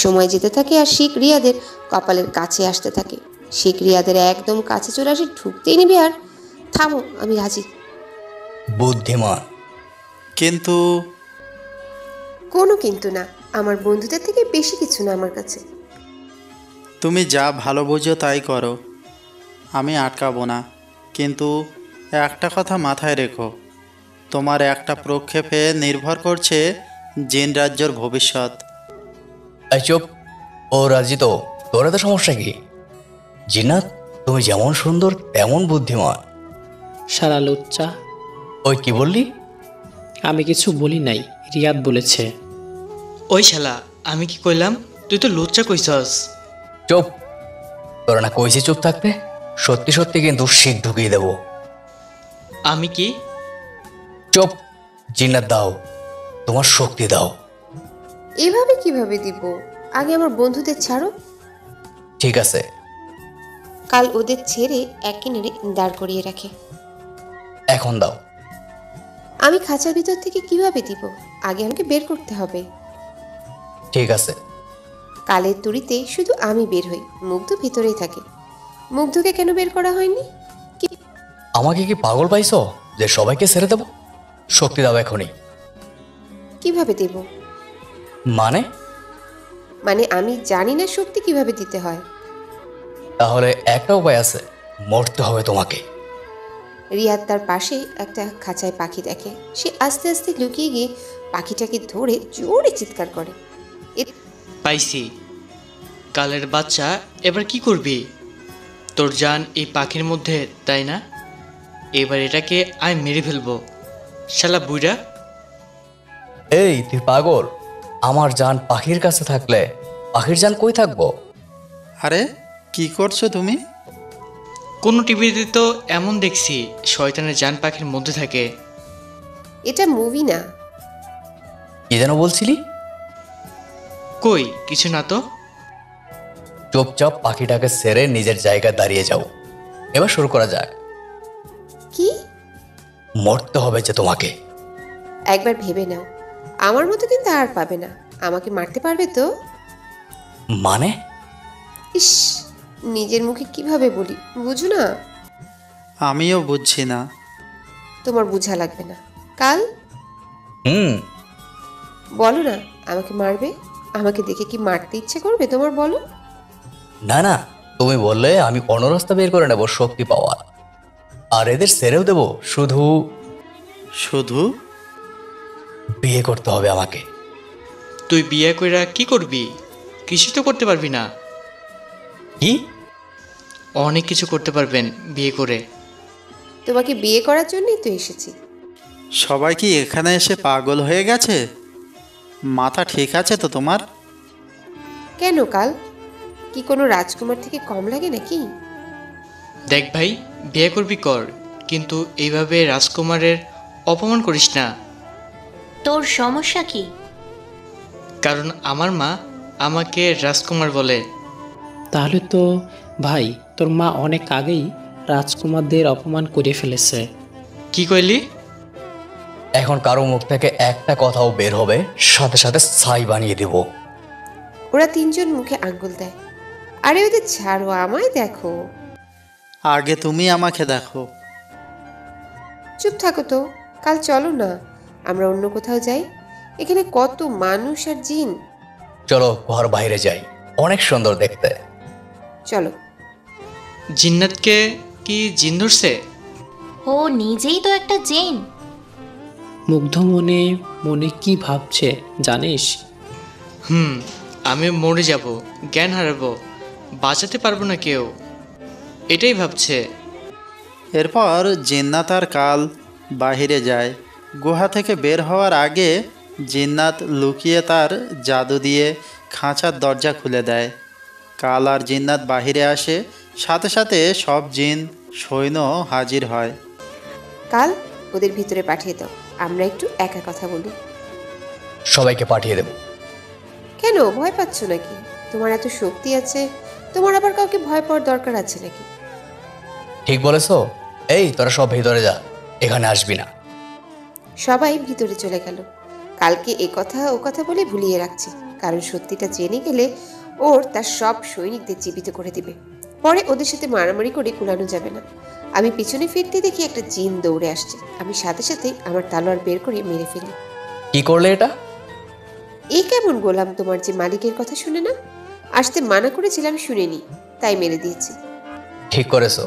সময় যেতে থাকে আর শিখ রিয়াদের কপালের কাছে আসতে থাকে। শিখ রিয়াদের একদম কাছে চলে আসে, ঢুকতেই নিবি আর থামো, আমি রাজি। বুদ্ধিমান। কিন্তু কোনো কিন্তু না, আমার বন্ধুদের থেকে বেশি কিছু না আমার কাছে। তুমি যা ভালো বোঝো তাই করো, আমি আটকাবো না। কিন্তু একটা কথা মাথায় রেখো, তোমার একটা প্রক্ষেপে নির্ভর করছে জিন রাজ্যের ভবিষ্যৎ। এই চুপ, ও রাজি তো? তোর এত সমস্যা কি? জিনাত, তুমি যেমন সুন্দর তেমন বুদ্ধিমান। শালা লুচ্চা। ওই কি বললি? আমি কিছু বলি নাই, রিয়াদ বলেছে। ওই শালা, আমি কি কইলাম? তুই তো লুচ্চা কইছস। চুপ। তোরা না কইছি চুপ থাকতে? সত্যি সত্যি কিন্তু শিখ ঢুকিয়ে দেবো। আমি কি? চুপ। জিন্নাত দাও, তোমার শক্তি দাও। এভাবে কিভাবে দিব? আগে আমার বন্ধুদের ছাড়ো। ঠিক আছে। কাল ওদের ছেড়ে এক কিনারে দাঁড় করিয়ে রাখে। এখন দাও। আমি খাঁচার ভিতর থেকে কিভাবে দিব? আগে আমাকে বের করতে হবে। ঠিক আছে। কালের তুড়িতে শুধু আমি বের হই, মুগ্ধ ভিতরেই থাকে। মুগ্ধকে কেন বের করা হয়নি? আমাকে কি পাগল পাইছো যে সবাইকে ছেড়ে দেব? শক্তি দাও এখনই। কিভাবে দেব? মানে? মানে আমি জানি না শক্তি কিভাবে দিতে হয়। তাহলে একটা উপায় আছে, মরতে হবে তোমাকে। রিয়াদ তার পাশে একটা খাঁচায় পাখি দেখে। সে আস্তে আস্তে লুকিয়ে গিয়ে পাখিটাকে ধরে জোরে চিৎকার করে। পাইছি। কালের বাচ্চা, এবার কি করবি? তোর জান এই পাখির মধ্যে, তাই না? এবার এটাকে আমি মেরে ফেলবো, শালা বুইড়া। এই তুই পাগল? আমার জান পাখির কাছে থাকলে পাখির জান কই থাকবো? আরে কি করছো তুমি? কোনো টিভিতে তো এমন দেখছি, শয়তানের জান পাখির মধ্যে থাকে। এটা মুভি না। কি যেন বলছিলি? কই কিছু না তো। চুপচাপ পাখিটাকে ছেড়ে নিজের জায়গায় দাঁড়িয়ে যাও। এবার শুরু করা যাক। কি? মরতে হবে যে তোমাকে। একবার ভেবে নাও, আমার মতো কিন্তু আর পাবে না। আমাকে মারতে পারবে তো? মানে? ইস, নিজের মুখে কিভাবে বলি বুঝো না? আমিও বুঝছি না। তোমার বুঝা লাগবে না। কাল হুম। বলো না, আমাকে মারবে? আমাকে দেখে কি মারতে ইচ্ছে করবে তোমার, বলো? না না, তুমি বললে আমি অন্য রাস্তা বের করে নেব শক্তি পাওয়ার। আর এদের ছেড়েও দেব, শুধু শুধু বিয়ে করতে হবে আমাকে। তুই বিয়ে কইরা কি করবি? কিছু তো করতে পারবি না। কি? অনেক কিছু করতে পারবেন বিয়ে করে। তোমাকে বিয়ে করার জন্যই তো এসেছি। সবাই কি এখানে এসে পাগল হয়ে গেছে? মাথা ঠিক আছে তো তোমার? কেন কাল? কি কোনো রাজকুমার থেকে কম লাগে নাকি? দেখ ভাই, বিয়ে করবি কর, কিন্তু এইভাবে রাজকুমারের অপমান করিস না। তোর সমস্যা কি? কারণ আমার মা আমাকে রাজকুমার বলে। তাহলে তো ভাই, তোর মা অনেক আগেই রাজকুমারদের অপমান করে ফেলেছে। কি কইলি? এখন কারো মুখ থেকে একটা কথাও বের হবে, সাথে সাথে ছাই বানিয়ে দেব। ওরা তিনজন মুখে আঙ্গুল দেয়। আরে ওদের ছাড়ো, আমায় দেখো। আগে তুমি আমাকে দেখো। চুপ থাকো তো। কাল চলো না, আমরা অন্য কোথাও যাই। এখানে কত মানুষ আর জিন। চলো ঘর বাইরে যাই, অনেক সুন্দর দেখতে। চলো। জিন্নাতকে কি জিন ধরছে? ও নিজেই তো একটা জিন। মুগ্ধ মনে মনে কি ভাবছে জানিস? আমি মরে যাব, জ্ঞান হারাবো, বাঁচাতে পারবো না কেউ, এটাই ভাবছে। এরপর জিন্নাত আর কাল বাহিরে যায়। গুহা থেকে বের হওয়ার আগে জিন্নাত লুকিয়ে তার জাদু দিয়ে খাঁচার দরজা খুলে দেয়। কাল আর জিন্নাত বাহিরে আসে, সাথে সাথে সব জিন সৈন্য হাজির হয়। কাল ওদের ভিতরে পাঠিয়ে দাও, আমরা একটু একা কথা বলি। সবাইকে পাঠিয়ে দেব। কেন ভয় পাচ্ছ নাকি? তোমার এত শক্তি আছে, তোমার আবার কাউকে ভয় পাওয়ার দরকার আছে নাকি? ঠিক বলেছো। এই তোরা সব ভিতরে যা, এখানে আসবি না। সবাই ভিতরে চলে গেল। কালকে এ কথা ও কথা বলে ভুলিয়ে রাখছি। কারণ সত্যিটা জেনে গেলে ওর তার সব সৈনিকদের জীবিত করে দিবে। পরে ওদের সাথে মারামারি করে কুলানো যাবে না। আমি পিছনে ফিরতে দেখি একটা জিন দৌড়ে আসছে। আমি সাথে সাথে আমার তালোয়ার বের করে মেরে ফেলি। কি করলে এটা? এ কেমন গোলাম তোমার যে মালিকের কথা শুনে না? আসতে মানা করেছিলাম, শুনেনি, তাই মেরে দিয়েছি। ঠিক করেছো।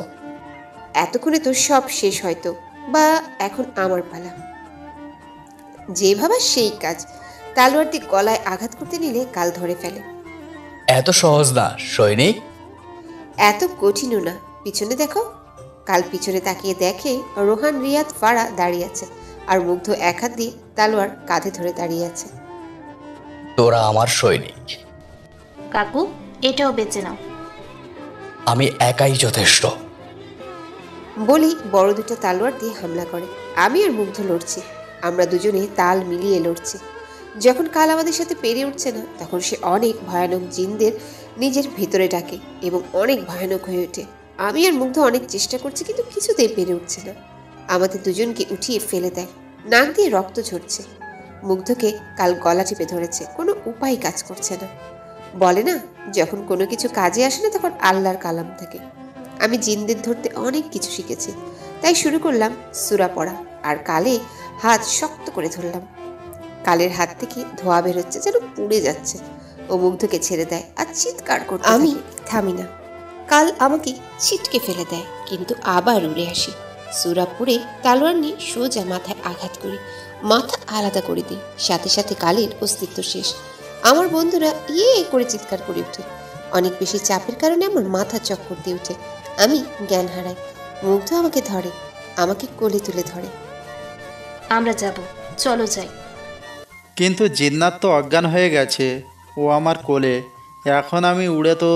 এতক্ষণে তো সব শেষ হয়তো, বা এখন আমার পালা। যে ভাবা সেই কাজ। তালোয়ার দিয়ে গলায় আঘাত করতে নিলে কাল ধরে ফেলে। এত সহজ না সৈনিক। এত কঠিনও না। পিছনে দেখো। কাল পিছনে তাকিয়ে দেখে রোহান, রিয়াদ, ফারা দাঁড়িয়ে আছে, আর মুগ্ধ এক হাত দিয়ে তালোয়ার কাঁধে ধরে দাঁড়িয়ে আছে। তোরা আমার সৈনিক। কাকু, এটাও বেঁচে নাও। আমি একাই যথেষ্ট। বলি বড় দুটো তালোয়ার দিয়ে হামলা করে। আমি আর মুগ্ধ লড়ছি। আমরা দুজনে তাল মিলিয়ে লড়ছি। যখন কাল আমাদের সাথে পেরে উঠছে না, তখন সে অনেক ভয়ানক জিনদের নিজের ভেতরে ডাকে এবং অনেক ভয়ানক হয়ে ওঠে। আমি আর মুগ্ধ অনেক চেষ্টা করছি, কিন্তু কিছুতেই পেরে উঠছে না। আমাদের দুজনকে উঠিয়ে ফেলে দেয়। নাক দিয়ে রক্ত ঝরছে। মুগ্ধকে কাল গলা টিপে ধরেছে। কোনো উপায় কাজ করছে না। বলে না, যখন কোনো কিছু কাজে আসে না, তখন আল্লাহর কালাম থাকে। আমি জিনদের ধরতে অনেক কিছু শিখেছি, তাই শুরু করলাম সূরা পড়া। আর কালে হাত শক্ত করে ধরলাম। কালের হাত থেকে ধোঁয়া বেরোচ্ছে, যেন পুড়ে যাচ্ছে। ও মুগ্ধকে ছেড়ে দেয় আর চিৎকার করতে আমি থামি না। কাল আমাকে ছিটকে ফেলে দেয়, কিন্তু আবার উড়ে আসি। সূরা পড়ে তালোয়ার নিয়ে সোজা মাথায় আঘাত করি। মাথা আলাদা করে দিই। সাথে সাথে কালের অস্তিত্ব শেষ। আমার বন্ধুরা ইয়ে করে চিৎকার করে ওঠে। অনেক বেশি চাপের কারণে আমার মাথা চক্কর দিয়ে ওঠে। আমি জ্ঞান হারাই। মুগ্ধ আমাকে ধরে, আমাকে কোলে তুলে ধরে। আমরা যাব, চলো যাই। কিন্তু জিন্নাত তো অজ্ঞান হয়ে গেছে। ও আমার কোলে। এখন আমি উড়ে তো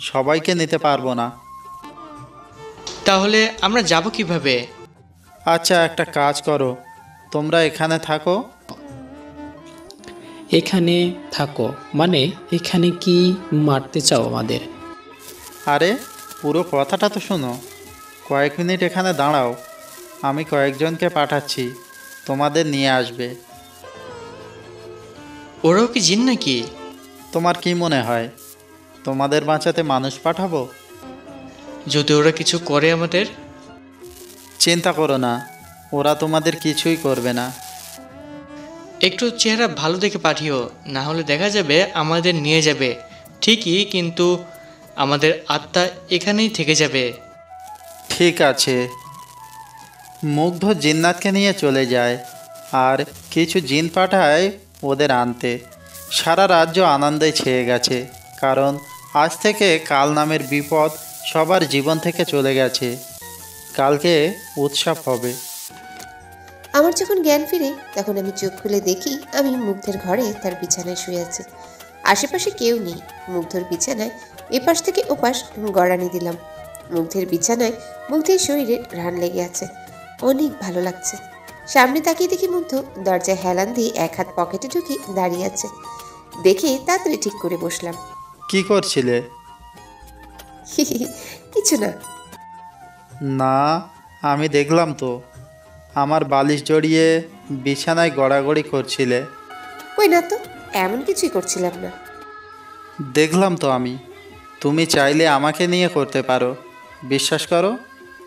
সবাইকে নিতে পারবো না। তাহলে আমরা যাব কিভাবে? আচ্ছা, একটা কাজ করো, তোমরা এখানে থাকো। এখানে থাকো মানে এখানে কি মারতে চাও আমাদের? আরে পুরো কথাটা তো শোনো। কয়েক মিনিট এখানে দাঁড়াও, আমি কয়েকজনকে পাঠাচ্ছি, তোমাদের নিয়ে আসবে। ওরাও কি জিন নাকি? তোমার কি মনে হয় তোমাদের বাঁচাতে মানুষ পাঠাবো? যদি ওরা কিছু করে আমাদের? চিন্তা করো না, ওরা তোমাদের কিছুই করবে না। একটু চেহারা ভালো দেখে পাঠিও, না হলে দেখা যাবে আমাদের নিয়ে যাবে ঠিকই, কিন্তু আমাদের আত্মা এখানেই থেকে যাবে। ঠিক আছে। মুগ্ধ জিন্নাতকে নিয়ে চলে যায় আর কিছু জিন পাঠায় ওদের আনতে। সারা রাজ্য আনন্দে ছেয়ে গেছে, কারণ আজ থেকে কাল নামের বিপদ সবার জীবন থেকে চলে গেছে। কালকে উৎসব হবে। আমার যখন জ্ঞান ফিরে, তখন আমি চোখ খুলে দেখি আমি মুগ্ধের ঘরে তার বিছানায় শুয়ে আছে। আশেপাশে কেউ নেই। মুগ্ধর বিছানায় এপাশ থেকে ওপাশ গড়ানি দিলাম। মুগ্ধের বিছানায় মুগ্ধের শরীরে ঘ্রাণ লেগে আছে। অনেক ভালো লাগছে। সামনে তাকিয়ে দেখি মুগ্ধ দরজায় হেলান দিয়ে এক হাত পকেটে ঢুকে দাঁড়িয়ে আছে। দেখে তাড়াতাড়ি ঠিক করে বসলাম। কি করছিলে? কিছু না। না, আমি দেখলাম তো, আমার বালিশ জড়িয়ে বিছানায় গড়াগড়ি করছিলে। কই না তো, এমন কিছুই করছিলাম না। দেখলাম তো আমি। তুমি চাইলে আমাকে নিয়ে করতে পারো, বিশ্বাস করো,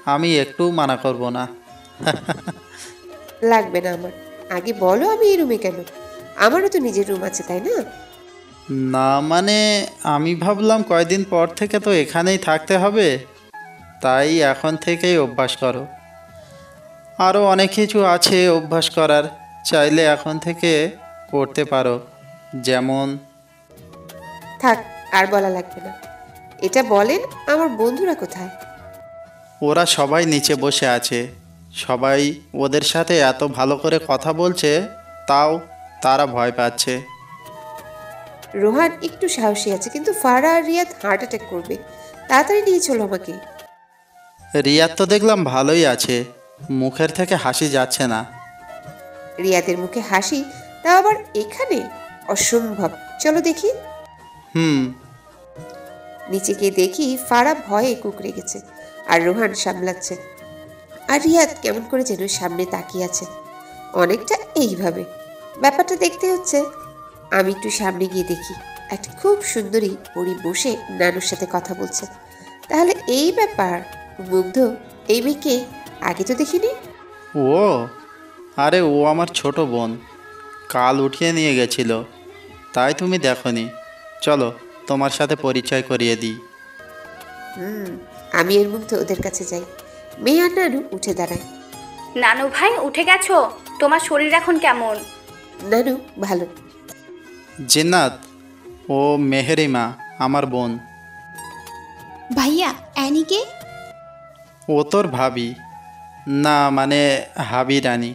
আমি একটুও মানা করব না। লাগবে না আমার। আগে বলো আমি এই রুমে কেন? আমারও তো নিজের রুম আছে, তাই না? না মানে আমি ভাবলাম কয়দিন পর থেকে তো এখানেই থাকতে হবে, তাই এখন থেকেই অভ্যাস করো। আরও অনেক কিছু আছে অভ্যাস করার, চাইলে এখন থেকে করতে পারো। যেমন থাক, আর বলা লাগবে না। এটা বলেন, আমার বন্ধুরা কোথায়? ওরা সবাই নিচে বসে আছে। সবাই ওদের সাথে এত ভালো করে কথা বলছে, তাও তারা ভয় পাচ্ছে। রোহান একটু সাহসী আছে, কিন্তু ফারা আর রিয়াদ হার্ট অ্যাটাক করবে। তাড়াতাড়ি নিয়ে চলো আমাকে। রিয়াদ তো দেখলাম ভালোই আছে, মুখের থেকে হাসি যাচ্ছে না। রিয়াদের মুখে হাসি, তা আবার এখানে? অসম্ভব। চলো দেখি। হুম। নিচে গিয়ে দেখি ফারা ভয়ে কুঁকড়ে গেছে, আর রোহান সামলাচ্ছে। আর রিয়াদ কেমন করে যেন সামনে তাকিয়ে আছে, অনেকটা এইভাবে। ব্যাপারটা দেখতে হচ্ছে। আমি একটু সামনে গিয়ে দেখি। একটা খুব সুন্দরী পরী বসে নানুর সাথে কথা বলছে। তাহলে এই ব্যাপার। মুগ্ধ, এই মেয়েকে আগে তো দেখিনি। ও, আরে ও আমার ছোট বোন, কাল উঠিয়ে নিয়ে গেছিল, তাই তুমি দেখনি। চলো তোমার সাথে পরিচয় করিয়ে দিই। আমি এর মুগ্ধ ওদের কাছে যাই। মেয়ে আর নানু উঠে দাঁড়ায়। নানু ভাই উঠে গেছো? তোমার শরীর এখন কেমন? নানু, ভালো। জিন্নাত, ও মেহেরিমা, আমার বোন। ভাইয়া অ্যানিকে? ও তোর ভাবি, না মানে হাবি রানী।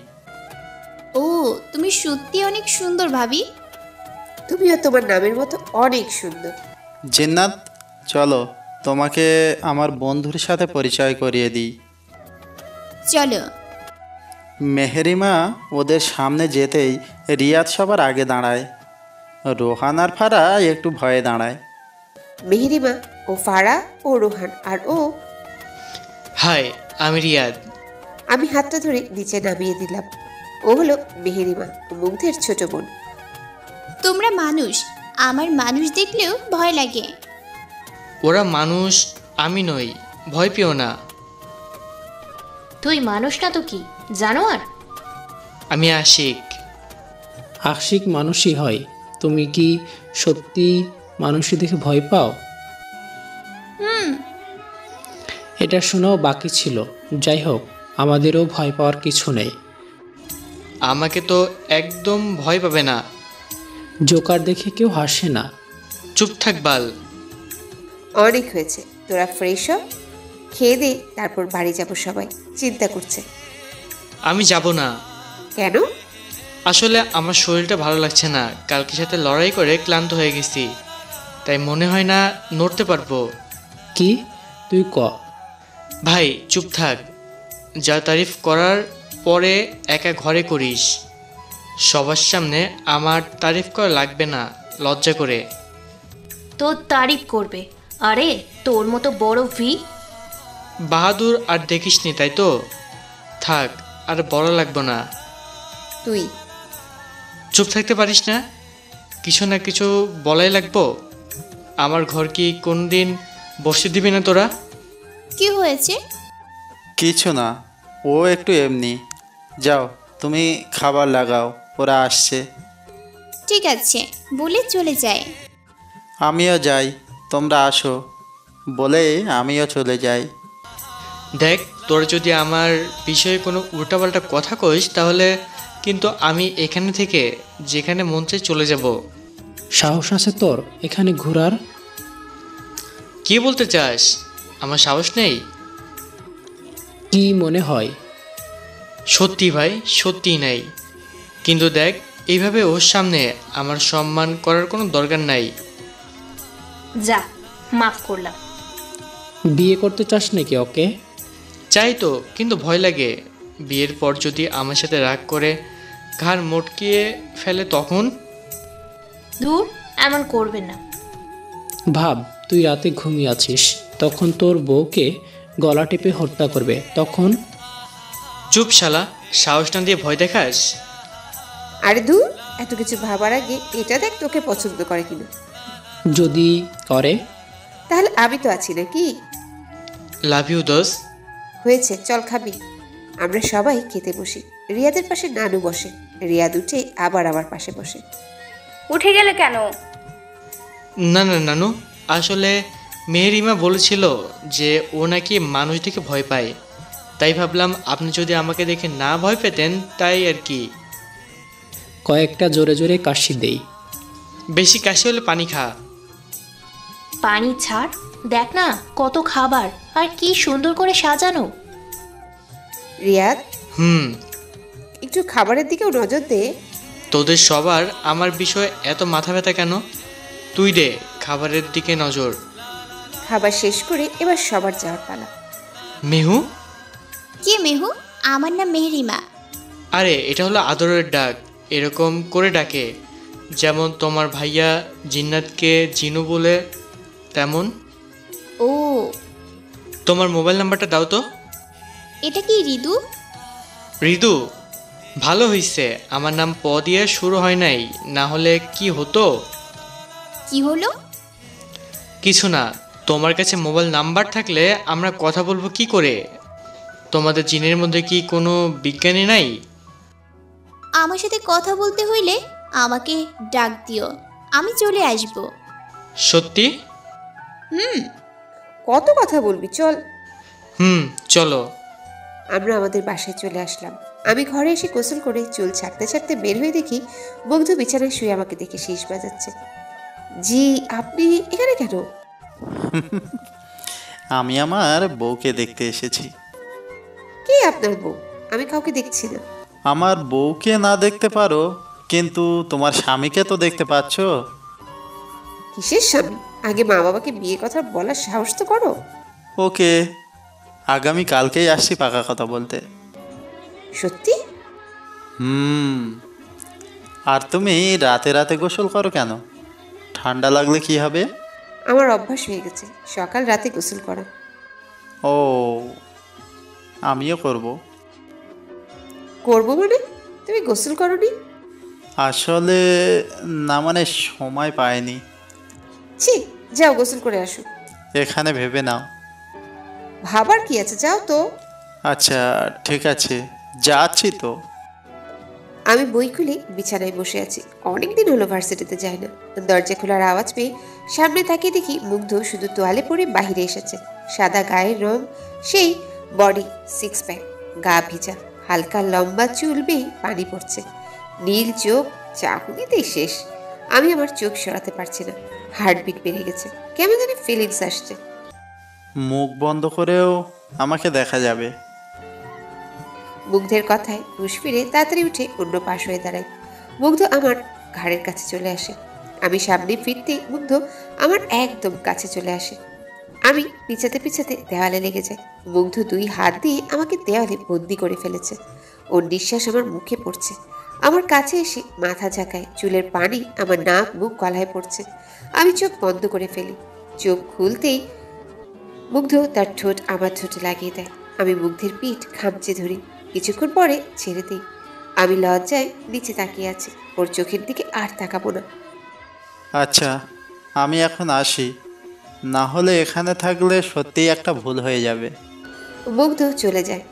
ও, তুমি সত্যি অনেক সুন্দর ভাবি। তুমিও তোমার নামের মতো অনেক সুন্দর। জিন্নাত, চলো তোমাকে আমার বন্ধুর সাথে পরিচয় করিয়ে দিই। চলো। মেহেরিমা ওদের সামনে যেতেই রিয়াদ সবার আগে দাঁড়ায়। রোহান আর ফারা একটু ভয়ে দাঁড়ায়। মেহেরিমা ও ফারা ও রোহান আর ও। হাই, আমি রিয়াদ। আমি হাতটা ধরে নিচে নামিয়ে দিলাম। ও হলো মেহেরিমা, মুগ্ধের ছোট বোন। তোমরা মানুষ, আমার মানুষ দেখলেও ভয় লাগে। ওরা মানুষ, আমি নই, ভয় পেও না। তুই মানুষ না তো কি জানোয়ার? আমি আশিক। আশিক মানুষই হয়। তুমি কি সত্যি মানুষই দেখে ভয় পাও? এটা শোনাও বাকি ছিল। যাই হোক, আমাদেরও ভয় পাওয়ার কিছু নেই। আমাকে তো একদম ভয় পাবে না। জোকার দেখে কেউ হাসে না। চুপ থাক বাল। অনেক হয়েছে, তোরা ফ্রেশ হ, খেয়ে দে, তারপর বাড়ি যাব। সবাই চিন্তা করছে। আমি যাব না। কেন? আসলে আমার শরীরটা ভালো লাগছে না। কালকে সাথে লড়াই করে ক্লান্ত হয়ে গেছি, তাই মনে হয় না নড়তে পারবো। কি? তুই ক। ভাই চুপ থাক। যা তারিফ করার পরে একা ঘরে করিস। সবার সামনে আমার তারিফ করা লাগবে না, লজ্জা করে। তোর তারিফ করবে? আরে তোর মতো বড় ভি। বাহাদুর আর দেখিসনি, তাই তো? থাক, আর বড় লাগবে না। তুই চুপ থাকতে পারিস না? কিছু না কিছু বলাই লাগবো। আমার ঘর কি কোনদিন বসতে দিবি না তোরা? কি হয়েছে? কিছু না, ও একটু এমনি। যাও তুমি খাবার লাগাও, ওরা আসছে। ঠিক আছে বলে চলে যায়। আমিও যাই, তোমরা আসো বলে আমিও চলে যাই। দেখ, তোরা যদি আমার বিষয়ে কোনো উল্টাপাল্টা কথা কইস তাহলে কিন্তু আমি এখানে থেকে যেখানে মন চাই চলে যাব। সাহস আছে তোর এখানে ঘোরার? কি বলতে চাস? আমার সাহস নেই? কি মনে হয়? সত্যি ভাই, সত্যিই নাই। কিন্তু দেখ, এইভাবে ওর সামনে আমার সম্মান করার কোনো দরকার নাই। যা, মাফ করলাম। বিয়ে করতে চাস নাকি ওকে? চাই তো, কিন্তু ভয় লাগে। বিয়ের পর যদি আমার সাথে রাগ করে ঘাড় মটকিয়ে ফেলে তখন? দূর, এমন করবে না। ভাব, তুই রাতে ঘুমিয়ে আছিস, তখন তোর বউকে গলা টিপে হত্যা করবে, তখন? চুপ শালা, সাহস না দিয়ে ভয় দেখাস? আরে দূর, এত কিছু ভাবার আগে এটা দেখ তোকে পছন্দ করে কিনা। যদি করে? তাহলে আমি তো আছি নাকি? লাভ ইউ দোস। হয়েছে, চল খাবি। আমরা সবাই খেতে বসি। রিয়াদের পাশে নানু বসে। রিয়াদ উঠে আবার আমার পাশে বসে। উঠে গেলে কেন? না না নানু, আসলে মেহেরিমা বলেছিল যে ও নাকি মানুষ দেখে ভয় পায়, তাই ভাবলাম আপনি যদি আমাকে দেখে না ভয় পেতেন, তাই আর কি। কয়েকটা জোরে জোরে কাশি দেই। বেশি কাশি হলে পানি খা। পানি ছাড়, দেখ না কত খাবার আর কি সুন্দর করে সাজানো। রিয়াদ, হুম। একটু খাবারের দিকেও নজর দে। তোদের সবার আমার বিষয়ে এত মাথা ব্যথা কেন? তুই দে খাবারের দিকে নজর। খাবার শেষ করে এবার সবার যাওয়ার পালা। মেহু? কে মেহু? আমার নাম মেহেরিমা। আরে এটা হলো আদরের ডাক, এরকম করে ডাকে। যেমন তোমার ভাইয়া জিন্নাতকে জিনু বলে, তেমন। ও, তোমার মোবাইল নাম্বারটা দাও তো। এটা কি ঋতু? ঋতু? ভালো হইছে আমার নাম প দিয়ে শুরু হয় নাই, না হলে কি হতো? কি হলো? কিছু না, তোমার কাছে মোবাইল নাম্বার থাকলে আমরা কথা বলবো কি করে? তোমাদের জিনের মধ্যে কি কোনো বিজ্ঞানী নাই? আমার সাথে কথা বলতে হইলে আমাকে ডাক দিও, আমি চলে আসব। সত্যি? কত কথা বলবি, চল। চলো। আমরা আমাদের বাসায় চলে আসলাম। আমি ঘরে এসে গোসল করে চুল ছাড়তে ছাড়তে বের হয়ে দেখি মুগ্ধ বিছানায় শুয়ে আমাকে দেখে শীষ বাজাচ্ছে। জি, আপনি এখানে কেন? আমি আমার বউকে দেখতে এসেছি। কে আপনার বউ? আমি কাউকে দেখছি না। আমার বউকে না দেখতে পারো, কিন্তু তোমার স্বামীকে তো দেখতে পাচ্ছ। কিসের স্বামী? আগে মা বাবাকে বিয়ে কথা বলার সাহস তো করো। ওকে, আগামী কালকেই আসছি পাকা কথা বলতে। সত্যি? আর তুমি রাতে রাতে গোসল করো কেন? ঠান্ডা লাগলে কি হবে? আমার অভ্যাস হয়ে গেছে সকাল রাতে গোসল করা। ও, আমিও করব। করবো মানে? তুমি গোসল করনি? আসলে না, মানে সময় পাইনি। ছি, যাও গোসল করে আসো। এখানে ভেবে নাও। ভাবার কি আছে, যাও তো। আচ্ছা ঠিক আছে, যাচ্ছি তো। আমি বই খুলে বিছানায় বসে আছি। অনেকদিন হলো ভার্সিটিতে যাই না। দরজা খোলার আওয়াজ পেয়ে সামনে তাকিয়ে দেখি মুগ্ধ শুধু তোয়ালে পরে বাহিরে এসেছে। সাদা গায়ের রং, সেই বডি, সিক্স প্যাক, গা ভিজা, হালকা লম্বা চুল বেয়ে পানি পড়ছে, নীল চোখ, চাকুনিতেই শেষ। আমি আমার চোখ সরাতে পারছি না। হার্টবিট বেড়ে গেছে, কেমন জানি ফিলিংস আসছে। মুখ বন্ধ করেও আমাকে দেখা যাবে। মুগ্ধের কথায় হুঁশ ফিরে তাড়াতাড়ি উঠে অন্য পাশ হয়ে দাঁড়ায়। মুগ্ধ আমার ঘাড়ের কাছে চলে আসে। আমি সামনে ফিরতেই মুগ্ধ আমার একদম কাছে চলে আসে। আমি পিছাতে পিছাতে দেওয়ালে লেগে যাই। মুগ্ধ দুই হাত দিয়ে আমাকে দেওয়ালে বন্দি করে ফেলেছে। ওর নিঃশ্বাস আমার মুখে পড়ছে। আমার কাছে এসে মাথা ঝাঁকায়, চুলের পানি আমার নাক মুখ গলায় পড়ছে। আমি চোখ বন্ধ করে ফেলি। চোখ খুলতেই মুগ্ধ তার ঠোঁট আমার ঠোঁটে লাগিয়ে দেয়। আমি মুগ্ধের পিঠ খামচে ধরি, কিছুক্ষণ পরে ছেড়ে দিই। আমি লজ্জায় নিচে তাকিয়ে আছি, ওর চোখের দিকে আর তাকাবো না। আচ্ছা, আমি এখন আসি, না হলে এখানে থাকলে সত্যিই একটা ভুল হয়ে যাবে। মুগ্ধ চলে যায়।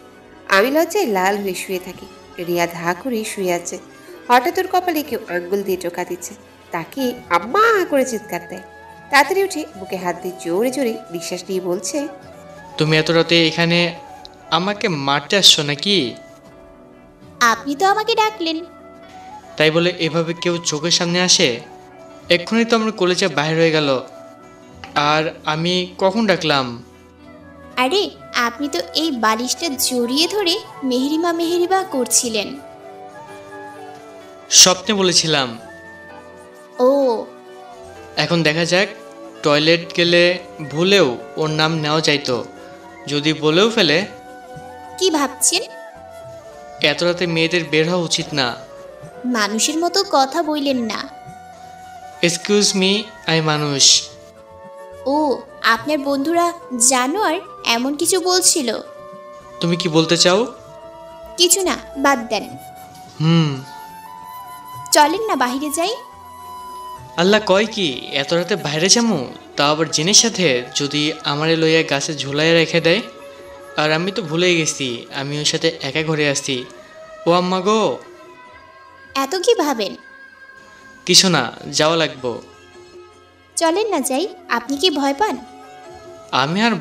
আমি লজ্জায় লাল হয়ে শুয়ে থাকি। রিয়া ধা করে শুয়ে আছে। হঠাৎ ওর কপালে কেউ আঙ্গুল দিয়ে টোকা দিচ্ছে। তাকে আম্মা করে চিৎকার দেয়। তাড়াতাড়ি উঠে বুকে হাত দিয়ে জোরে জোরে নিঃশ্বাস নিয়ে বলছে, তুমি এত রাতে এখানে আমাকে মারতে আসছো নাকি? আপনি তো আমাকে ডাকলেন। তাই বলে এভাবে কেউ চোখের সামনে আসে? এক্ষুনি তো আমার কলেজে বাইরে হয়ে গেল। আর আমি কখন ডাকলাম? আরে, আপনি তো এই বালিশটা জড়িয়ে ধরে মেহেরিমা মেহেরিমা করছিলেন। স্বপ্নে বলেছিলাম। ও, এখন দেখা যাক, টয়লেট গেলে ভুলেও ওর নাম নেওয়া যাইতো। যদি বলেও ফেলে? কি ভাবছেন? এত রাতে মেয়েদের বের হওয়া উচিত না। মানুষের মতো কথা বললেন না। এক্সকিউজ মি, আমি মানুষ। ও, আপনার বন্ধুরা জানোয়ার এমন কিছু বলছিল? তুমি কি বলতে চাও? কিছু না, বাদ দেন। চলেন না বাইরে যাই। আল্লাহ কয় কি এত রাতে বাইরে যাবো, তা আবার জেনের সাথে? যদি আমারে লইয়া গাছে ঝুলাইয়া রেখে দেয়? আর আমি তো ভুলেই গেছি আমি ওর সাথে একা ঘরে আসছি। ও আম্মা গো। এত কি ভাবেন? কিছু না, যাওয়া লাগবো। চলেন না যাই। আপনি কি ভয় পান? আমি আর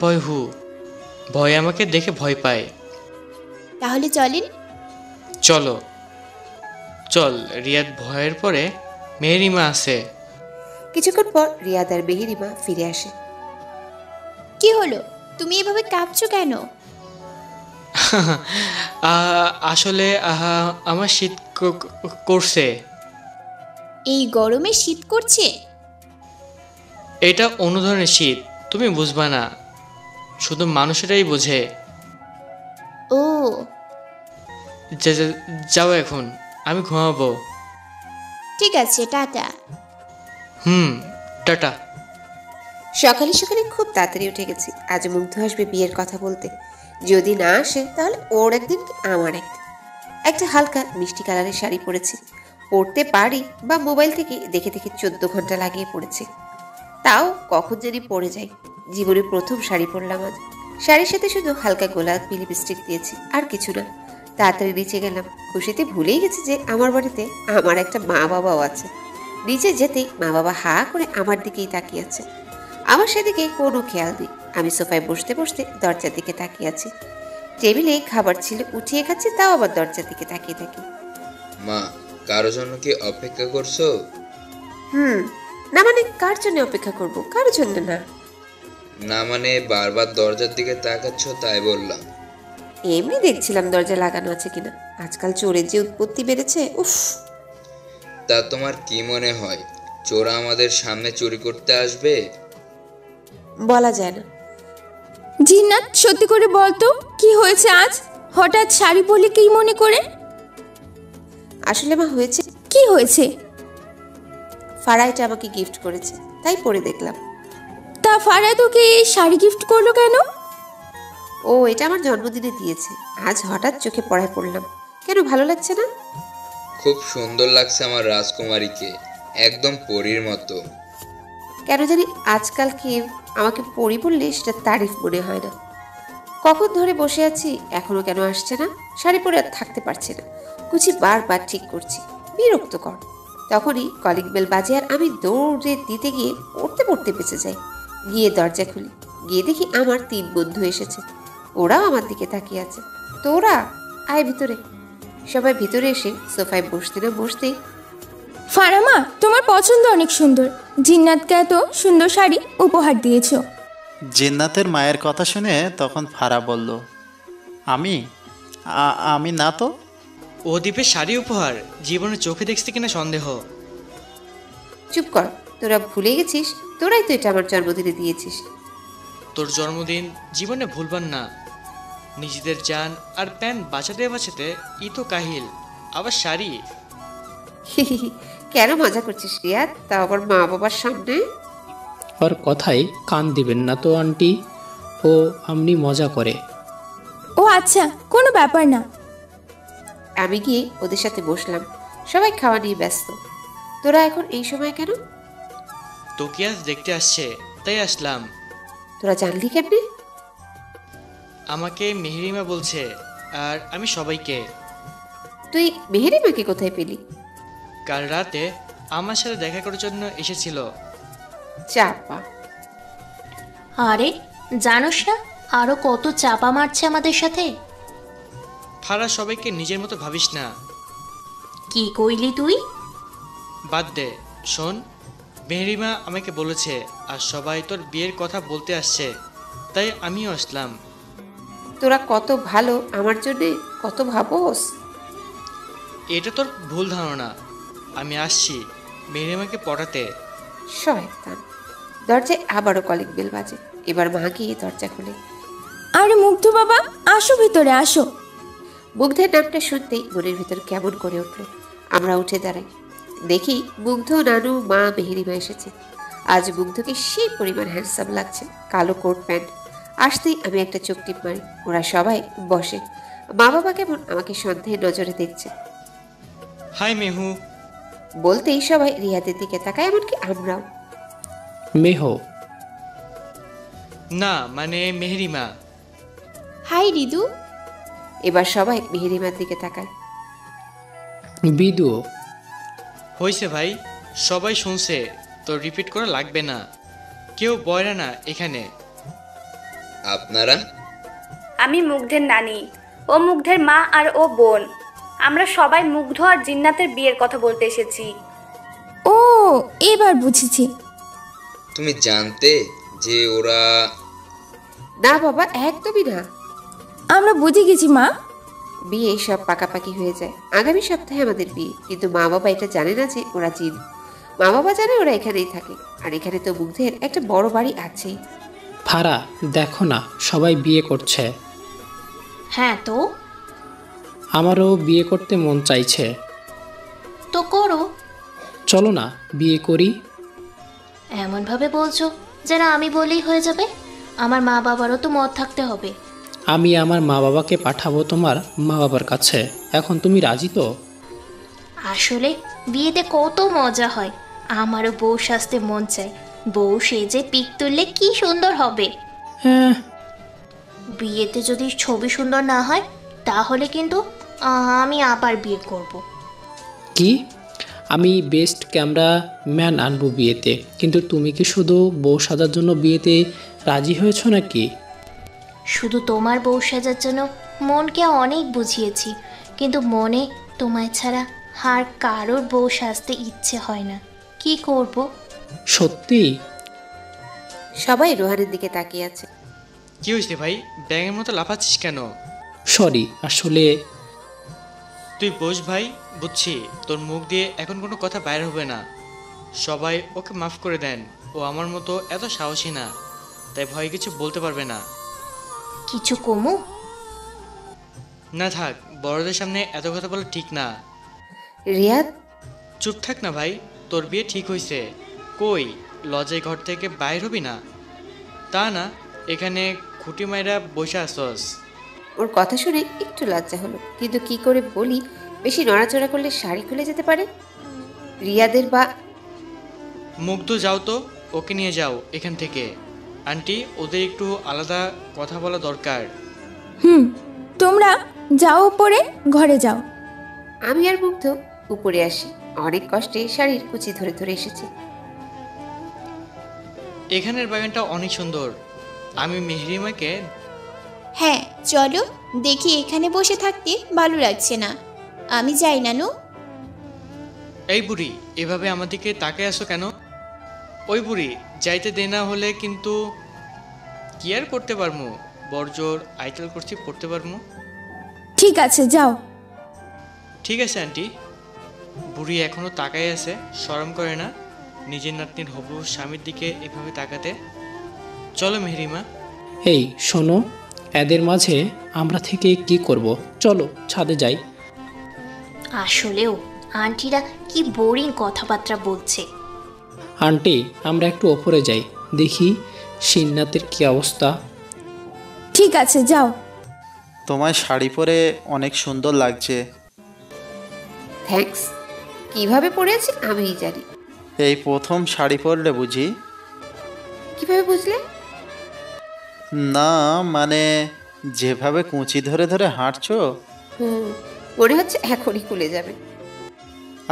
ভয় আমাকে দেখে ভয় পায়। তাহলে চলেন। চলো চল। রিয়াদ ভয়ের পরে মেহেরিমা আছে। কিছুক্ষণ পর রিয়াদ আর মেহেরিমা ফিরে আসে। কি হলো? তুমি এভাবে কাঁপছো কেন? আসলে আমার শীত করছে। এই গরমে শীত করছে? এটা অন্য ধরনের শীত, তুমি বুঝবা না, শুধু মানুষেরাই বোঝে। ও, যাও এখন, আমি ঘুমাবো। ঠিক আছে, টাটা। টাটা। সকালে সকালে খুব তাড়াতাড়ি উঠে গেছি। আজ মুগ্ধ আসবে বিয়ের কথা বলতে। যদি না আসে তাহলে ওর একদিন কি আমার একদিন। একটা হালকা মিষ্টি কালারের শাড়ি পরেছি, পরতে পারি বা মোবাইল থেকে দেখে দেখে 14 ঘন্টা লাগিয়ে পড়েছি। তাও কখন জানি পরে যাই। জীবনে প্রথম শাড়ি পরলাম আজ। শাড়ির সাথে শুধু হালকা গোলাপি লিপস্টিক দিয়েছি, আর কিছু না। তাড়াতাড়ি নিচে গেলাম, খুশিতে ভুলেই গেছি যে আমার বাড়িতে আমার একটা মা বাবাও আছে। নিচে যেতেই মা বাবা হা করে আমার দিকেই তাকিয়ে আছে। আমার সেদিকে কোনো খেয়াল নেই। আমি সোফায় বসতে বসতে দরজার দিকে তাকিয়ে আছি। টেবিলে খাবার ছিল, উঠিয়ে খাচ্ছি, তাও আবার দরজার দিকে তাকিয়ে থাকি। মা, কারো জন্য কি অপেক্ষা করছো? না মানে কার জন্য অপেক্ষা করব? কারোর জন্য না। না মানে বারবার দরজার দিকে তাকাচ্ছ তাই বললাম। এমনি দেখছিলাম দরজা লাগানো আছে কিনা। আজকাল চোরের যে উৎপত্তি বেড়েছে, উফ। তা তোমার কি মনে হয় চোরা আমাদের সামনে চুরি করতে আসবে? বলা যায় না। জিন্নাত, সত্যি করে বল তো কি হয়েছে আজ? হঠাৎ শাড়ি পরলে কি মনে করে? আসলে মা হয়েছে কি হয়েছে? ফারাইটা আমাকে গিফট করেছে, তাই পরে দেখলাম। তা ফারা তোকে এই শাড়ি গিফট করলো কেন? ও এটা আমার জন্মদিনে দিয়েছে। আজ হঠাৎ চোখে পড়ায় পড়লাম। কেন ভালো লাগছে না? খুব সুন্দর লাগছে আমার রাজকুমারীকে, একদম পরীর মতো। কেন জানি আজকাল কেউ আমাকে পরি বললে সেটা তারিফ মনে হয় না। কখন ধরে বসে আছি, এখনো কেন আসছে না? শাড়ি পরে আর থাকতে পারছি না। কুচি বারবার ঠিক করছি, বিরক্তকর। তখনই কলিং বেল বাজে আর আমি দৌড়ে দিতে গিয়ে পড়তে পড়তে বেঁচে যাই। গিয়ে দরজা খুলি, গিয়ে দেখি আমার 3 বন্ধু এসেছে। ওরাও আমার দিকে তাকিয়ে আছে। তোরা আয় ভিতরে। সবাই ভিতরে এসে সোফায় বসতে না বসতেই, ফারামা, তোমার পছন্দ অনেক সুন্দর। জিন্নাতকে এত সুন্দর শাড়ি উপহার দিয়েছো। জিন্নাতের মায়ের কথা শুনে তখন ফারা বলল, আমি না তো। ও দ্বীপের শাড়ি উপহার জীবনে চোখে দেখছি কিনা সন্দেহ। চুপ কর, তোরা ভুলে গেছিস? তোরাই তো এটা আমার জন্মদিনে দিয়েছিস। তোর জন্মদিন জীবনে ভুলবার না। নিজেদের জান আর প্যান বাঁচাতে বাঁচাতে ই তো কাহিল, আবার শাড়ি। কেন মজা করছিস রিয়াদ, তা আবার মা বাবার সামনে? ওর কথায় কান দিবেন না তো আন্টি, ও আমনি মজা করে। ও আচ্ছা, কোনো ব্যাপার না। আমি গিয়ে ওদের সাথে বসলাম। সবাই খাওয়া নিয়ে ব্যস্ত। তোরা এখন এই সময় কেন? তোকে আজ দেখতে আসছে তাই আসলাম। তোরা জানলি কেমনে? আমাকে মেহেরিমা বলছে, আর আমি সবাইকে। তুই মেহেরিমাকে কোথায় পেলি? কাল রাতে আমার সাথে দেখা করার জন্য এসেছিল। চাপা। আরে জানোস না আরো কত চাপা মারছে আমাদের সাথে? ফারা, সবাইকে নিজের মতো ভাবিস না। কি কইলি তুই? বাদ দে, শোন, মেহেরিমা আমাকে বলেছে আর সবাই তোর বিয়ের কথা বলতে আসছে, তাই আমিও আসলাম। তোরা কত ভালো, আমার জন্য কত ভাবোস। এটা তোর ভুল ধারণা। আমি আসছি মেহেরিমাকে পটাতে। শয়তান। দরজায় আবারও কলিং বেল বাজে। এবার মা গিয়ে দরজা খুলে। আরে মুগ্ধ বাবা, আসো ভিতরে আসো। মুগ্ধের নামটা শুনতেই মনের ভিতর কেমন করে উঠল। আমরা উঠে দাঁড়াই, দেখি মুগ্ধ, নানু, মা, মেহেরিমা এসেছে। আজ মুগ্ধকে সেই পরিমাণ হ্যান্ডসাম লাগছে, কালো কোট প্যান্ট। আসতেই আমি একটা চোখ টিপ মারি। ওরা সবাই বসে। মা বাবা কেমন আমাকে সন্দেহের নজরে দেখছে। হাই মেহু। বলতেই সবাই রিয়াদের দিকে তাকায়, এমনকি আমরাও। মেহ। না মানে মেহেরিমা। হাই রিদু। এবার সবাই মেহেরিমার দিকে তাকায়। বিদু। হয়েছে ভাই, সবাই শুনছে, তো রিপিট করা লাগবে না। কেউ বয়রা না এখানে। আপনারা? আমি মুগ্ধের নানি, ও মুগ্ধের মা আর ও বোন। আমরা সবাই মুগ্ধ আর জিন্নাতের বিয়ের কথা বলতে এসেছি। ও, এবার বুঝেছি। তুমি জানতে যে ওরা? না বাবা, একদমই না। আমরা বুঝে গেছি মা। বিয়ে সব পাকাপাকি হয়ে যায়। আগামী সপ্তাহে আমাদের বিয়ে, কিন্তু মা বাবা এটা জানে না যে ওরা জিন। মা বাবা জানে ওরা এখানেই থাকে, আর এখানে তো মুগ্ধের একটা বড় বাড়ি আছেই। ফারা, দেখো না সবাই বিয়ে করছে। হ্যাঁ তো? আমারও বিয়ে করতে মন চাইছে। তো করো। চলো না বিয়ে করি। এমনভাবে বলছো যেন আমি বলেই হয়ে যাবে। আমার মা বাবারও তো মত থাকতে হবে। আমি আমার মা বাবাকে পাঠাবো তোমার মা বাবার কাছে। এখন তুমি রাজি তো? আসলে বিয়েতে কত মজা হয়, আমারও বউ সাজতে মন চায়। বউ সেজে পিক তুললে কি সুন্দর হবে। হ্যাঁ, বিয়েতে যদি ছবি সুন্দর না হয় তাহলে কিন্তু আমি আবার বিয়ে করব। কি? আমি বেস্ট ক্যামেরা ম্যান আনবো বিয়েতে, কিন্তু তুমি কি শুধু বউ সাজার জন্য বিয়েতে রাজি হয়েছো নাকি? শুধু তোমার বউ সাজার জন্য মনকে অনেক বুঝিয়েছি, কিন্তু মনে তোমায় ছাড়া আর কারোর বউ সাজতে ইচ্ছে হয় না। কি করব? সত্যি? সবাই রোহানের দিকে তাকিয়ে আছে। কি হয়েছে ভাই, ব্যাঙের মতো লাফাচ্ছিস কেন? সরি, আসলে তুই বোঝ ভাই, বুঝছি তোর মুখ দিয়ে এখন কোনো কথা বাইর হবে না। সবাই ওকে মাফ করে দেন, ও আমার মতো এত সাহসী না, তাই ভয় কিছু বলতে পারবে না। কিছু কমু? না থাক, বড়দের সামনে এত কথা বলা ঠিক না। রিয়াদ, চুপ থাক না ভাই, তোর বিয়ে ঠিক হয়েছে। কই লজ্জায় ঘর থেকে বাইর হবি না? তা না, এখানে খুঁটি মাইরা বসে আসস। ওর কথা শুনে একটু লজ্জা হলো, কিন্তু কি করে বলি, বেশি নড়াচড়া করলে শাড়ি খুলে যেতে পারে। রিয়াদের বা মুগ্ধ, যাও তো, ওকে নিয়ে যাও এখান থেকে। আন্টি, ওদের একটু আলাদা কথা বলা দরকার। তোমরা যাও উপরে, ঘরে যাও। আমি আর মুগ্ধ উপরে আসি। অনেক কষ্টে শাড়ির কুচি ধরে ধরে এসেছি। এখানের বাগানটা অনেক সুন্দর। আমি মেহরিমাকে হ্যাঁ চলো, দেখি এখানে বসে থাকতে ভালো লাগছে না, আমি যাই নানু। এই বুড়ি, এভাবে আমার দিকে তাকায় আসো কেন? ওই বুড়ি যাইতে দে, না হলে কিন্তু কি আর করতে পারমু। বরজোর আইটেল করছি, পড়তে পারমু। ঠিক আছে যাও। ঠিক আছে আন্টি। বুড়ি এখনো তাকায় আছে, শরম করে না নিজের নাতনির হবু স্বামীর দিকে এভাবে তাকাতে? চলো মেহরিমা। এই শোনো, এদের মাঝে আমরা থেকে কি করব? চলো ছাদে যাই। আসলেও আন্টিরা কি বোরিং কথাবার্তা বলছে। আন্টি, আমরা একটু ওপরে যাই, দেখি সিন্নাতের কি অবস্থা। ঠিক আছে যাও। তোমায় শাড়ি পরে অনেক সুন্দর লাগছে। থ্যাঙ্কস। কিভাবে পরে আছি আমিই জানি। এই প্রথম শাড়ি পরলে বুঝি? কিভাবে বুঝলে? না মানে, যেভাবে কুঁচি ধরে ধরে হাঁটছো। মনে হচ্ছে এখনই খুলে যাবে।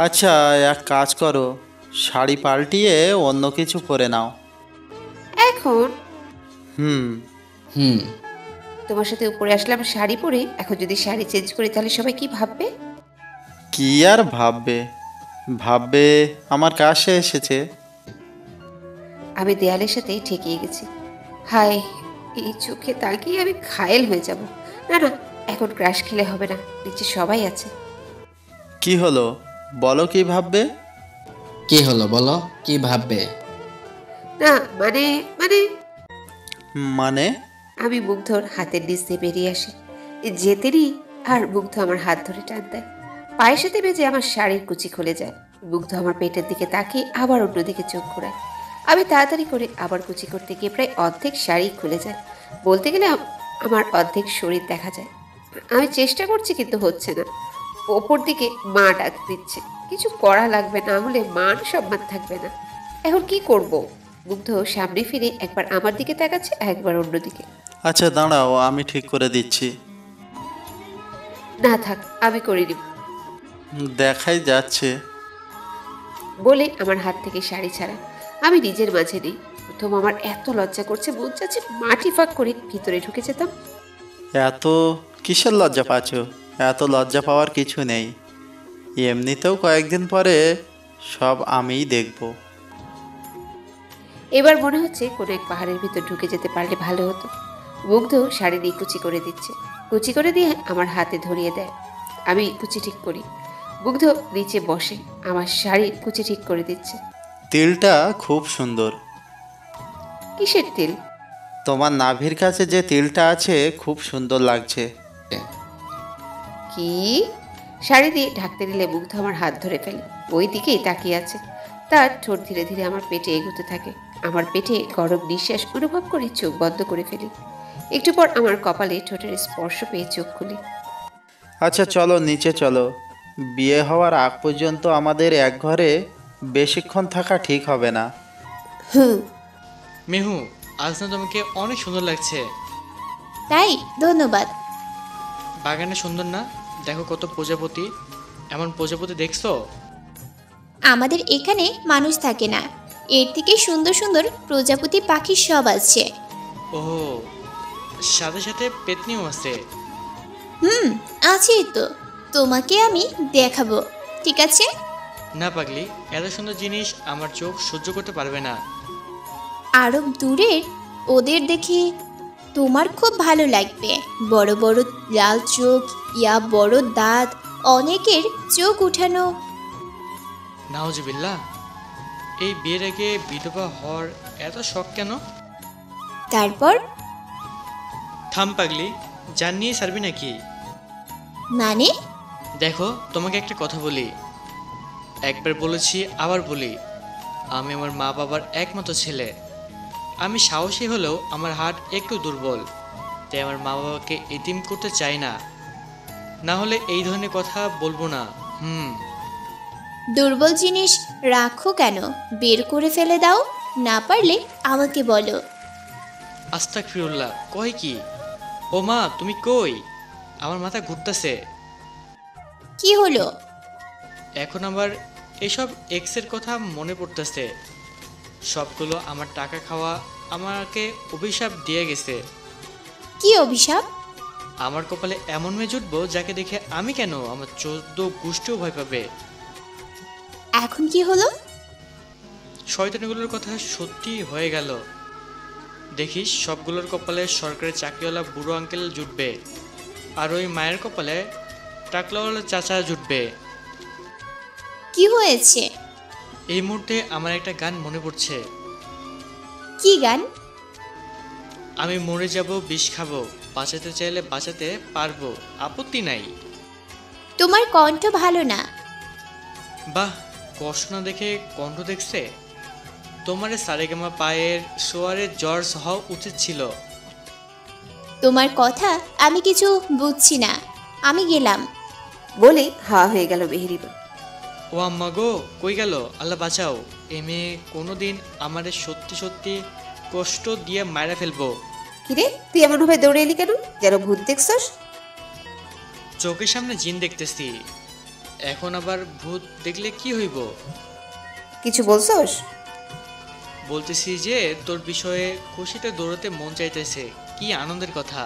আচ্ছা, এক কাজ করো, শাড়ি পাল্টিয়ে অন্য কিছু পরে নাও। এখন হুম। তোমার সাথে উপরে আসলাম শাড়ি পরে, এখন যদি শাড়ি চেঞ্জ করি তাহলে সবাই কি ভাববে? কি আর ভাববে? ভাববে আমার কাছে এসেছে। আমি দেয়ালের সাথে ঠেকিয়ে গেছি। হায়, এই চোখে তাকিয়ে আমি ঘায়েল হয়ে যাব। না না, এখন ক্রাশ খেলে হবে না, নিচে সবাই আছে। কি হলো বলো, কি ভাববে? কি হলো বলো, কি ভাববে? না মানে মানে মানে আমি মুগ্ধর হাতের নিচ দিয়ে বেরিয়ে আসি। যেতেরই আর মুগ্ধ আমার হাত ধরে টান দেয়। পায়ের সাথে বেজে আমার শাড়ির কুচি খুলে যায়। মুগ্ধ আমার পেটের দিকে তাকিয়ে আবার অন্যদিকে চোখ ঘোরায়। আমি তাড়াতাড়ি করে আবার কুচি করতে গিয়ে প্রায় অর্ধেক শাড়ি খুলে যায়। বলতে গেলে আমার অর্ধেক শরীর দেখা যায়। আমি চেষ্টা করছি কিন্তু হচ্ছে না। ওপর দিকে মা ডাক দিচ্ছে। কিছু করা লাগবে, না হলে মান সম্মান থাকবে না। এখন কি করব? মুগ্ধ সামনে ফিরে একবার আমার দিকে তাকাচ্ছে, একবার অন্যদিকে। আচ্ছা দাঁড়াও, আমি ঠিক করে দিচ্ছি। না থাক, আমি করে নিব। দেখাই যাচ্ছে। বলে আমার হাত থেকে শাড়ি ছাড়া। আমি নিজের মাঝে নেই। প্রথম আমার এত লজ্জা করছে, মন চাচ্ছে মাটি ফাঁক করে ভিতরে ঢুকে যেতাম। এত কিসের লজ্জা পাচ্ছ? এত লজ্জা পাওয়ার কিছু নেই। এমনিতেও কয়েকদিন পরে সব আমিই দেখব। এবার মনে হচ্ছে কোনো এক পাহাড়ের ভিতর ঢুকে যেতে পারলে ভালো হতো। মুগ্ধ শাড়ি নিয়ে কুচি করে দিচ্ছে। কুচি করে দিয়ে আমার হাতে ধরিয়ে দেয়। আমি কুচি ঠিক করি। মুগ্ধ নিচে বসে আমার শাড়ির কুচি ঠিক করে দিচ্ছে। তিলটা খুব সুন্দর। কিসের তিল? তোমার নাভির কাছে যে তিলটা আছে খুব সুন্দর লাগছে। কি? শাড়ি দিয়ে ঢাকতে নিলে মুগ্ধ আমার হাত ধরে ফেলে। ওই দিকেই তাকিয়ে আছে। তার ঠোঁট ধীরে ধীরে আমার পেটে এগোতে থাকে। আমার পেটে গরম নিঃশ্বাস অনুভব করে চোখ বন্ধ করে ফেলি। একটু পর আমার কপালে ঠোঁটের স্পর্শ পেয়ে চোখ খুলি। আচ্ছা চলো নিচে চলো। বিয়ে হওয়ার আগ পর্যন্ত আমাদের এক ঘরে বেশিক্ষণ থাকা ঠিক হবে না। হুম। মেহু, আজ না তোমাকে অনেক সুন্দর লাগছে। তাই? ধন্যবাদ। বাগানে সুন্দর না? দেখো কত প্রজাপতি। এমন প্রজাপতি দেখছো? আমাদের এখানে মানুষ থাকে না, এর থেকে সুন্দর সুন্দর প্রজাপতি পাখি সব আছে। ও, সাথে সাথে পেতনিও আছে। আছেই তো, তোমাকে আমি দেখাবো, ঠিক আছে? না পাগলি, এত সুন্দর জিনিস আমার চোখ সহ্য করতে পারবে না। আরব দূরের ওদের দেখে তোমার খুব ভালো লাগবে। বড় বড় লাল চোখ, ইয়া বড় দাঁত, অনেকের চোখ উঠানো। নাউজুবিল্লাহ, এই বিয়ের আগে বিধবা হওয়ার এত শখ কেন? তারপর থাম পাগলি, জান নিয়ে সারবি নাকি? মানে? দেখো, তোমাকে একটা কথা বলি, একবার বলেছি আবার বলি, আমি আমার মা বাবার একমাত্র ছেলে। আমি সাহসী হলেও আমার হাত একটু দুর্বল, তাই আমার মা বাবাকে এতিম করতে চাই না। না হলে এই ধরনের কথা বলবো না। দুর্বল জিনিস রাখো কেন? বের করে ফেলে দাও, না পারলে আমাকে বলো। আস্তাগফিরুল্লাহ, কই কি? ও মা, তুমি কই? আমার মাথা ঘুরতেছে। কি হলো? এখন আবার এসব এক্সের কথা মনে পড়তেছে। সবগুলো আমার টাকা খাওয়া আমাকে অভিশাপ দিয়ে গেছে। কি অভিশাপ? আমার কপালে এমন মেয়ে জুটবো যাকে দেখে আমি কেন, আমার 14 গোষ্ঠীও ভয় পাবে। এখন কি হলো? শয়তানিগুলোর কথা সত্যি হয়ে গেল। দেখিস, সবগুলোর কপালে সরকারি চাকরিওয়ালা বুড়ো আঙ্কেল জুটবে, আর ওই মায়ের কপালে টাকলাওয়ালা চাচা জুটবে। কি হয়েছে? এই মুহূর্তে আমার একটা গান মনে পড়ছে। কি গান? আমি মরে যাব, বিষ খাবো, বাঁচাতে চাইলে বাঁচাতে পারবো, আপত্তি নাই। তোমার কণ্ঠ ভালো না। বাহ, কষ্ট না দেখে কণ্ঠ দেখছে। তোমার সারেগামা পায়ের সোয়ারের জর্জ হওয়া উচিত ছিল। তোমার কথা আমি কিছু বুঝছি না, আমি গেলাম। বলে হাওয়া হয়ে গেল মেহেরিমা। ও আম্মা গো, কই গেল? আল্লাহ বাঁচাও, এ মেয়ে কোনোদিন আমাদের সত্যি সত্যি কষ্ট দিয়ে মারা ফেলবো। কিরে, তুই এমন ভাবে দৌড়ে এলি কেন? যেন ভূত দেখছস? চোখের সামনে জিন দেখতেছি, এখন আবার ভূত দেখলে কি হইব? কিছু বলছস? বলতেছি যে তোর বিষয়ে খুশিতে দৌড়াতে মন চাইতেছে, কি আনন্দের কথা।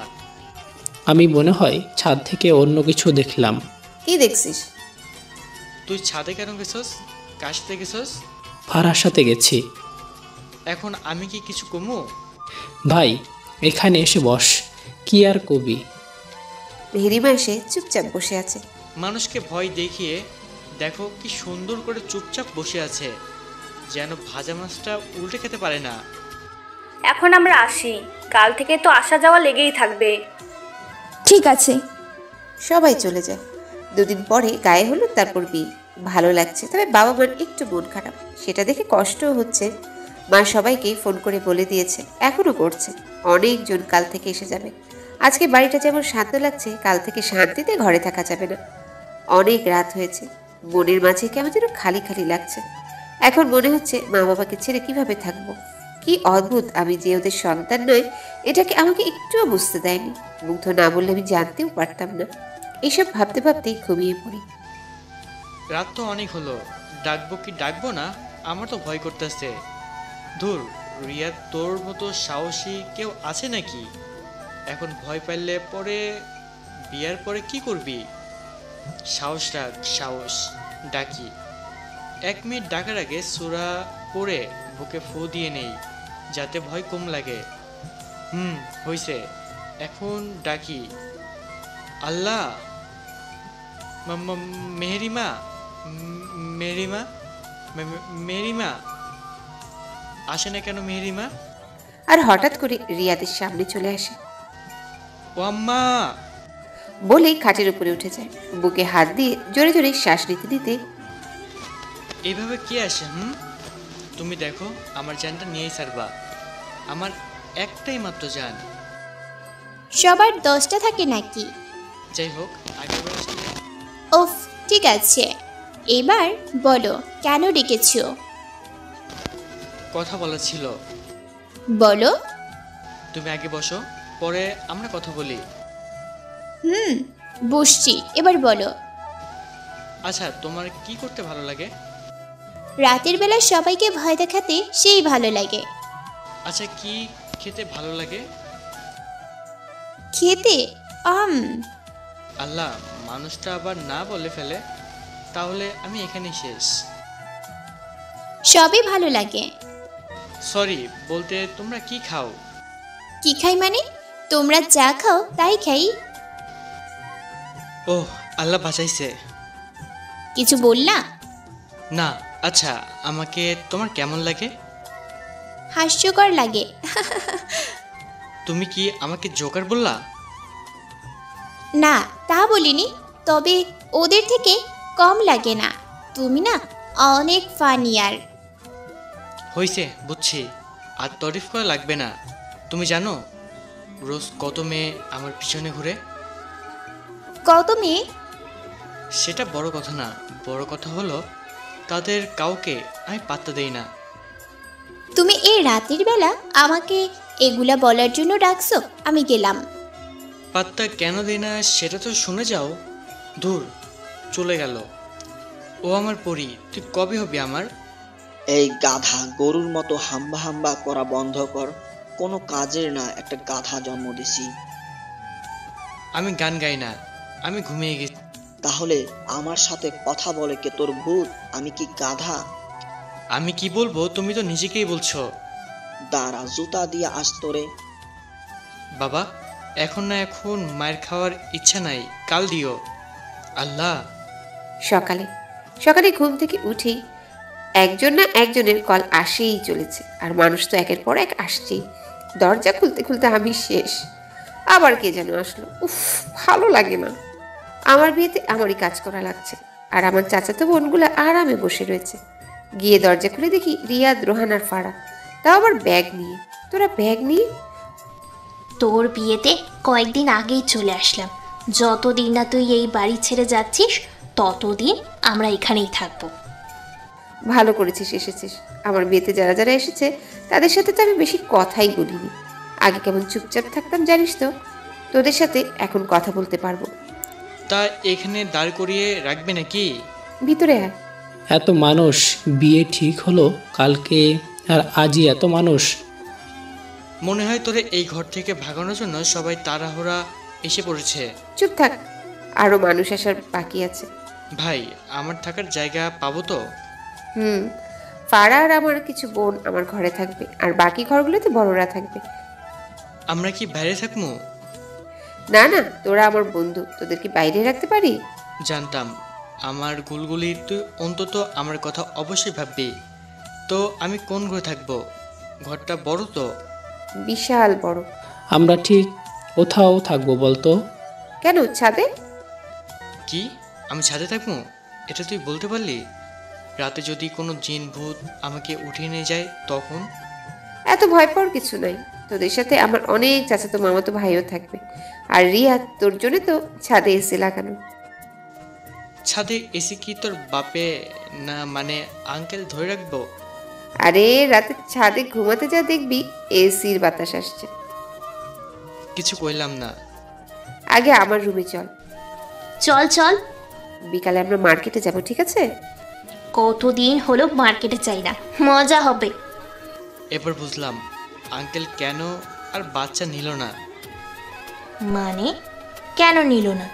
আমি মনে হয় ছাদ থেকে অন্য কিছু দেখলাম। কি দেখছিস? তুই ছাদে কেন গেছস? কার সাথে গেছস? ফারার সাথে গেছি। এখন আমি কি কিছু কমু? ভাই, এখানে এসে বস, কি আর কবি। মেহেরিমা এসে চুপচাপ বসে আছে। মানুষকে ভয় দেখিয়ে দেখো কি সুন্দর করে চুপচাপ বসে আছে, যেন ভাজা মাছটা উল্টে খেতে পারে না। এখন আমরা আসি, কাল থেকে তো আসা যাওয়া লেগেই থাকবে। ঠিক আছে। সবাই চলে যায়। দুদিন পরে গায়ে হলুদ, তারপর বিয়ে। ভালো লাগছে, তবে বাবা মার একটু মন খারাপ, সেটা দেখে কষ্টও হচ্ছে। মা সবাইকে ফোন করে বলে দিয়েছে, এখনো করছে, অনেকজন কাল থেকে এসে যাবে। আজকে বাড়িটা যেমন শান্ত লাগছে, কাল থেকে শান্তিতে ঘরে থাকা যাবে না। অনেক রাত হয়েছে, মনের মাঝে কেমন যেন খালি খালি লাগছে। এখন মনে হচ্ছে মা বাবাকে ছেড়ে কিভাবে থাকবো। কি অদ্ভুত, আমি যে ওদের সন্তান নয় এটাকে আমাকে একটুও বুঝতে দেয়নি। মুগ্ধ না বললে আমি জানতেও পারতাম না। এইসব ভাবতে ভাবতেই ঘুমিয়ে পড়ি। রাত তো অনেক হলো, ডাকবো কি ডাকবো না আমার তো ভয় করতেছে। ধুর, রিয়া, তোর মতো সাহসী কেউ আছে নাকি? এখন ভয় পাইলে পরে বিয়ার পরে কি করবি? সাহস রাখ, সাহস। ডাকি। 1 মিনিট ডাকার আগে সূরা পড়ে বুকে ফু দিয়ে নেই, যাতে ভয় কম লাগে। হইছে, এখন ডাকি। আল্লাহ। মেহেরিমা, মেহেরিমা, মেহেরিমা। আসে না কেন মেহেরিমা? আর হঠাৎ করে রিয়াদের সামনে চলে আসে। ও আম্মা বলেই খাটের উপরে উঠে যায়, বুকে হাত দিয়ে জোরে জোরে শ্বাস নিতে নিতে। এইভাবে কে আসে? তুমি দেখো, আমার জানটা নিয়েই ছাড়বা, আমার একটাই মাত্র জান। সবার 10টা থাকে নাকি? যাই হোক, আগেরবার আসলে। ওফ, ঠিক আছে, এবার বলো কেন ডেকেছো? কথা বলা ছিল। বলো। তুমি আগে বসো, পরে আমরা কথা বলি। বসছি, এবার বলো। আচ্ছা, তোমার কি করতে ভালো লাগে? রাতের বেলা সবাইকে ভয় দেখাতে সেই ভালো লাগে। আচ্ছা, কি খেতে ভালো লাগে? খেতে আল্লাহ, মানুষটা আবার না বলে ফেলে, তাহলে আমি এখানেই শেষ। সবই ভালো লাগে। সরি, বলতে তোমরা কি খাও? কি খাই মানে? তোমরা যা খাও তাই খাই। ওহ, আল্লাহ বাঁচাইছে। কিছু বললা? না। আচ্ছা, আমাকে তোমার কেমন লাগে? হাস্যকর লাগে। তুমি কি আমাকে জোকার বললা? না, তা বলিনি, তবে ওদের থেকে কম লাগে না। তুমি না অনেক ফানিয়ার। হইছে, বুঝছি, আর তারিফ করা লাগবে না। তুমি জানো রোজ কত মেয়ে আমার পিছনে ঘুরে? কত মেয়ে? সেটা বড় কথা না, বড় কথা হলো তাদের কাউকে আমি পাত্তা দেই না। তুমি এই রাতের বেলা আমাকে এগুলা বলার জন্য ডাকছো? আমি গেলাম। পাত্তা কেন দেই না সেটা তো শুনে যাও। দূর, চলে গেল। ও আমার পরি, তুই কবে হবি আমার? এই গাধা, গরুর মতো হাম্বা হাম্বা করা বন্ধ কর। কোনো কাজের না একটা গাধা জন্ম দিছি। আমি গান গাই না, আমি ঘুমিয়ে গেছি। তাহলে আমার সাথে কথা বলে কে? তোর ভূত? আমি কি গাধা? আমি কি বলবো, তুমি তো নিজেকেই বলছো। দাঁড়া, জুতা দিয়ে আস তোরে। বাবা, এখন না, এখন মায়ের খাওয়ার ইচ্ছা নাই, কাল দিও। আল্লাহ। সকালে সকালে ঘুম থেকে উঠেই একজন না একজনের কল আসেই চলেছে, আর মানুষ তো একের পর এক আসছেই। দরজা খুলতে খুলতে আমি শেষ। আবার কে যেন আসলো। উফ, ভালো লাগে না। আমার বিয়েতে আমারই কাজ করা লাগছে, আর আমার চাচাতো বোনগুলো আরামে বসে রয়েছে। গিয়ে দরজা খুলে দেখি রিয়াদ, রোহান আর ফারা, তাও আবার ব্যাগ নিয়ে। তোরা ব্যাগ নিয়ে? তোর বিয়েতে কয়েকদিন আগেই চলে আসলাম। যতদিন না তুই এই বাড়ি ছেড়ে যাচ্ছিস ততদিন আমরা এখানেই থাকবো। ভালো করেছিস এসেছিস। আমার বিয়েতে যারা যারা এসেছে তাদের সাথে তো আমি বেশি কথাই বলিনি। আগে কেমন চুপচাপ থাকতাম জানিস তো। তোদের সাথে এখন কথা বলতে পারবো। তা এখানে দাঁড় করিয়ে রাখবে নাকি? ভিতরে আয়। এত মানুষ, বিয়ে ঠিক হলো কালকে, আর আজই এত মানুষ। মনে হয় তোরে এই ঘর থেকে ভাগানোর জন্য সবাই তাড়াহুড়া এসে পড়েছে। চুপ থাক, আরো মানুষ আসার বাকি আছে। ভাই, আমার থাকার জায়গা পাবো তো? ফারা আর আমার কিছু বোন আমার ঘরে থাকবে, আর বাকি ঘরগুলোতে বড়রা থাকবে। আমরা কি বাইরে থাকবো? না না, তোরা আমার বন্ধু, তোদের কি বাইরে রাখতে পারি? জানতাম। আমার গুলগুলি, তুই অন্তত আমার কথা অবশ্যই ভাববি। তো আমি কোন ঘরে থাকবো? ঘরটা বড় তো? বিশাল বড়। আমরা ঠিক কোথাও থাকবো বলতো? কেন, ছাদে? কি, আমি ছাদে থাকবো? এটা তুই বলতে পারলি? রাতে যদি কোনো জিন ভূত আমাকে উঠিয়ে নিয়ে যায় তখন? এত ভয় পাওয়ার কিছু নাই। তোদের সাথে আমার অনেক চাচাতো মামাতো ভাইও থাকবে। আর রিয়া, তোর জন্য তো ছাদে এসি লাগানো। ছাদে এসি কি তোর বাপে না মানে আঙ্কেল ধরে রাখবো? আরে রাতে ছাদে ঘুমাতে যা দেখবি এসির বাতাস আসছে। কিছু কইলাম না। আগে আমার রুমে চল। চল চল। বিকালে আমরা মার্কেটে যাব, ঠিক আছে? কতদিন হলো মার্কেটে যাই না, মজা হবে। এবার বুঝলাম আঙ্কেল কেন আর বাচ্চা নিল না। মানে কেন নিল না?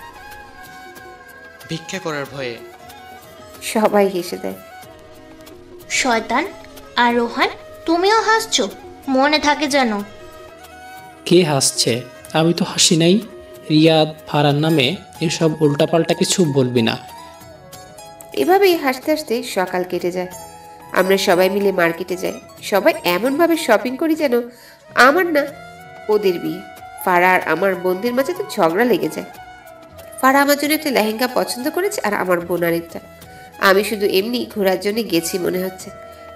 ভিক্ষা করার ভয়ে। সবাই হেসে দেয়। শয়তান। আর রোহান, তুমিও হাসছো? মনে থাকে যেন। কে হাসছে? আমি তো হাসি নাই। রিয়াদ, ফারার নামে এসব উল্টাপাল্টা কিছু বলবি না। এভাবেই হাসতে হাসতে সকাল কেটে যায়। আমরা সবাই মিলে মার্কেটে যাই। সবাই এমনভাবে শপিং করি যেন আমার না ওদের বিয়ে। ফারা আর আমার বোনদের মাঝে তো ঝগড়া লেগে যায়। ফারা আমার জন্য একটা লেহেঙ্গা পছন্দ করেছে, আর আমার বোন আরেকটা। আমি শুধু এমনি ঘোরার জন্য গেছি মনে হচ্ছে।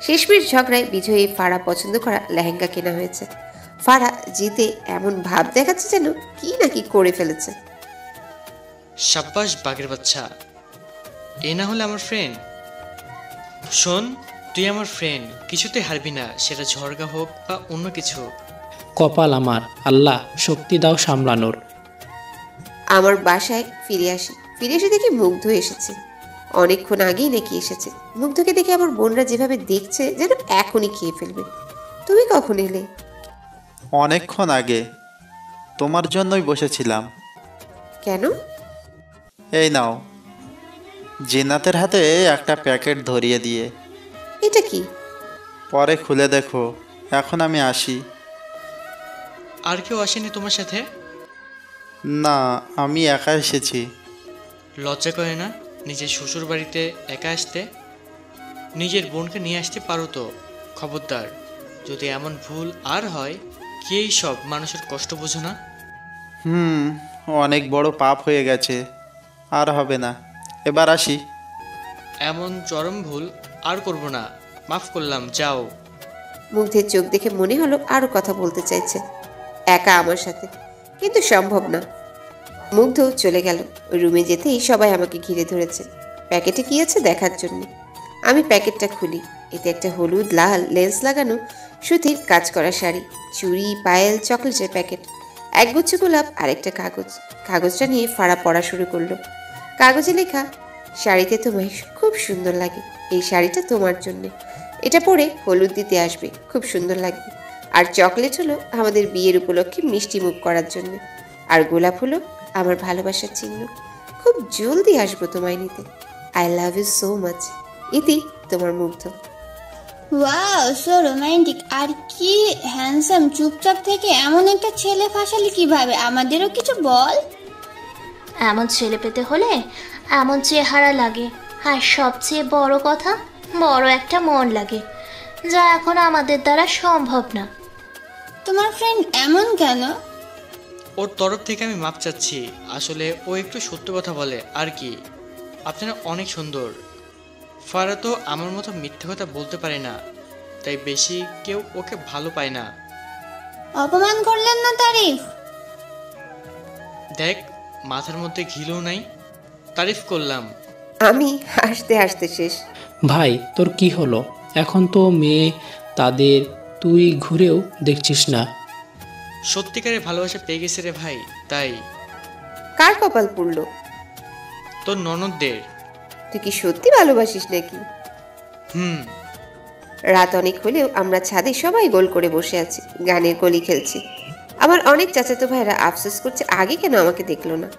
শেষমেশ ঝগড়ায় বিজয়ী ফারা পছন্দ করা লেহেঙ্গা কেনা হয়েছে। ফারা জিতে এমন ভাব দেখাচ্ছে যেন কি নাকি করে ফেলেছে। সাব্বাস বাঘের বাচ্চা, এ না হলে আমার ফ্রেন্ড। শোন, তুই আমার ফ্রেন্ড, কিছুতে হারবি না, সেটা ঝড়গা হোক বা অন্য কিছু। কপাল আমার, আল্লাহ শক্তি দাও সামলানোর। আমার বাসায় ফিরে এসে দেখি মুগ্ধ এসেছে। অনেকক্ষণ আগেই নাকি এসেছে। মুগ্ধকে দেখে আমার বোনরা যেভাবে দেখছে যেন এখনই খেয়ে ফেলবে। তুমি কখন এলে? অনেকক্ষণ আগে, তোমার জন্যই বসেছিলাম। কেন? এই নাও, জিন্নাতের হাতে একটা প্যাকেট ধরিয়ে দিয়ে। এটা কি? পরে খুলে দেখো, এখন আমি আসি। আর কেউ আসেনি তোমার সাথে? না, আমি একা এসেছি। লজ্জা করে না নিজের শ্বশুর বাড়িতে একা আসতে? নিজের বোনকে নিয়ে আসতে পারো তো। খবরদার, যদি এমন ভুল আর হয়, কি এই সব মানুষের কষ্ট বোঝো না? অনেক বড় পাপ হয়ে গেছে, আর হবে না। এবার আসি। এমন চরম ভুল আর করব না, মাফ করলাম, যাও। মুগ্ধের চোখ দেখে মনে হলো আরো কথা বলতে চাইছে একা আমার সাথে, কিন্তু সম্ভব না। মুগ্ধ চলে গেল। রুমে যেতেই সবাই আমাকে ঘিরে ধরেছে প্যাকেটে কি আছে দেখার জন্য। আমি প্যাকেটটা খুলি। এতে একটা হলুদ লাল লেন্স লাগানো সুতির কাজ করা শাড়ি, চুড়ি, পায়েল, চকলেটের প্যাকেট, একগুচ্ছ গোলাপ আর একটা কাগজ। কাগজটা নিয়ে ফাড়া পড়া শুরু করলো। কাগজে লেখা, শাড়িতে তোমায় খুব সুন্দর লাগে, এই শাড়িটা তোমার জন্য, এটা পরে হলুদ দিতে আসবে, খুব সুন্দর লাগবে। আর চকলেট হলো আমাদের বিয়ের উপলক্ষে মিষ্টি মুখ করার জন্য, আর গোলাপ হলো আমার ভালোবাসার চিহ্ন, খুব জলদি আসবো তোমায় নিতে। I love you so much. ইতি, তোমার মুগ্ধ। Wow, so romantic. আর কি হ্যান্ডসাম। চুপচাপ থেকে এমন একটা ছেলে ফাঁসালি কিভাবে? আমাদেরও কিছু বল। এমন ছেলে পেতে হলে এমন চেহারা লাগে, আর সবচেয়ে বড় কথা, বড় একটা মন লাগে, যা এখন আমাদের দ্বারা সম্ভব না। তোমার ফ্রেন্ড এমন কেন? ওর তরফ থেকে আমি মাপ চাচ্ছি। আসলে ও একটু সত্য কথা বলে আর কি। আপনারা অনেক সুন্দর। ফারা তো আমার মতো মিথ্যে কথা বলতে পারে না, তাই বেশি কেউ ওকে ভালো পায় না। অপমান করলেন না তারিফ? দেখ, মাথার মধ্যে ঘিলও নাই, তারিফ করলাম। আমি হাসতে হাসতে শেষ। ভাই তোর কি হলো? এখন তো মেয়ে তাদের, তুই ঘুরেও দেখছিস না। সত্যিকারের ভালোবাসা পেয়ে গেছে রে ভাই, তাই। কার কপাল পুড়লো? তোর ননদদের। তুই কি সত্যি ভালোবাসিস নাকি? রাত অনেক হলেও আমরা ছাদে সবাই গোল করে বসে আছি, গানের কলি খেলছি। আমার অনেক চাচাতো ভাইরা আফসোস করছে আগে কেন আমাকে দেখলো না।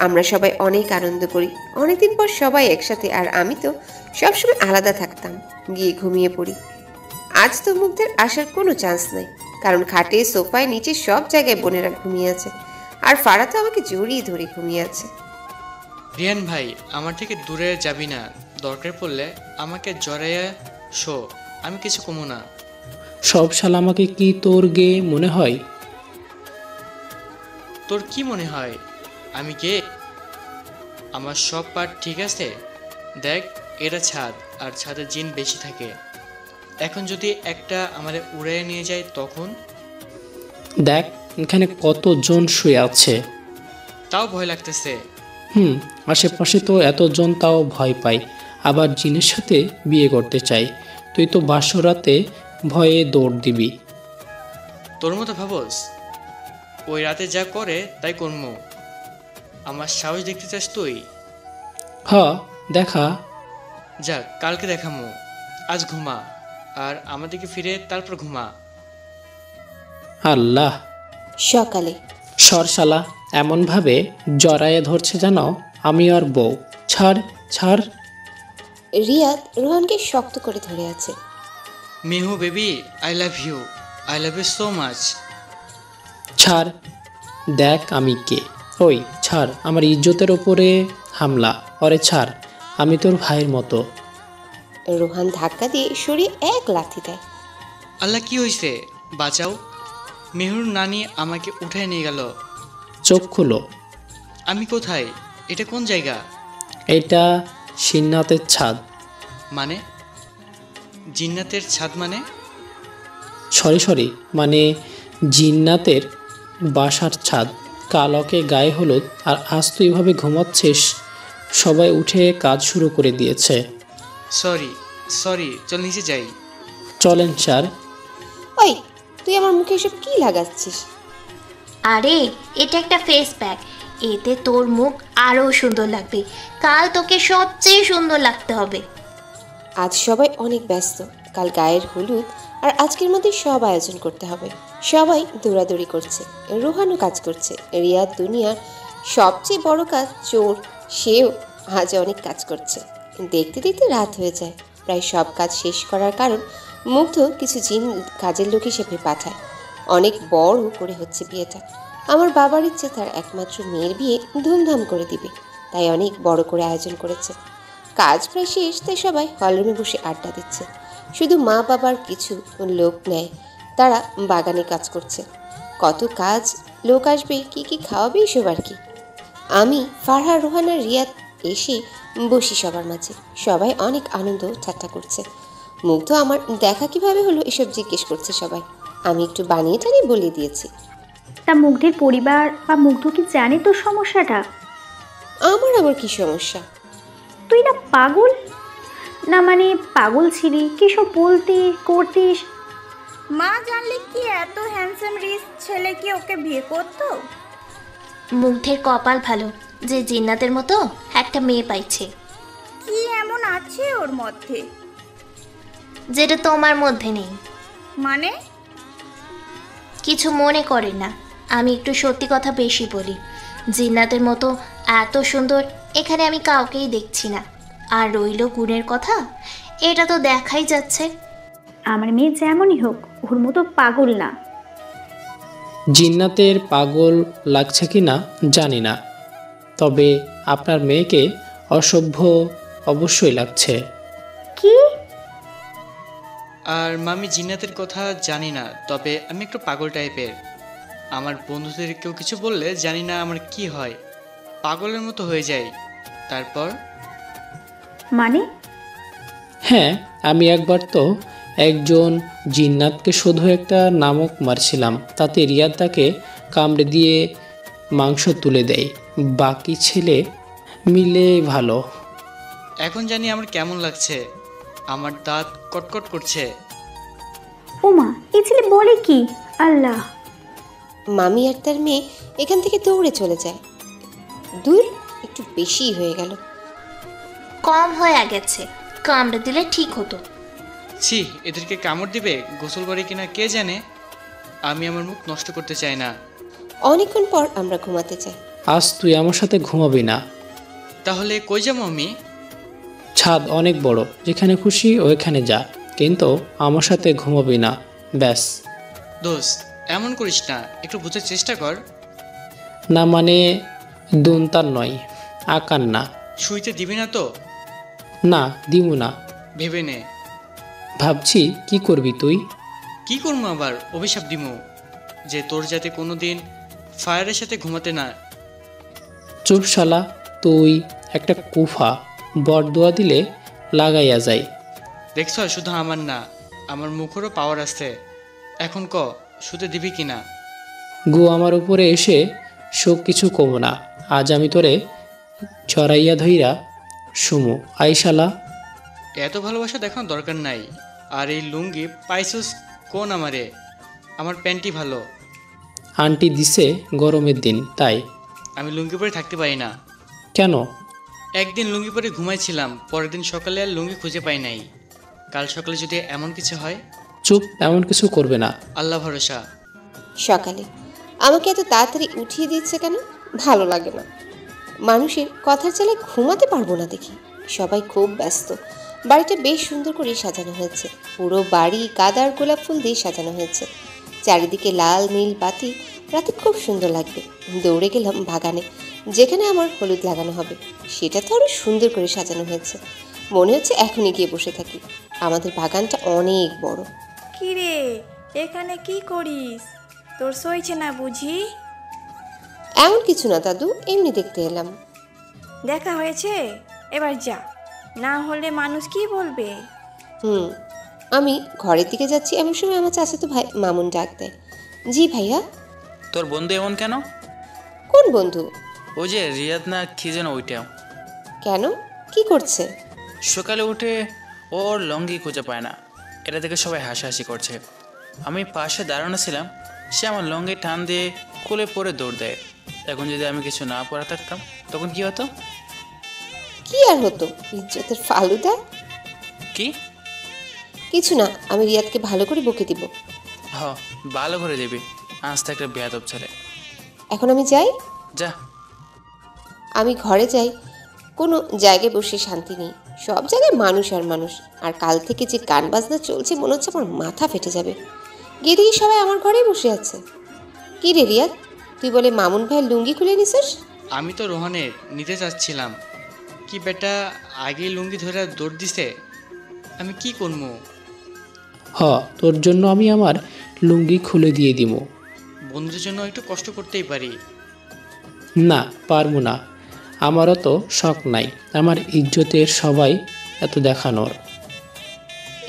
আমরা সবাই অনেক আনন্দ করি, অনেকদিন পর সবাই একসাথে। আর আমি তো সবসময় আলাদা থাকতাম, গিয়ে ঘুমিয়ে পড়ি। আজ তো মুগ্ধের আসার কোনো চান্স নাই, কারণ খাটে, সোফায়, নিচে সব জায়গায় বোনেরা ঘুমিয়ে আছে, আর ফারা তো আমাকে জড়িয়ে ধরে ঘুমিয়ে আছে। রিয়ান ভাই, আমার থেকে দূরে যাবি না, দরকার পড়লে আমাকে জড়াইয়া শো, আমি কিছু কমো না। সব শালা আমাকে কি তোর গে মনে হয়? তোর কি মনে হয় আমি কে? আমার সব পার্ট ঠিক আছে। দেখ, এটা ছাদ, আর ছাদে জিন বেশি থাকে। এখন যদি একটা আমাদের উড়াইয়ে নিয়ে যায় তখন? দেখ এখানে কতজন শুয়ে আছে। তাও ভয় লাগতেছে। আশেপাশে তো এতজন, তাও ভয় পাই। আবার জিনের সাথে বিয়ে করতে চাই। তুই তো বাসরাতে ভয়ে দৌড় দিবি। তোর মতো ভাবস? ওই রাতে যা করে তাই কর্ম। আমার সাহস দেখতে চাস তুই? দেখা যাক, কালকে দেখামো। আজ ঘুমা, আর আমাদেরকে ফিরে তারপর ঘুমা। আল্লাহ। সকালে সরশালা এমনভাবে জড়ায়ে ধরছে যেন আমি আর বউ। ছাড় ছাড়। রিয়াদ রোহানকে শক্ত করে ধরে আছে। Mihu baby, I love you, I love you so much. ছাড়। দেখ আমি কে। ওই ছাড়, আমার ইজ্জতের ওপরে হামলা। ওরে ছাড়, আমি তোর ভাইয়ের মতো। রোহান ধাক্কা দিয়ে সরিয়ে এক লাথি দেয়। আল্লাহ, কি হয়েছে? বাঁচাও। মেহুর নানি আমাকে উঠায় নিয়ে গেল। চোখ খুলো। আমি কোথায়? এটা কোন জায়গা? এটা সিন্নাতের ছাদ। মানে? জিন্নাতের ছাদ মানে? সরি, মানে জিন্নাতের বাসার ছাদ। কালকে গায়ে হলুদ, আর আজ তুই এভাবে ঘুমাচ্ছিস। সবাই উঠে কাজ শুরু করে দিয়েছে। সরি, সরি, চল নিচে যাই। চলেন স্যার। ওই, তুই আমার মুখে এসব কি লাগাচ্ছিস? আরে এটা একটা ফেস প্যাক, এতে তোর মুখ আরও সুন্দর লাগবে। কাল তোকে সবচেয়ে সুন্দর লাগতে হবে। আজ সবাই অনেক ব্যস্ত, কাল গায়ের হলুদ, আর আজকের মধ্যে সব আয়োজন করতে হবে। সবাই দৌড়াদৌড়ি করছে, রোহানও কাজ করছে। রিয়াদ দুনিয়ার সবচেয়ে বড় কাজ চোর, সেও আজ অনেক কাজ করছে। দেখতে দেখতে রাত হয়ে যায়। প্রায় সব কাজ শেষ করার কারণ মুগ্ধ কিছু জিন কাজের লোক হিসেবে পাঠায়। অনেক বড় করে হচ্ছে বিয়েটা। আমার বাবার ইচ্ছে তার একমাত্র মেয়ের বিয়ে ধুমধাম করে দিবে, তাই অনেক বড় করে আয়োজন করেছে। কাজ প্রায় শেষ, তাই সবাই হলরুমে বসে আড্ডা দিচ্ছে। শুধু মা বাবার কিছু লোক নেয়, তারা বাগানে কাজ করছে। কত কাজ, লোক আসবে, কি কি খাওয়াবে এসব আর কি। আমি, ফারহা, রোহান আর রিয়াদ এসে বসি সবার মাঝে। সবাই অনেক আনন্দ ঠাট্টা করছে। মুগ্ধ আমার দেখা কিভাবে হলো এসব জিজ্ঞেস করছে সবাই। আমি একটু বানিয়ে টানিয়ে বলে দিয়েছি। তা মুগ্ধের পরিবার বা মুগ্ধ কি জানে তোর সমস্যাটা? আমার আবার কি সমস্যা? তুই না পাগল? না মানে পাগল ছিলি, কিসব বলতি করতিস? মা জানলে কি এত হ্যান্ডসাম রিচ ছেলে কি ওকে বিয়ে করতো? মুগ্ধের কপাল ভালো যে জিন্নাতের মতো একটা মেয়ে পাইছে। কি এমন আছে ওর মধ্যে যেটা তোমার মধ্যে নেই? মানে? কিছু মনে করে না, আমি একটু সত্যি কথা বেশি বলি। জিন্নাতের মতো এত সুন্দর এখানে আমি কাউকেই দেখছি না। আর রইল গুণের কথা, এটা তো দেখাই যাচ্ছে। আমার মেয়ে যেমনই হোক, ওর মতো পাগল না। জিন্নাতের পাগল লাগছে কি না জানি না, তবে আপনার মেয়েকে অসভ্য অবশ্যই লাগছে। কি? আর মামি, জিন্নাতের কথা জানি না, তবে আমি একটু পাগল টাইপের। আমার বন্ধুদের কেউ কিছু বললে জানি না আমার কি হয়, পাগলের মতো হয়ে যায়। তারপর মানে? হ্যাঁ, আমি একবার তো একজন জিন্নাতকে শুধু একটা নামক মারছিলাম, তাতে রিয়াদ তাকে কামড়ে দিয়ে মাংস তুলে দেয়। বাকি ছেলে মিলে ভালো। এখন জানি আমার কেমন লাগছে, আমার দাঁত কটকট করছে। ওমা, এই ছেলে বলে কি? আল্লাহ! মামি আর তার মেয়ে এখান থেকে দৌড়ে চলে যায়। দূর, একটু বেশি হয়ে গেল। কম হয়ে গেছে, কামড়ে দিলে ঠিক হতো। ছি, এদেরকে কামড় দিবে, গোসল করে কিনা কে জানে। আমি আমার মুখ নষ্ট করতে চাই না। অনেকক্ষণ পর আমরা ঘুমাতে চাই। আজ তুই আমার সাথে ঘুমাবি না। তাহলে কই যাবো আমি? ছাদ অনেক বড়, যেখানে খুশি ওইখানে যা, কিন্তু আমার সাথে ঘুমাবি না, ব্যাস। দোস্ত, এমন করিস না, একটু বোঝার চেষ্টা কর। না মানে দুনতার নয়, আকার না। শুইতে দিবি না তো? না, দিমু না। ভেবে নে। ভাবছি কি করবি তুই? কি করবো আবার? অভিশাপ দিমু যে তোর যাতে কোনো দিন ফায়ারের সাথে ঘুমাতে না। চুপ শালা, তুই একটা কুফা, বরদোয়া দিলে লাগাইয়া যায়। দেখছ, শুধু আমার না, আমার মুখেরও পাওয়ার আছে। এখন ক, শুতে দিবি কিনা? গু আমার উপরে এসে সব কিছু কব না। আজ আমি তোরে ছড়াইয়া ধইরা সুমু। আইশালা, এত ভালোবাসা দেখানোর দরকার নাই। আর এই লুঙ্গি পাইছস কোন আমারে? আমার প্যান্টি ভালো। আন্টি দিছে গরমের দিন, তাই। আমি লুঙ্গি পরে থাকতে পারি না। কেন? একদিন লুঙ্গি পরে ঘুমাইছিলাম, পরের দিন সকালে আর লুঙ্গি খুঁজে পাই নাই। কাল সকালে যদি এমন কিছু হয়? চুপ, এমন কিছু করবে না। আল্লাহ ভরসা। সকালে আমাকে এত তাড়াতাড়ি উঠিয়ে দিচ্ছে কেন? ভালো লাগে না। মানুষের কথার চালায় ঘুমাতে পারবো না দেখি। সবাই খুব ব্যস্ত। বাড়িটা বেশ সুন্দর করে সাজানো হয়েছে। পুরো বাড়ি গাঁদার গোলাপ ফুল দিয়ে সাজানো হয়েছে। চারিদিকে লাল নীল বাতি, রাতে খুব সুন্দর লাগবে। দৌড়ে গেলাম বাগানে, যেখানে আমার হলুদ লাগানো হবে। সেটা তো আরো সুন্দর করে সাজানো হয়েছে। মনে হচ্ছে এখনই গিয়ে বসে থাকি। আমাদের বাগানটা অনেক বড়। কি রে, এখানে কি করিস? তোর সইছে না বুঝি? এমন কিছু না দাদু, এমনি দেখতে এলাম। দেখা হয়েছে, এবার যা, না হলে মানুষ কি বলবে? আমি ঘরের দিকে যাচ্ছি, এমন সময় আমার চাচাতো ভাই মামুন ডাক দেয়। জি ভাইয়া। তোর বন্ধু এমন কেন? কোন বন্ধু? ওই যে রিয়াদ না কি যেন, ওইটাও। কেন, কি করছে? সকালে উঠে ও ওর লঙ্গি খুঁজে পায় না। এটা দেখে সবাই হাসাহাসি করছে। আমি পাশে দাঁড়ানো ছিলাম, সে আমার লঙ্গি টান দিয়ে খুলে পরে দৌড় দেয়। এখন যদি আমি কিছু না পরে থাকতাম তখন কি হতো? কি আর হতো, ইজ্জতের ফালুদা। কি? কিছু না, আমি রিয়াদকে ভালো করে বকে দিব। হ, ভালো করে দিবি, আজ থেকে বেয়াদব ছেলে। এখন আমি যাই। যা। আমি ঘরে যাই। কোনো জায়গায় বসে শান্তি নেই, সব জায়গায় মানুষ আর মানুষ। আর কাল থেকে যে গান বাজনা চলছে মনে হচ্ছে আমার মাথা ফেটে যাবে। গিয়ে দেখি সবাই আমার ঘরেই বসে আছে। কি রে রিয়াদ, তুই বলে মামুন ভাইয়ের লুঙ্গি খুলে নিছিস? আমি তো রোহানের নিতে চাচ্ছিলাম, কি বেটা আগে লুঙ্গি ধরে দৌড় দিছে। আমি কি করবো? তোর জন্য আমি আমার লুঙ্গি খুলে দিয়ে দিব। বন্ধুদের জন্য একটু কষ্ট করতেই পারি। না, পারবো না। আমারও তো শখ নাই আমার ইজ্জতের সবাই এত দেখানোর।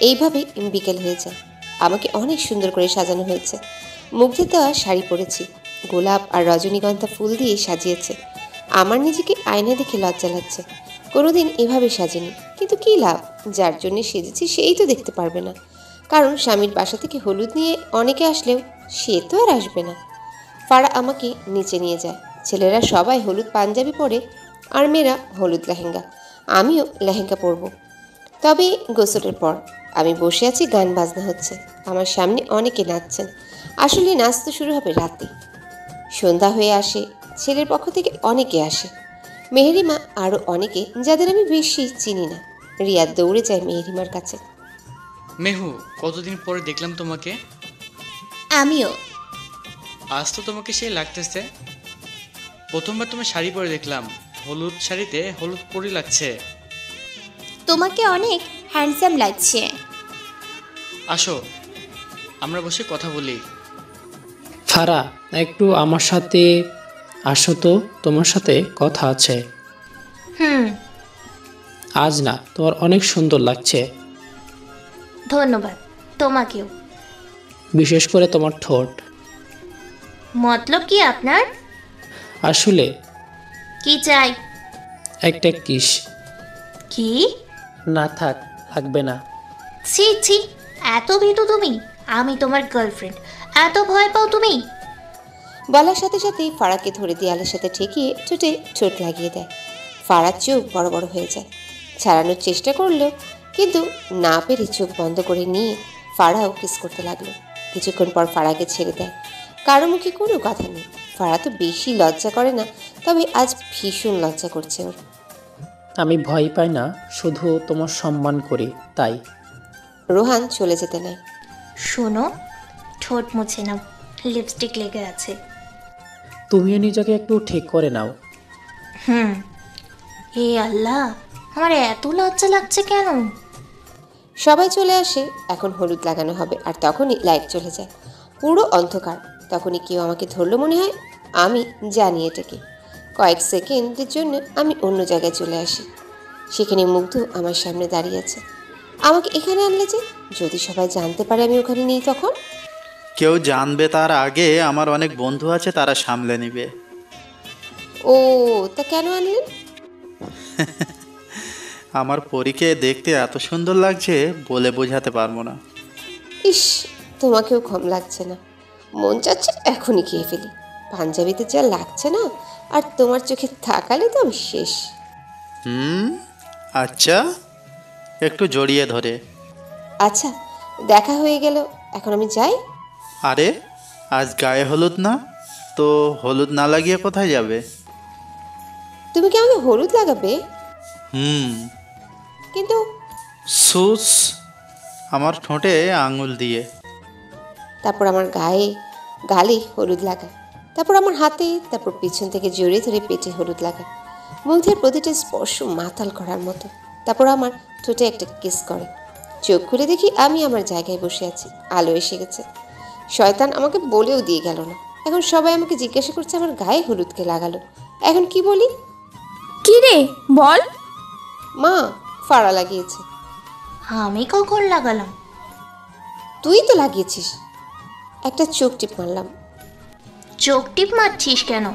এইভাবে বিকেল হয়ে যায়। আমাকে অনেক সুন্দর করে সাজানো হয়েছে। মুগ্ধের দেওয়া শাড়ি পরেছি, গোলাপ আর রজনীগন্ধা ফুল দিয়ে সাজিয়েছে। আমার নিজেকে আয়না দেখে লজ্জা লাগছে। কোনোদিন এভাবে সাজিনি, কিন্তু কী লাভ, যার জন্যে সেজেছি সেই তো দেখতে পারবে না। কারণ স্বামীর বাসা থেকে হলুদ নিয়ে অনেকে আসলেও সে তো আর আসবে না। ফারা আমাকে নিচে নিয়ে যায়। ছেলেরা সবাই হলুদ পাঞ্জাবি পরে আর মেয়েরা হলুদ লেহেঙ্গা। আমিও লেহেঙ্গা পরব, তবে গোসলের পর। আমি বসে আছি, গান বাজনা হচ্ছে, আমার সামনে অনেকে নাচছেন। আসলে নাচ তো শুরু হবে রাতে। সন্ধ্যা হয়ে আসে, ছেলের পক্ষ থেকে অনেকে আসে, মেহেরিমা আরও অনেকে যাদের আমি বেশি চিনি না। রিয়াদ দৌড়ে যায় মেহেরিমার কাছে। মেহু, কতদিন পরে দেখলাম তোমাকে। আমিও। আজ তো তোমাকে সেই লাগতেছে। প্রথমবার তুমি শাড়ি পরে দেখলাম, হলুদ শাড়িতে হলুদ পরি লাগছে। তোমাকে অনেক হ্যান্ডসাম লাগছে। আসো আমরা বসে কথা বলি। ফারা, একটু আমার সাথে আসো তো, তোমার সাথে কথা আছে। আজ না, তোমার অনেক সুন্দর লাগছে। ধন্যবাদ, তোমাকেও। বিশেষ করে তোমার ঠোঁট। মতলব কি আপনার? আসলে কি চাই? একটা কিস। কি? না থাক, লাগবে না। ছি ছি, এত ভীতু তুমি? আমি তোমার গার্লফ্রেন্ড, এত ভয় পাও তুমি? বলার সাথে সাথেই ফারাকে ধরে দেয়ালের সাথে ঠেকিয়ে ঠোঁটে ঠোঁট লাগিয়ে দেয়। ফারার চোখ বড় বড় হয়ে যায়। ছাড়ানোর চেষ্টা করলো, কিন্তু না পেরে চোখ বন্ধ করে নিয়ে ফারাও কিস করতে লাগলো। কিছুক্ষণ পর ফারাকে ছেড়ে দেয়। কারো মুখে কোনো কথা নেই। ফারা তো বেশি লজ্জা করে না, তবে আজ ভীষণ লজ্জা করছে ওর। আমি ভয় পাই না, শুধু তোমার সম্মান করি তাই। রোহান চলে যেতে নেয়। শোনো, ঠোঁট মুছে নাও, লিপস্টিক লেগে আছে। তুমিও নিজেকে একটু ঠিক করে নাও। হে আল্লাহ, আমার এত লজ্জা লাগছে কেন? সবাই চলে আসে। এখন হলুদ লাগানো হবে, আর তখনই লাইট চলে যায়। পুরো অন্ধকার। তখনই কেউ আমাকে ধরলো মনে হয়। আমি জানি এটাকে। কয়েক সেকেন্ডের জন্য আমি অন্য জায়গায় চলে আসি। সেখানে মুগ্ধ আমার সামনে দাঁড়িয়ে আছে। আমাকে এখানে আনলে যে, যদি সবাই জানতে পারে আমি ওখানে নেই তখন? কেউ জানবে তার আগে আমার অনেক বন্ধু আছে, তারা সামলে নিবে। ও, তা কেন আনলেন? আমার পরীকে দেখতে এত সুন্দর লাগছে, বলে বোঝাতে পারবো না। ইস, তোমাকেও কম লাগছে না। মন চাচ্ছে এখনই খেয়ে ফেলি। পাঞ্জাবিতে যা লাগছে না, আর তোমার চোখে তাকালে তো আমি শেষ। আচ্ছা, একটু জড়িয়ে ধরে। আচ্ছা, দেখা হয়ে গেল, এখন আমি যাই। আরে, আজ গায়ে হলুদ না তো হলুদ না লাগিয়ে কোথায় যাবে? তুমি কি আমাকে হলুদ লাগাবে? কিন্তু সুস, আমার ঠোঁটে আঙুল দিয়ে। তারপর আমার গালে হলুদ লাগায়, তারপর আমার হাতে, তারপর পিছন থেকে জড়িয়ে ধরে পেটে হলুদ লাগায়। মুগ্ধের প্রতিটা স্পর্শ মাতাল করার মতো। তারপর আমার ঠোঁটে একটা কিস করে। চোখ খুলে দেখি আমি আমার জায়গায় বসে আছি। আলো এসে গেছে। শয়তান আমাকে বলেও দিয়ে গেল না। এখন সবাই আমাকে জিজ্ঞাসা করছে আমার গায়ে হলুদকে লাগালো। এখন কি বলি? কি রে বল? মা, ফাড়া লাগিয়েছে। আমি কখন লাগালাম? তুই তো লাগিয়েছিস। একটা চোখ টিপ মারলাম। চোখ টিপ মারছিস কেন?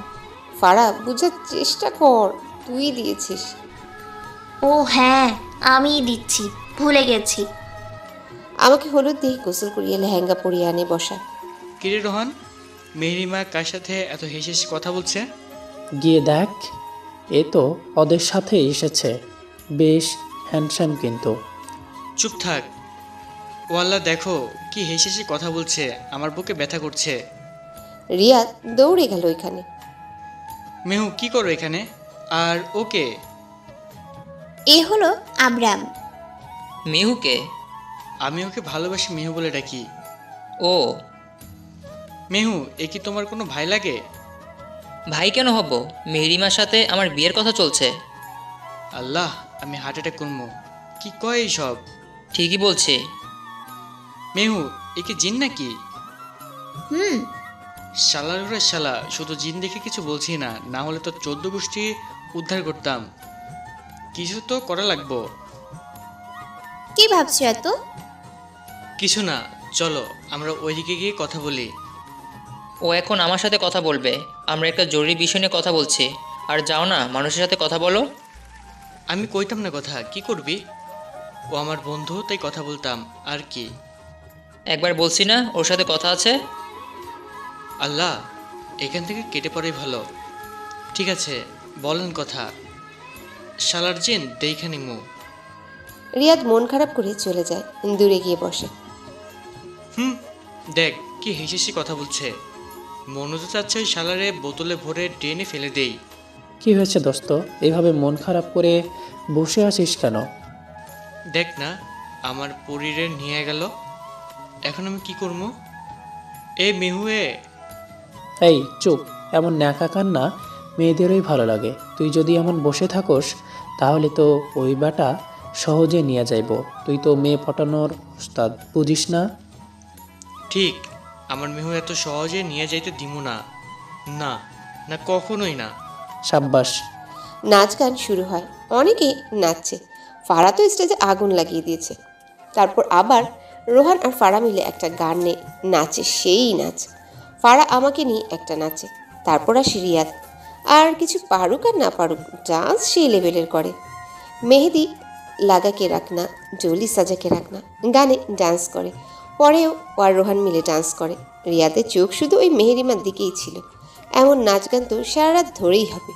ফাড়া, বুঝার চেষ্টা কর, তুই দিয়েছিস। ও হ্যাঁ, আমিই দিচ্ছি। ভুলে গেছি। আমাকে হলুদ দিয়ে গোসল করিয়ে লেহেঙ্গা পরিয়ে আনে বসা। কিরে রোহান, মেহরিমা কার সাথে এত হেসে হেসে কথা বলছে? গিয়ে দেখ, এ তো ওদের সাথে এসেছে। বেশ হ্যান্ডসাম কিন্তু। চুপ থাক। ও আল্লাহ, দেখো কি হেসে হেসে কথা বলছে, আমার বুকে ব্যথা করছে। রিয়াদ দৌড়ে গেল ওইখানে। মেহু, কি করো এখানে? আর ওকে? এ হলো আবরাম। মেহুকে? আমি ওকে ভালোবাসি মেহু বলে ডাকি। ও মেহু, এ কি তোমার কোনো ভাই লাগে? ভাই কেন হব? মেহরিমার সাথে আমার বিয়ের কথা চলছে। আল্লাহ, আমি হার্ট অ্যাটাক করবো। কি কয় এইসব? ঠিকই বলছি। মেহু, এ কি জিন নাকি? হুম। শালার ঘরে শালা, শুধু জিন দেখে কিছু বলছি না, না হলে তো 14 গোষ্ঠী উদ্ধার করতাম। কিছু তো করা লাগবো। কি ভাবছো এত? কিছু না, চলো আমরা ওইদিকে গিয়ে কথা বলি। ও এখন আমার সাথে কথা বলবে। আমরা একটা জরুরি বিষয় নিয়ে কথা বলছি। আর যাও না, মানুষের সাথে কথা বলো। আমি কইতাম না কথা, কি করবি? ও আমার বন্ধু, তাই কথা বলতাম আর কি। একবার বলছি না ওর সাথে কথা আছে? আল্লাহ, এখান থেকে কেটে পড়াই ভালো। ঠিক আছে, বলেন কথা। শালার জিন দেখে নিমু। রিয়াদ মন খারাপ করে চলে যায়, দূরে গিয়ে বসে। দেখ কি হেসে হেসে কথা বলছে। মনে তো চাচ্ছে ওই শালারে বোতলে ভরে টেনে ফেলে দেই। কি হয়েছে দোস্ত, এভাবে মন খারাপ করে বসে আছিস কেন? দেখ না, আমার পরীরে নিয়ে গেল। এখন আমি কি করবো? এ মেহুয়ে। এই চুপ, এমন ন্যাকা কান্না মেয়েদেরই ভালো লাগে। তুই যদি এমন বসে থাকোস তাহলে তো ওই বেটা সহজে নিয়ে যাইব। তুই তো মেয়ে পটানোর উস্তাদ, বুঝিস না? ঠিক, আমার মেহু এত সহজে নিয়ে যাইতে দিমু না। না না, কখনোই না। সাব্বাস। নাচ গান শুরু হয়, অনেকে নাচছে। ফারা তো স্টেজে আগুন লাগিয়ে দিয়েছে। তারপর আবার রোহান আর ফারা মিলে একটা গান নাচে, সেই নাচ। ফারা আমাকে নিয়ে একটা নাচে। তারপর আসে রিয়াদ। আর কিছু পারুক আর না পারুক, ডান্স সেই লেভেলের করে। মেহেদি লাগাকে রাখনা, জলি সাজাকে রাখনা গানে ডান্স করে। পরেও ও আর রোহান মিলে ডান্স করে। রিয়াদের চোখ শুধু ওই মেহেরিমার দিকেই ছিল। এমন নাচ গান তো সারা রাত ধরেই হবে।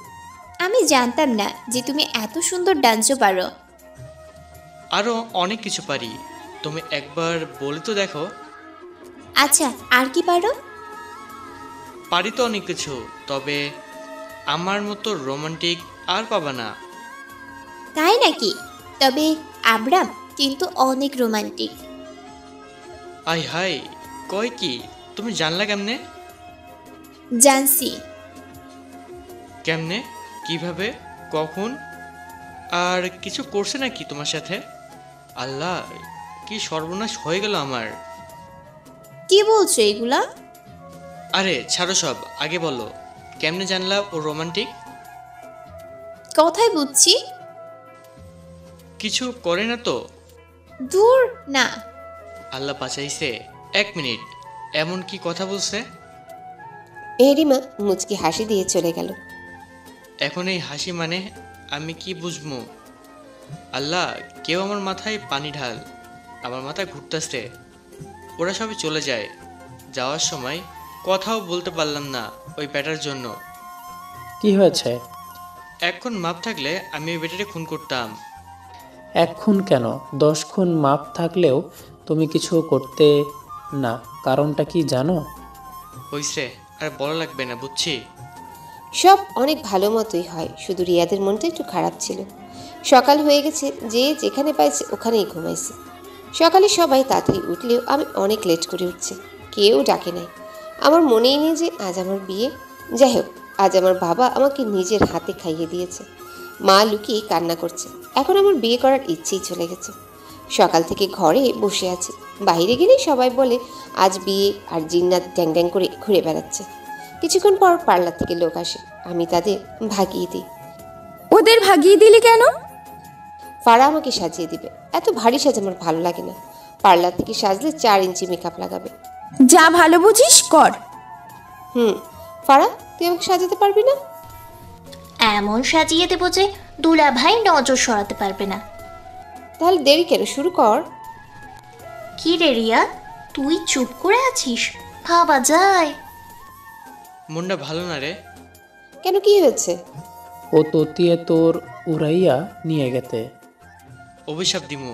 আমি জানতাম না যে তুমি এত সুন্দর ডান্সও পারো। আরও অনেক কিছু পারি, তুমি একবার বলে তো দেখো। আচ্ছা, আর কি পারো? পারি তো অনেক কিছু, তবে আমার মতো রোমান্টিক আর পাবা না। তাই নাকি? তবে আবরাম কিন্তু অনেক রোমান্টিক। আই হাই, কয় কি? তুমি জানলা কেমনে? জানছি। কেমনে? কিভাবে? কখন? আর কিছু করছে নাকি তোমার সাথে? আল্লাহ, কি সর্বনাশ হয়ে গেল আমার। কি বলছো এগুলা? আরে ছাড়ো সব, আগে বলো কেমনে জানলা ও রোমান্টিক? কথাই বুঝছি। কিছু করে না তো? দূর না। আল্লাহ বাঁচাইছে। 1 মিনিট, এমন কি কথা বলছে? মেহেরিমা মুচকি হাসি দিয়ে চলে গেল। এখন এই হাসি মানে আমি কি বুঝবো? আল্লাহ, কেউ আমার মাথায় পানি ঢাল, আমার মাথা ঘুরতেছে। ওরা সবাই চলে যায়। যাওয়ার সময় কথাও বলতে পারলাম না ওই ব্যাটার জন্য। কি হয়েছে? এখন মাপ থাকলে আমি ওই ব্যাটারে খুন করতাম। 1 খুন কেন, 10 খুন মাপ থাকলেও তুমি কিছু করতে না। কারণটা কি জানো? হইছে, আর বলা লাগবে না, বুঝছি। সব অনেক ভালো মতোই হয়, শুধু রিয়াদের মনটা একটু খারাপ ছিল। সকাল হয়ে গেছে, যে যেখানে পাইছে ওখানেই ঘুমাইছে। সকালে সবাই তাড়াতাড়ি উঠলেও আমি অনেক লেট করে উঠছি। কেউ ডাকে নাই। আমার মনেই নেই যে আজ আমার বিয়ে। যাই হোক, আজ আমার বাবা আমাকে নিজের হাতে খাইয়ে দিয়েছে। মা লুকিয়ে কান্না করছে। এখন আমার বিয়ে করার ইচ্ছেই চলে গেছে। সকাল থেকে ঘরে বসে আছি। বাইরে গেলেই সবাই বলে আজ বিয়ে, আর জিন্নাত ড্যাং ড্যাং করে ঘুরে বেড়াচ্ছে। কিছুক্ষণ পর পার্লার থেকে লোক আসে, আমি তাদের ভাগিয়ে দিই। ওদের ভাগিয়ে দিলি কেন? ফারা আমাকে সাজিয়ে দিবে। এত ভারী সাজ আমার ভালো লাগে না। পার্লার থেকে সাজলে 4 ইঞ্চি মেকআপ লাগাবে। যা ভালো বুঝিস কর। ফারা, তুই আমাকে সাজাতে পারবি না? এমন সাজিয়ে দেবো যে দুলা ভাই নজর সরাতে পারবে না। তাহলে দেরি কেন, শুরু কর। কি রে রিয়াদ, তুই চুপ করে আছিস? ভাবা যায়। মনটা ভালো না রে। কেন, কি হয়েছে? ও ততিয়ে তোর উড়াইয়া নিয়ে গেতে। অভিশাপ দিমু।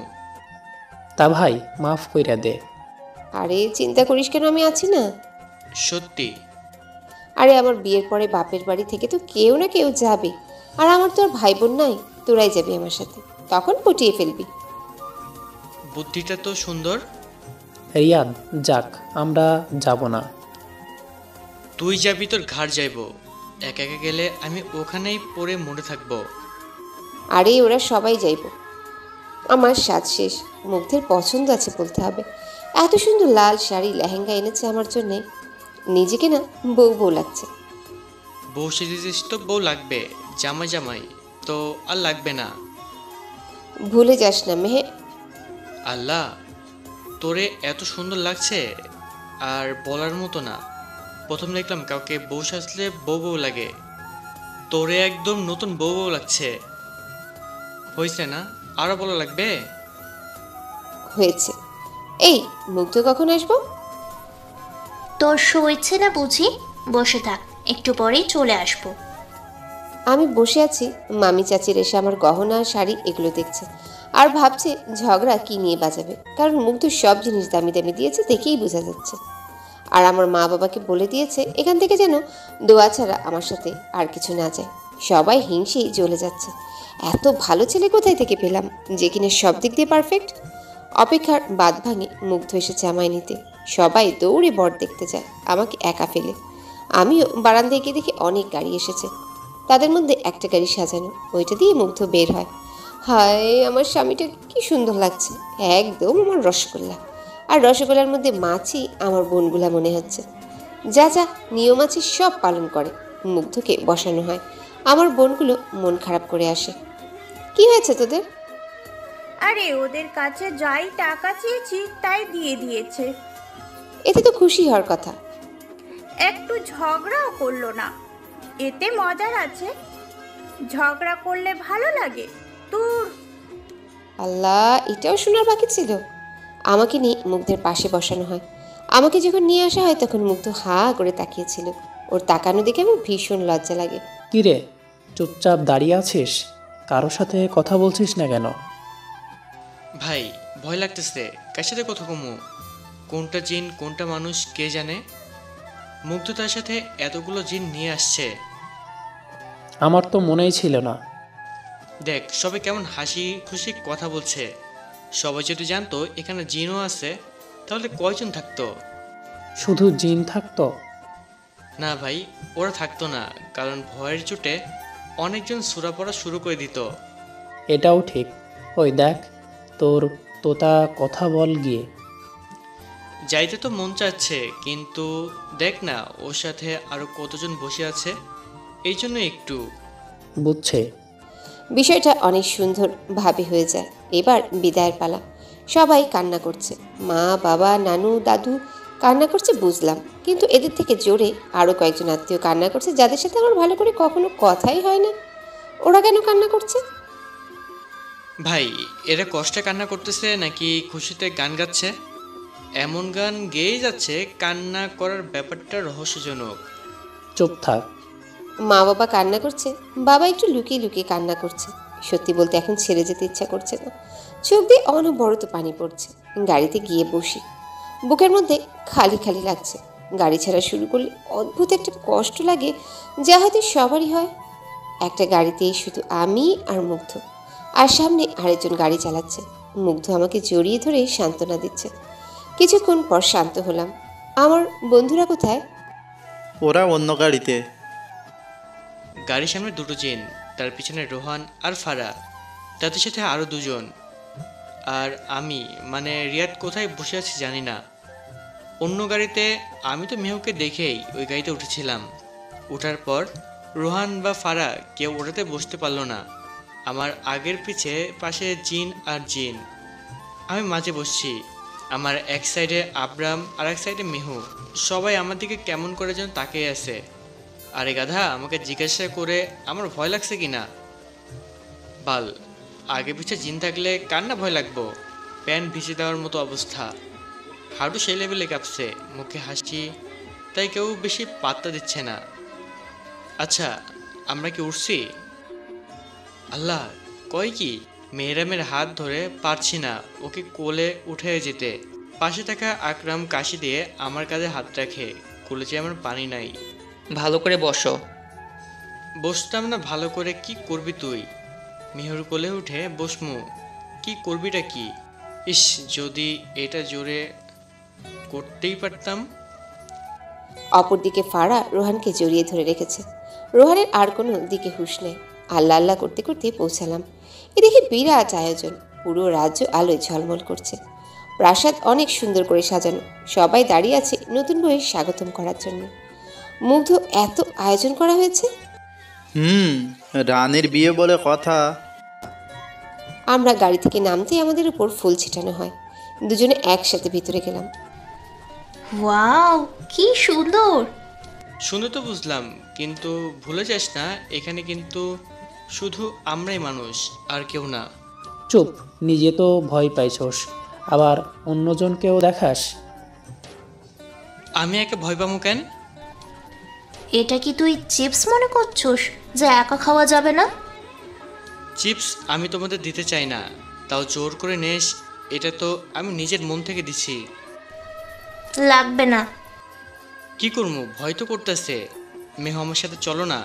তা ভাই মাফ কইরা দে। আরে চিন্তা করিস কেন, আমি আছি না। সত্যি? আরে আমার বিয়ের পরে বাপের বাড়ি থেকে তো কেউ না কেউ যাবে, আর আমার তো আর ভাই বোন নাই, তোরাই যাবি আমার সাথে, তখন পটিয়ে ফেলবি। বুদ্ধিটা তো সুন্দর। রিয়াদ যাক, আমরা যাব না। তুই যাবি, তোর ঘাড় যাইব। একা একা গেলে আমি ওখানেই পড়ে মরে থাকবো। আরে ওরা সবাই যাইব। আমার সাজ শেষ। মুগ্ধের পছন্দ আছে বলতে হবে, এত সুন্দর লাল শাড়ি লেহেঙ্গা এনেছে আমার জন্যে, নিজেকে না বউ বউ লাগছে। বউ সেজেছিস তো বউ লাগবে, জামাই জামাই তো আর লাগবে না। ভুলে যাস না মেহে। আল্লাহ, তোরে এত সুন্দর লাগছে আর বলার মতো না। প্রথম দেখলাম কাউকে বউ সাজলে বউ বউ লাগে, তোরে একদম নতুন বউ বউ লাগছে। হয়েছে না, আরো বলা লাগবে? হয়েছে। এই মুগ্ধ কখন আসবো? তোর সইছে না বুঝি? বসে থাক, একটু পরেই চলে আসবো। আমি বসে আছি, মামি চাচির এসে আমার গহনা শাড়ি এগুলো দেখছে আর ভাবছে ঝগড়া কি নিয়ে বাজাবে, কারণ মুগ্ধ সব জিনিস দামি দামি দিয়েছে, দেখেই বোঝা যাচ্ছে। আর আমার মা বাবাকে বলে দিয়েছে এখান থেকে যেন দোয়া ছাড়া আমার সাথে আর কিছু না যায়। সবাই হিংসেই জ্বলে যাচ্ছে, এত ভালো ছেলে কোথায় থেকে পেলাম যে কিনা সব দিক দিয়ে পারফেক্ট। অপেক্ষার বাদ ভাঙে মুগ্ধ এসেছে আমায় নিতে। সবাই দৌড়ে বর দেখতে যায়, আমাকে একা ফেলে। আমিও বারান্দায় গিয়ে দেখি অনেক গাড়ি এসেছে, তাদের মধ্যে একটা গাড়ি সাজানো, ওইটা দিয়ে মুগ্ধ বের হয়। হায়, আমার স্বামীটা কি সুন্দর লাগছে, একদম আমার রসগোল্লা। আর রসগোল্লার মধ্যে মাছি আমার বোনগুলা মনে হচ্ছে। যা যা নিয়ম আছে সব পালন করে। মুগ্ধকে বসানো হয়, আমার বোনগুলো মন খারাপ করে আসে। কি হয়েছে তোদের? আরে ওদের কাছে যাই টাকা চেয়েছি তাই দিয়ে দিয়েছে। এতে তো খুশি হওয়ার কথা। একটু ঝগড়াও করলো না, এতে মজার আছে। ঝগড়া করলে ভালো লাগে তোর? আল্লাহ, এটাও শোনার বাকি ছিল। আমাকে নিয়ে মুগ্ধের পাশে বসানো হয়। আমাকে যখন নিয়ে আসা হয় তখন মুগ্ধ হা করে তাকিয়েছিল। ওর তাকানো দেখে আমার ভীষণ লজ্জা লাগে। কি রে, চুপচাপ দাঁড়িয়ে আছিস, কারোর সাথে কথা বলছিস না কেন? ভাই ভয় লাগতেছে, কার সাথে কথা কমু? কোনটা জিন কোনটা মানুষ কে জানে। মুগ্ধ তার সাথে এতগুলো জিন নিয়ে আসছে। আমার তো মনেই ছিল না। দেখ সবাই কেমন হাসি খুশি কথা বলছে। সবাই যদি জানতো এখানে জিনও আছে তাহলে কয়জন থাকতো? শুধু জিন থাকতো? না ভাই, ওরা থাকতো না, কারণ ভয়ের চোটে অনেকজন সূরা পড়া শুরু করে দিত। এটাও ঠিক। ওই দেখ, তোর তোতা কথা বল গিয়ে। যাইতে তো মন চাচ্ছে, কিন্তু দেখ না ওর সাথে আরো কতজন বসে আছে, এই জন্য একটু। বুঝছে। বিষয়টা অনেক সুন্দর ভাবে হয়ে যায়। এবার বিদায়ের পালা। সবাই কান্না করছে, মা বাবা নানু দাদু কান্না করছে বুঝলাম, কিন্তু এদের থেকে জোরে আরও কয়েকজন আত্মীয় কান্না করছে যাদের সাথে আমার ভালো করে কখনো কথাই হয় না। ওরা কেন কান্না করছে? ভাই এরা কষ্টে কান্না করতেছে নাকি খুশিতে গান গাচ্ছে? এমন গান গেয়েই যাচ্ছে, কান্না করার ব্যাপারটা রহস্যজনক। চুপ থাক। মা বাবা কান্না করছে, বাবা একটু লুকিয়ে লুকিয়ে কান্না করছে। সত্যি বলতে এখন ছেড়ে যেতে ইচ্ছা করছে না, চোখ দিয়ে অনবরত পানি পড়ছে। গাড়িতে গিয়ে বসি, বুকের মধ্যে খালি খালি লাগছে। গাড়ি ছাড়া শুরু করলে অদ্ভুত একটা কষ্ট লাগে, যা হয়তো সবারই হয়। একটা গাড়িতেই শুধু আমি আর মুগ্ধ, আর সামনে আরেকজন গাড়ি চালাচ্ছে। মুগ্ধ আমাকে জড়িয়ে ধরে সান্ত্বনা দিচ্ছে। কিছুক্ষণ পর শান্ত হলাম। আমার বন্ধুরা কোথায়? ওরা অন্য গাড়িতে। গাড়ির সামনে দুটো জিন, তার পিছনে রোহান আর ফারা, তাদের সাথে আরও দুজন। আর আমি, মানে রিয়াদ কোথায় বসে আছি জানি না। অন্য গাড়িতে আমি তো মেহুকে দেখেই ওই গাড়িতে উঠেছিলাম। ওঠার পর রোহান বা ফারা কেউ ওটাতে বসতে পারলো না। আমার আগের পাশে জিন আর জিন, আমি মাঝে বসছি। আমার এক সাইডে আবরাম আর এক সাইডে মেহু। সবাই আমার দিকে কেমন করে যেন তাকিয়ে আছে। আরে গাধা, আমাকে জিজ্ঞাসা করে আমার ভয় লাগছে কি না? বাল, আগে পিছে জিন থাকলে কার না ভয় লাগবো। প্যান্ট ভিজে দেওয়ার মতো অবস্থা, হাঁটু সেই লেভেলে কাঁপছে, মুখে হাসি, তাই কেউ বেশি পাত্তা দিচ্ছে না। আচ্ছা, আমরা কি উঠছি? আল্লাহ, কয় কি? মেহরামের হাত ধরে পারছি না ওকে কোলে উঠে যেতে। পাশে থাকা আকরাম কাশি দিয়ে আমার কাঁধে হাত রাখে, কোলে যে আমার পানি নাই। ভালো করে বসো। বসতাম না ভালো করে, কি করবি তুই? মেহর কোলে উঠে বসমু, কি করবিটা কি? ইস, যদি এটা জোরে করতেই পারতাম। অপরদিকে ফারা রোহানকে জড়িয়ে ধরে রেখেছে। রোহানের আর কোনো দিকে হুঁশ নেই। আল্লাহ আল্লাহ করতে করতে পৌঁছালাম। এদিকে বিরাট আয়োজন, পুরো রাজ্য আলোয় ঝলমল করছে। প্রাসাদ অনেক সুন্দর করে সাজানো, সবাই দাঁড়িয়ে আছে নতুন বউয়ের স্বাগতম করার জন্য। মুগ্ধ, এত আয়োজন করা হয়েছে। রানীর বিয়ে বলে কথা। আমরা গাড়ি থেকে নামতেই আমাদের উপর ফুল ছিটানো হয়। দুজনে একসাথে ভিতরে গেলাম। ওয়াও, কি সুন্দর! শুনে তো বুঝলাম, কিন্তু ভুলে যাস না এখানে কিন্তু শুধু আমরাই মানুষ, আর কেউ না। চুপ, নিজে তো ভয় পাইছস, আবার অন্যজনকেও দেখাস। আমি একে ভয় পাবো কেন? এটা কি তুই চিপস মনে করছস যে একা খাওয়া যাবে না? চিপস আমি তোমাদের দিতে চাই না, তাও জোর করে নেস, এটা তো আমি নিজের মন থেকে দিছি। লাগবে না। কি করবো, ভয় তো করতেছে। মেহ, আমার সাথে চলো না,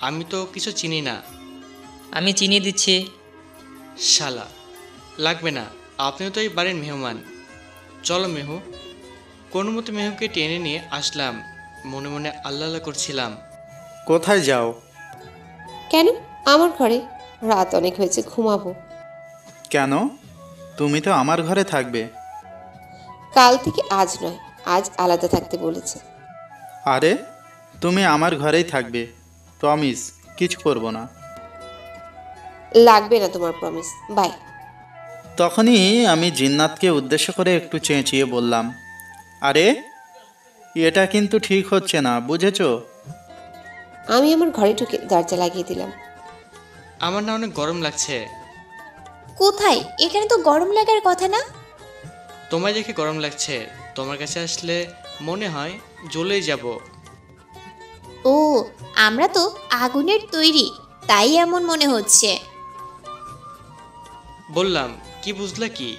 আমি তো কিছু চিনি না। আমি চিনিয়ে দিচ্ছি। শালা, লাগবে না, আপনিও তো এই বাড়ির মেহমান। চলো মেহু। কোনো মতো মেহুকে টেনে নিয়ে আসলাম, মনে মনে আল্লাহ আল্লাহ করছিলাম। কোথায় যাও? কেন? আমার ঘরে। রাত অনেক হয়েছে, ঘুমাবো। কেন? তুমি তো আমার ঘরে থাকবে। কাল থেকে আজ নয়, আজ আলাদা থাকতে বলেছে। আরে, তুমি আমার ঘরেই থাকবে, প্রমিস, কিছু করব না। লাগবে না তোমার প্রমিস, বাই। তখনই আমি জিন্নাতকে উদ্দেশ্য করে একটু চেঁচিয়ে বললাম, আরে এটা কিন্তু ঠিক হচ্ছে না, বুঝেছো? আমি আমার ঘরে ঢুকে দরজা লাগিয়ে দিলাম। আমার না অনেক গরম লাগছে। কোথায়? এখানে তো গরম লাগার কথা না। তোমায় দেখে গরম লাগছে, তোমার কাছে আসলে মনে হয় জ্বলেই যাব। ও, আমরা তো আগুনের তৈরি, তাই এমন মনে হচ্ছে। বললাম, কি বুঝলা কি?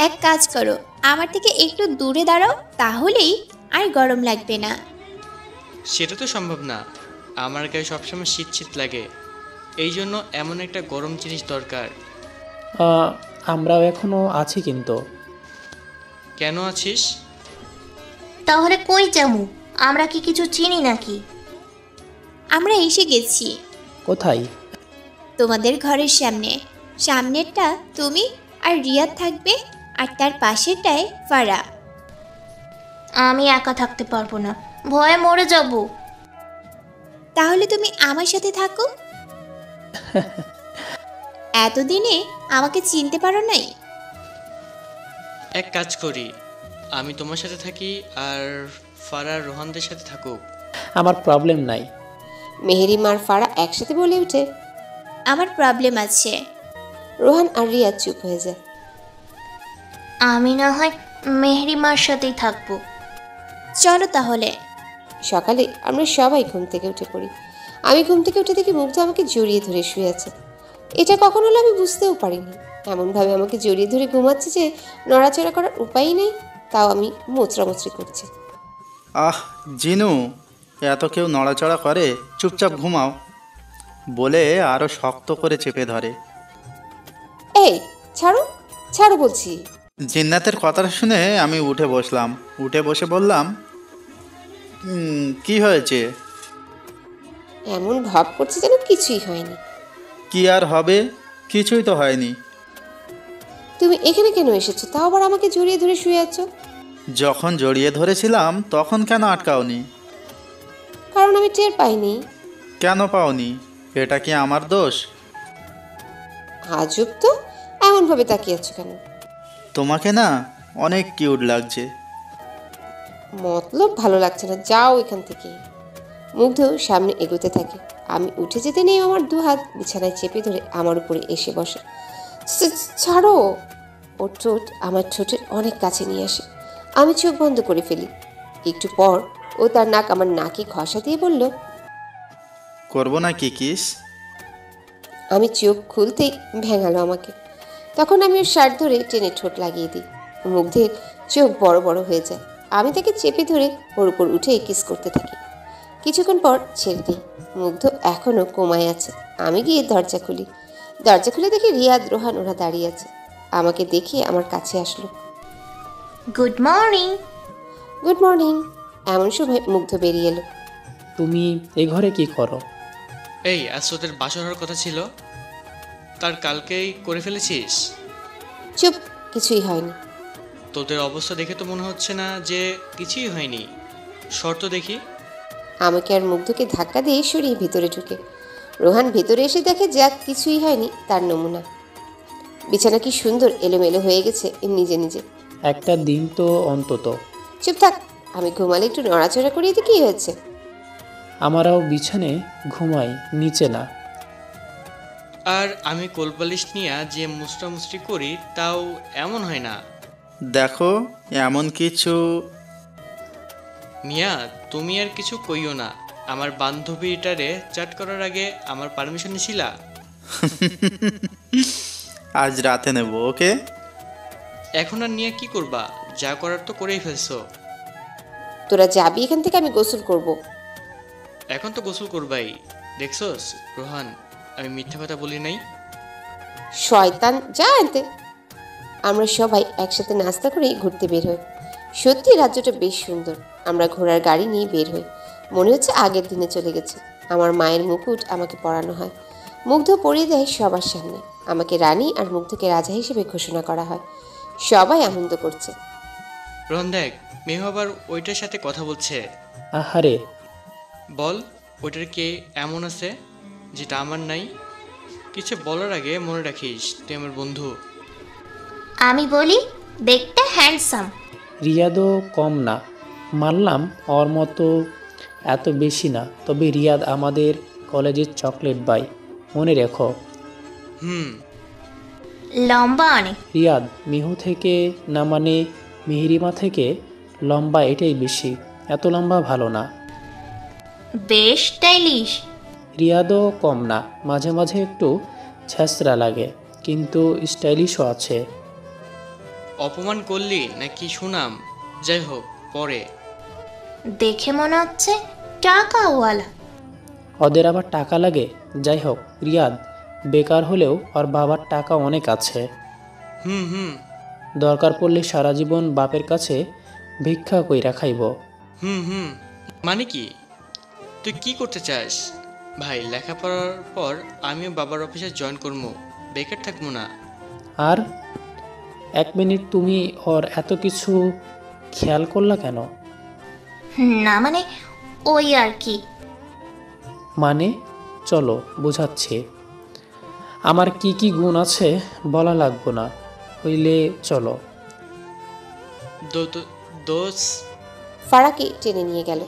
এক কাজ করো, আমার থেকে একটু দূরে দাঁড়াও, তাহলেই আর গরম লাগবে না। সেটা তো সম্ভব না, আমার গায়ে সবসময় শীত শীত লাগে, এই জন্য এমন একটা গরম জিনিস দরকার। আমরাও এখনো আছি কিন্তু। কেন আছিস? তাহলে কই যামু? আমরা কি কিছু চিনি নাকি? আমরা এসে গেছি। কোথায়? তোমাদের ঘরের সামনে। সামনেরটা তুমি আর রিয়াদ থাকবে, আর তার পাশেরটায় ফারা। আমি একা থাকতে পারবো না, ভয়ে মরে যাব। তাহলে তুমি আমার সাথে থাকো। এতদিনে আমাকে চিনতে পারো নাই? এক কাজ করি, আমি তোমার সাথে থাকি আর ফারার রোহানদের সাথে থাকুক। আমার প্রবলেম নাই। মেহেরিম আর ফারা একসাথে বলে উঠে, আমার প্রবলেম আছে। রোহান আর রিয়া চুপ হয়ে যায়। আমি না হয় মেহরিমার সাথেই থাকবো। চলো তাহলে। সকালে আমরা সবাই ঘুম থেকে উঠে পড়ি। আমি ঘুম থেকে উঠে দেখি মুগ্ধ আমাকে জড়িয়ে ধরে শুয়ে আছে। এটা কখন হলো আমি বুঝতেও পারিনি। এমনভাবে আমাকে জড়িয়ে ধরে ঘুমাচ্ছে যে নড়াচড়া করার উপায়ই নেই, তাও আমি মোচড়ামুচড়ি করছি। আহ জিনু, এত কেউ নড়াচড়া করে, চুপচাপ ঘুমাও বলে আরো শক্ত করে চেপে ধরে। এই ছাড়ো, ছাড়ো বলছি। জিন্নাতের কথাটা শুনে আমি উঠে বসলাম। উঠে বসে বললাম, কি হয়েছে? এমন ভাব করছে যেন কিছুই হয়নি। কি আর হবে, কিছুই তো হয়নি। তুমি এখানে কেন এসেছো, তাও আবার আমাকে জড়িয়ে ধরে শুয়ে আছো? যখন জড়িয়ে ধরেছিলাম তখন কেন আটকাওনি? কারণ আমি টের পাইনি। কেন পাওনি? এটা কি আমার দোষ? আজব তো, এমনভাবে তাকিয়ে আছো কেন? তোমাকে না অনেক কিউট লাগছে। মতলব ভালো লাগছে না, যাও এখান থেকে। মুগ্ধ সামনে এগোতে থাকে। আমি উঠে যেতে নেই আমার দু হাত বিছানায় চেপে ধরে আমার উপরে এসে বসে। ছাড়ো। ওর ঠোঁট আমার ঠোঁটের অনেক কাছে নিয়ে আসে। আমি চোখ বন্ধ করে ফেলি। একটু পর ও তার নাক আমার নাকে ঘষা দিয়ে বলল, করবো না কি কিস? আমি চোখ খুলতেই ভেঙালো আমাকে। তখন আমি ওর শার্ট ধরে টেনে ঠোঁট লাগিয়ে দিই। মুগ্ধের চোখ বড় বড় হয়ে যায়। আমি তাকে চেপে ধরে ওর উপর উঠে কিস করতে থাকি। কিছুক্ষণ পর ছেড়ে দিই। মুগ্ধ এখনও কোমায় আছে। আমি গিয়ে দরজা খুলি। দরজা খুলে দেখি রিয়াদ, রোহান ওরা দাঁড়িয়ে আছে। আমাকে দেখে আমার কাছে আসলো। Good morning. Good morning. এমন সময় মুগ্ধ বেরিয়ে এলো। তুমি এই ঘরে কি করো? এই আজ তোদের বাসর হওয়ার কথা ছিল, তার কালকেই করে ফেলেছিস? চুপ, কিছুই হয়নি। তোদের অবস্থা দেখে তো মনে হচ্ছে না যে কিছুই হয়নি। শর্ত দেখি। আমাকে আর মুগ্ধকে ধাক্কা দিয়ে সরিয়ে ভিতরে ঢুকে। রোহান ভিতরে এসে দেখে যা কিছুই হয়নি তার নমুনা। বিছানা কি সুন্দর এলোমেলো হয়ে গেছে নিজে নিজে। একটা দিন তো অন্তত। চুপ থাক, আমি ঘুমালে একটু নড়াচড়া করিয়ে দিই। কি হয়েছে? আমারও বিছানে ঘুমাই, নিচে না। আর আমি কোলবালিশ নিয়ে যে মুষ্টামুষ্টি করি তাও এমন হয় না। দেখো এমন কিছু। মিয়া তুমি আর কিছু কইও না। আমার বান্ধবীটারে চ্যাট করার আগে আমার পারমিশন নিছিলা? আজ রাতে নেব, ওকে? এখন আর নিয়ে কি করবা? যা করার তো করেই ফেলছো। তোরা যাবি এখান থেকে, আমি গোসল করব। এখন তো গোসল করবাই। দেখছস রোহান, আমি মিথ্যা কথা বলি নাই। শয়তান, যা আনতে। আমরা সবাই একসাথে নাস্তা করে ঘুরতে বের হই। সত্যি রাজ্যটা বেশ সুন্দর। আমরা ঘোড়ার গাড়ি নিয়ে বের হই। মনে হচ্ছে আগের দিনে চলে গেছে। আমার মায়ের মুকুট আমাকে পরানো হয়। মুগ্ধ পরিয়ে দেয় সবার সামনে। আমাকে রানী আর মুগ্ধকে রাজা হিসেবে ঘোষণা করা হয়। সবাই আনন্দ করছে। রোহন দেখ, মেহু আবার ওইটার সাথে কথা বলছে। আহারে, বল ওইটার কে এমন আছে যেটা আমার নাই? কিছু বলার আগে মনে রাখিস তুই আমার বন্ধু। আমি বলি, দেখতে হ্যান্ডসাম। রিয়াদও কম না, মানলাম ওর মতো এত বেশি না। তবে রিয়াদ আমাদের কলেজের চকলেট বাই, মনে রেখো। লম্বা অনেক। রিয়াদ মিহু থেকে না, মানে মিহিরিমা থেকে লম্বা, এটাই বেশি। এত লম্বা ভালো না। বেশ স্টাইলিশ। রিয়াদও কম না, মাঝে মাঝে একটু ছেঁচড়া লাগে, কিন্তু স্টাইলিশও আছে। অপমান করলি নাকি সুনাম? যাই হোক, পরে। দেখে মনে হচ্ছে টাকাওয়ালা। ওদের আবার টাকা লাগে? যাই হোক, রিয়াদ বেকার হলেও ওর বাবার টাকা অনেক আছে। দরকার পড়লে সারা জীবন বাপের কাছে ভিক্ষা কইরা খাইব। মানে কি? তুই কি করতে চাস? ভাই, লেখাপড়ার পর আমিও বাবার অফিসে জয়েন করবো, বেকার থাকবো না। আর এক মিনিট, তুমি ওর এত কিছু খেয়াল করলা কেন? না মানে ওই আর কি। মানে চলো বোঝাচ্ছি। আমার কি কি গুণ আছে বলা লাগবো না, হইলে চলো। দোষ ফারাকে টেনে নিয়ে গেল।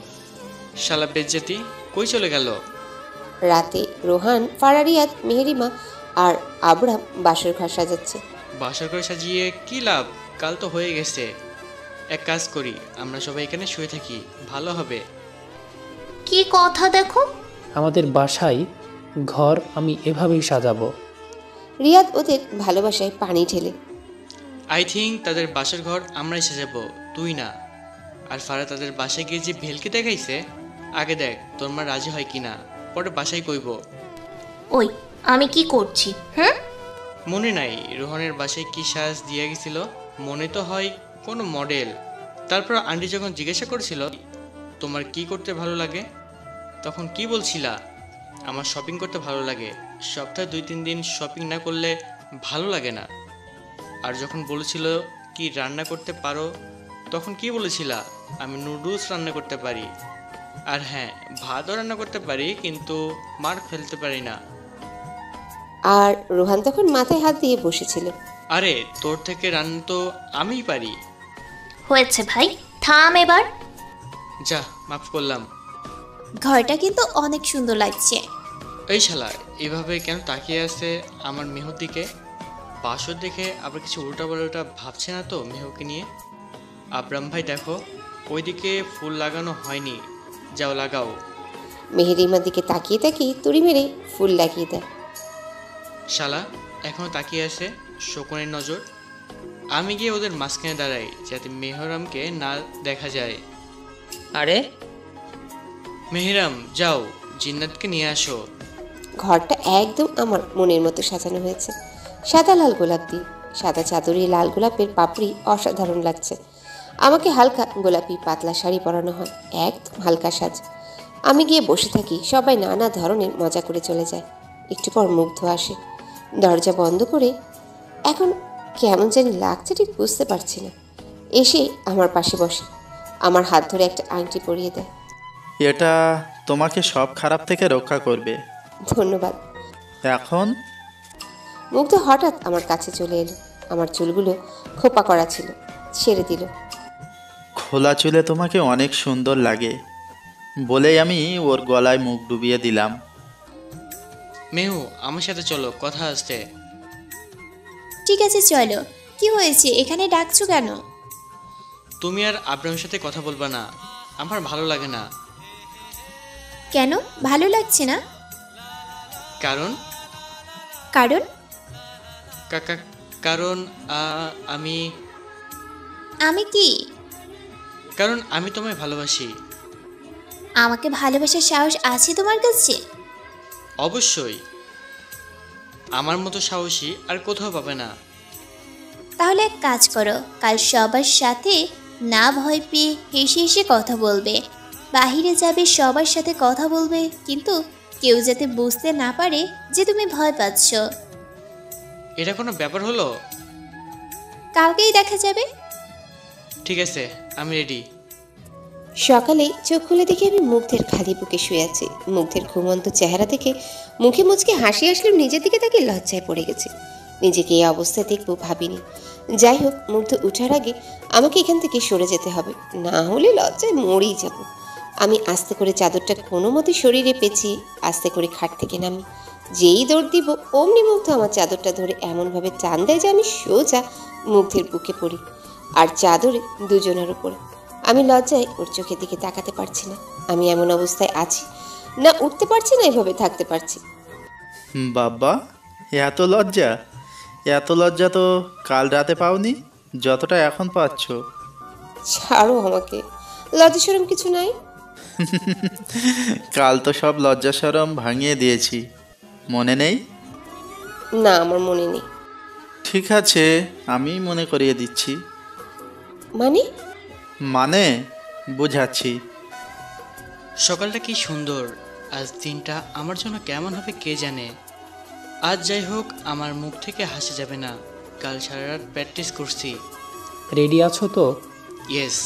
শালা বেজ্জাতি, কই চলে গেল? রাতে রোহান, ফারা, রিয়াদ, মেহেরিমা আর আবরাম বাসর ঘর সাজাচ্ছে। বাসর ঘর সাজিয়ে কি লাভ? কাল তো হয়ে গেছে। এক কাজ করি, আমরা সবাই এখানে শুয়ে থাকি, ভালো হবে। কি কথা দেখো? আমাদের বাসায় ঘর আমি এভাবেই সাজাবো। রিয়াদ ওদের ভালোবাসায় পানি ঢেলে। আই থিঙ্ক তাদের বাসার ঘর আমরাই সাজাবো, তুই না। আর ফারা তাদের বাসায় গিয়ে যে ভেলকে দেখাইছে, আগে দেখ তোর মা রাজি হয় কিনা, পরে বাসায় কইব। ওই আমি কি করছি? মনে নাই রোহনের বাসায় কি সাজ দিয়ে গেছিল? মনে তো হয় কোনো মডেল। তারপর আন্টি যখন জিজ্ঞাসা করেছিল তোমার কি করতে ভালো লাগে, তখন কি বলছিলা? আমার শপিং করতে ভালো লাগে, সপ্তাহে 2-3 দিন শপিং না করলে ভালো লাগে না। আর যখন বলেছিল কি রান্না করতে পারো, তখন কি বলেছিলা? আমি নুডলস রান্না করতে পারি। আর হ্যাঁ, ভাতও রান্না করতে পারি, কিন্তু মার ফেলতে পারি না। আর রোহান তখন মাথায় হাত দিয়ে বসেছিল। আরে তোর থেকে রান্না তো আমিই পারি। হয়েছে ভাই, থাম এবার। যা, মাফ করলাম। ঘরটা কিন্তু অনেক সুন্দর লাগছে। এই শালা এভাবে কেন তাকিয়ে আছে আমার মেহুর দিকে? বাসর দেখে আবার কিছু উল্টা ভাবছে না তো মেহুকে নিয়ে? আবরাম ভাই দেখো, ওইদিকে ফুল লাগানো হয়নি, যাও লাগাও। মেহেরিমার দিকে তাকিয়ে তাকিয়ে তুড়ি মেরে ফুল লাগিয়ে দেয়। শালা এখনো তাকিয়ে আছে, শকুনের নজর। আমি গিয়ে ওদের মাঝখানে দাঁড়াই যাতে মেহরামকে না দেখা যায়। আরে মেহরাম যাও, জিন্নাতকে নিয়ে আসো। ঘরটা একদম আমার মনের মতো সাজানো হয়েছে, সাদা লাল গোলাপ দিয়ে। সাদা চাদরে লাল গোলাপের পাপড়ি অসাধারণ লাগছে। আমাকে হালকা গোলাপি পাতলা শাড়ি পরানো হয়, একদম হালকা সাজ। আমি গিয়ে বসে থাকি, সবাই নানা ধরনের মজা করে চলে যায়। একটু পর মুগ্ধ আসে, দরজা বন্ধ করে। এখন কেমন জানি লাগছে, ঠিক বুঝতে পারছি না। এসে আমার পাশে বসে, আমার হাত ধরে একটা আংটি পরিয়ে দেয়। এটা তোমাকে সব খারাপ থেকে রক্ষা করবে। ধন্যবাদ। এখন মুগ্ধ হঠাৎ আমার কাছে চলে এলো, আমার চুলগুলো খোপা করা ছিল, ছেড়ে দিল। খোলা চুলে তোমাকে অনেক সুন্দর লাগে বলেই আমি ওর গলায় মুখ ডুবিয়ে দিলাম। মেহু আমার সাথে চলো, কথা আসতে। ঠিক আছে চলো। কি হয়েছে, এখানে ডাকছো কেন? তুমি আর আবরামের সাথে কথা বলবা না, আমার ভালো লাগে না। কেন ভালো লাগছে না? কারণ কারণ কারণ আমি আমি কি? কারণ আমি তোমায় ভালোবাসি। আমাকে ভালোবাসার সাহস আছে তোমার কাছে? অবশ্যই, আমার মতো সাহসী আর কোথাও পাবে না। তাহলে এক কাজ করো, কাল সবার সাথে না ভয় পেয়ে হেসে হেসে কথা বলবে। বাহিরে যাবে, সবার সাথে কথা বলবে, কিন্তু কেউ যাতে বুঝতে না পারে যে তুমি ভয় পাচ্ছ। এটা কোনো ব্যাপার হলো? কালকেই দেখা যাবে। ঠিক আছে, আমি রেডি। সকালে চোখ খুলে দেখি আমি মুগ্ধের খালি বুকে শুয়ে আছি। মুগ্ধের ঘুমন্ত চেহারা দেখে মুখে মুচকে হাসি আসলেও নিজের দিকে তাকে লজ্জায় পড়ে গেছে। নিজেকে এই অবস্থায় দেখবো ভাবিনি। যাই হোক, মুগ্ধ উঠার আগে আমাকে এখান থেকে সরে যেতে হবে, না হলে লজ্জায় মরেই যাব। আমি আস্তে করে চাদরটা কোনো মতে শরীরে পেঁচিয়ে আস্তে করে খাট থেকে নামি। যেই দৌড় দিব অমনি মুগ্ধ আমার চাদরটা ধরে এমনভাবে টান দেয় যে আমি সোজা মুগ্ধের বুকে পড়ি, আর চাদরে দুজনের উপরে। আমি লজ্জায় ওর চোখের দিকে তাকাতে পারছি না। আমি এমন অবস্থায় আছি, না উঠতে পারছি না এভাবে থাকতে পারছি। বাবা, এত লজ্জা! এত লজ্জা তো কাল রাতে পাওনি যতটা এখন পাচ্ছ। ছাড়ো আমাকে, লজ্জা শরম কিছু নাই। কাল তো সব লজ্জা শরম ভাঙিয়ে দিয়েছি, মনে নেই? না, আমার মনে নেই। ঠিক আছে, আমি মনে করিয়ে দিচ্ছি। মানে বুঝাচ্ছি। সকালটা কি সুন্দর, আজ দিনটা আমার জন্য কেমন হবে কে জানে। আজ যাই হোক, আমার মুখ থেকে হাসি যাবে না। কাল সারা রাত প্র্যাকটিস করছি। রেডি আছো তো? ইয়েস।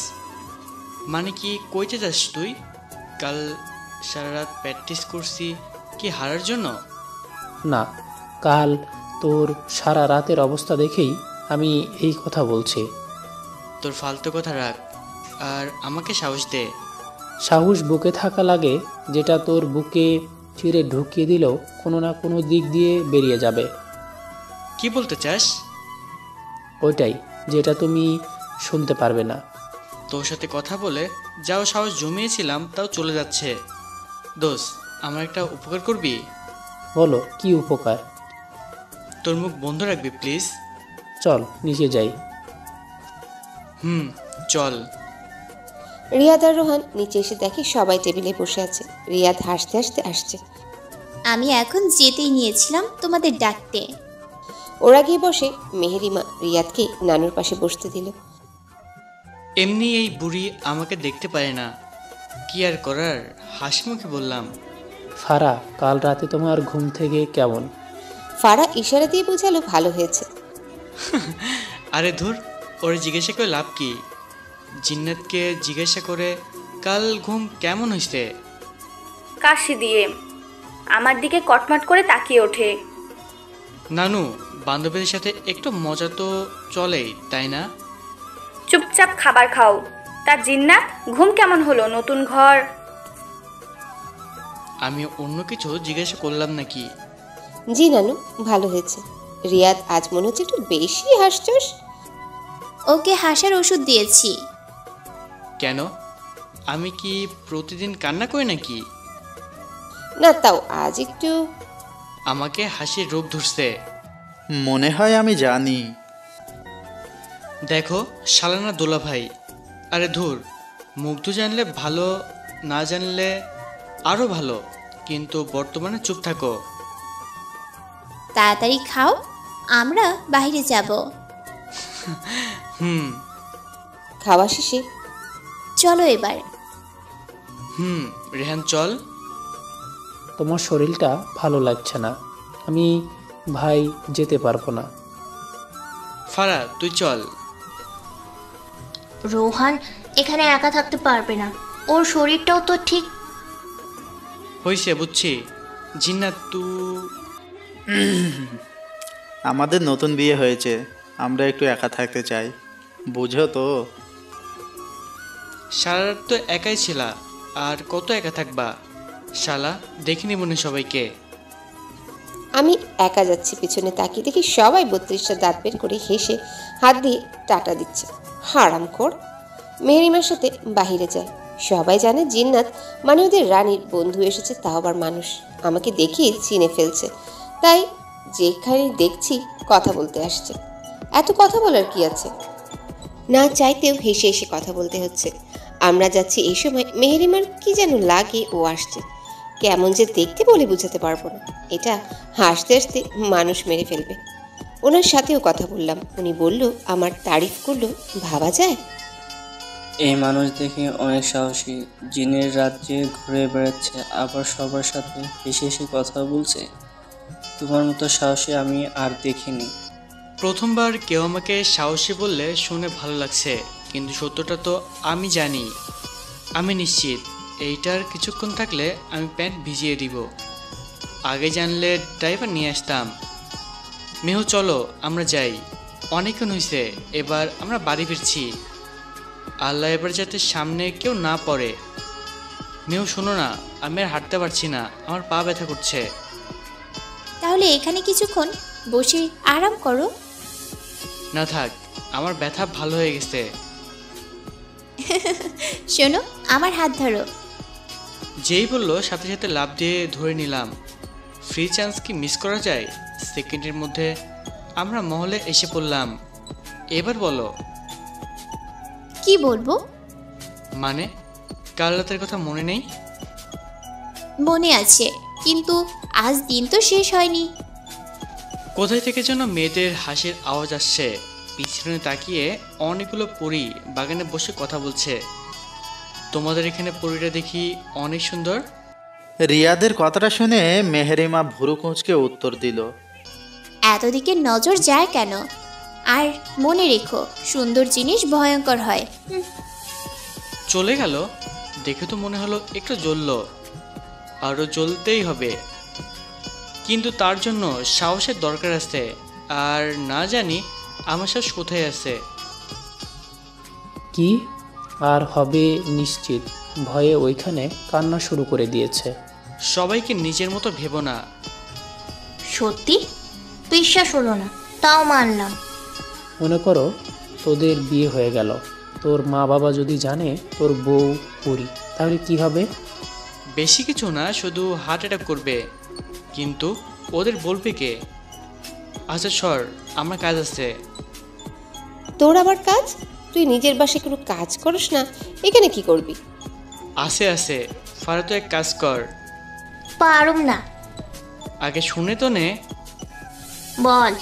মানে কি কইতে যাস তুই? কাল সারা রাত প্র্যাকটিস করছি কি হারার জন্য? না, কাল তোর সারা রাতের অবস্থা দেখেই আমি এই কথা বলছি। তোর ফালতু কথা রাখ আর আমাকে সাহস দে। সাহস বুকে থাকা লাগে, যেটা তোর বুকে চিরে ঢুকিয়ে দিলেও কোনো না কোনো দিক দিয়ে বেরিয়ে যাবে। কি বলতে চাস? ওইটাই, যেটা তুমি শুনতে পারবে না। তোর সাথে কথা বলে যাও সাহস জমিয়েছিলাম, তাও চলে যাচ্ছে। দোস্ত, আমার একটা উপকার করবি? বলো, কি উপকার? তোর মুখ বন্ধ রাখবি প্লিজ। চল নিচে যাই। চল। রিয়াদ আর রোহান নিচে এসে দেখে সবাই টেবিলে বসে আছে। রিয়াদ হাসতে হাসতে আসছে। আমি এখন যেতেই নিয়েছিলাম তোমাদের ডাকতে। ওরা গিয়ে বসে। মেহেরিমা রিয়াদকে নানুর পাশে বসতে দিল। এমনি এই বুড়ি আমাকে দেখতে পারে না, কি আর করার, হাসি মুখে বললাম। ফারা, কাল রাতে তোমার ঘুম থেকে কেমন? ফারা ইশারা দিয়ে বোঝালো ভালো হয়েছে। আরে ধুর, ওরে জিজ্ঞাসা করে লাভ কি? জিন্নাতকে জিজ্ঞাসা করে কাল ঘুম কেমন হয়েছে। কাশি দিয়ে আমার দিকে কটমট করে তাকিয়ে ওঠে। নানু, বান্ধবীদের সাথে একটু মজা তো চলেই, তাই না? চুপচাপ খাবার খাও। তা জিন্নাত, ঘুম কেমন হলো নতুন ঘর? আমি অন্য কিছু জিজ্ঞাসা করলাম নাকি? জি নানু, ভালো হয়েছে। রিয়াদ, আজ মনে হচ্ছে একটু বেশি হাসছস। ওকে হাসার ওষুধ দিয়েছি। কেন? আমি কি প্রতিদিন কান্না করি নাকি? না, তাও আজ একটু। আমাকে হাসির রোগ ধরছে। মনে হয় আমি জানি। দেখো, শালানা দোলা ভাই। আরে ধুর, মুগ্ধ জানলে ভালো, না জানলে আরও ভালো, কিন্তু বর্তমানে চুপ থাকো। তাড়াতাড়ি খাও, আমরা বাইরে যাব। খাওয়া শেষে চলো এবার। রেহান চল। তোমার শরীরটা ভালো লাগছে না, আমি ভাই যেতে পারবো না। ফারা, তুই চল। রোহান এখানে একা থাকতে পারবে না, ওর শরীরটাও তো ঠিক। হইছে, বুঝছি। জিন্নাত আমাদের নতুন বিয়ে হয়েছে, আমরা একটু একা থাকতে চাই, বুঝো তো। সারা রাত তো একাই ছিলা, আর কত একা থাকবা? শালা, দেখিনি মনে সবাইকে। আমি একা যাচ্ছি, পিছনে তাকিয়ে দেখি সবাই 32টা দাঁত বের করে হেসে হাত দিয়ে টাটা দিচ্ছে। হারামখোর। মেহরিমার সাথে বাহিরে যায়। সবাই জানে জিন্নাত মানে ওদের রানীর বন্ধু এসেছে, তাও আবার মানুষ। আমাকে দেখি চিনে ফেলছে, তাই যেখানে দেখছি কথা বলতে আসছে। এত কথা বলার কি আছে? না চাইতেও হেসে হেসে কথা বলতে হচ্ছে। আমরা যাচ্ছি, এই সময় মেহরিমার কি যেন লাগে ও আসছে। কেমন যে দেখতে বলে বোঝাতে পারবো না। এটা হাসতে হাসতে মানুষ মেরে ফেলবে। ওনার সাথেও কথা বললাম, উনি বলল, আমার তারিফ করলো। ভাবা যায়? এই মানুষ দেখে অনেক সাহসী, জিনের রাজ্যে ঘুরে বেড়াচ্ছে, আবার সবার সাথে হেসে হেসে কথা বলছে। তোমার মতো সাহসী আমি আর দেখিনি। প্রথমবার কেউ আমাকে সাহসী বললে শুনে ভালো লাগছে, কিন্তু সত্যটা তো আমি জানি। আমি নিশ্চিত এইটার কিছুক্ষণ থাকলে আমি প্যান্ট ভিজিয়ে দিব। আগে জানলে ড্রাইভার নিয়ে আসতাম। মেহু চলো, আমরা যাই। অনেকক্ষণ হয়েছে, এবার আমরা বাড়ি ফিরছি। আল্লাহ এবার যাতে সামনে কেউ না পড়ে। মেহু শোনো না, আমি আর হাঁটতে পারছি না, আমার পা ব্যথা করছে। তাহলে এখানে কিছুক্ষণ বসে আরাম করো। না থাক, আমার ব্যথা ভালো হয়ে গেছে। শোনো, আমার হাত ধরো। যেই বললো সাথে সাথে লাফ দিয়ে ধরে নিলাম। ফ্রি চান্স কি মিস করা যায়? সেকেন্ডের মধ্যে আমরা মহলে এসে পড়লাম। এবার বলো। কি বলবো? মানে কাল রাতের কথা মনে নেই? মনে আছে, কিন্তু আজ দিন তো শেষ হয়নি। কোথায় থেকে যেন মেয়েদের হাসির আওয়াজ আসছে। পিছনে তাকিয়ে অনেকগুলো পরী বাগানে বসে কথা বলছে। তোমাদের এখানে পরীটা দেখি অনেক সুন্দর। রিয়াদের কথাটা শুনে মেহরিমা ভুরু কুঁচকে উত্তর দিল, এতদিকে নজর যায় কেন? আর মনে রেখো, সুন্দর জিনিস ভয়ঙ্কর হয়। চলে গেল। দেখে তো মনে হলো একটু জ্বলল, আরও জ্বলতেই হবে, কিন্তু তার জন্য সাহসের দরকার আছে। আর না জানি আমার সাহস কোথায় আছে। কি আর হবে নিশ্চিত, ভয়ে ওইখানে কান্না শুরু করে দিয়েছে। সবাইকে নিজের মতো ভেবো না। সত্যি বিশ্বাস হলো না, তাও মানলাম। মনে করো তোদের বিয়ে হয়ে গেল, তোর মা বাবা যদি জানে তোর বউ পরি, তাহলে কি হবে? বেশি কিছু না, শুধু হার্ট অ্যাটাক করবে। কিন্তু ওদের বলবে কে? আচ্ছা সর, আমার কাজ আছে। তোর আবার কাজ? তুই নিজের বাসায় কোনো কাজ করিস না, এখানে কি করবি? আছে আছে, ফারা তো এক কাজ কর। পারুম না। আগে শুনে তো নে। বল।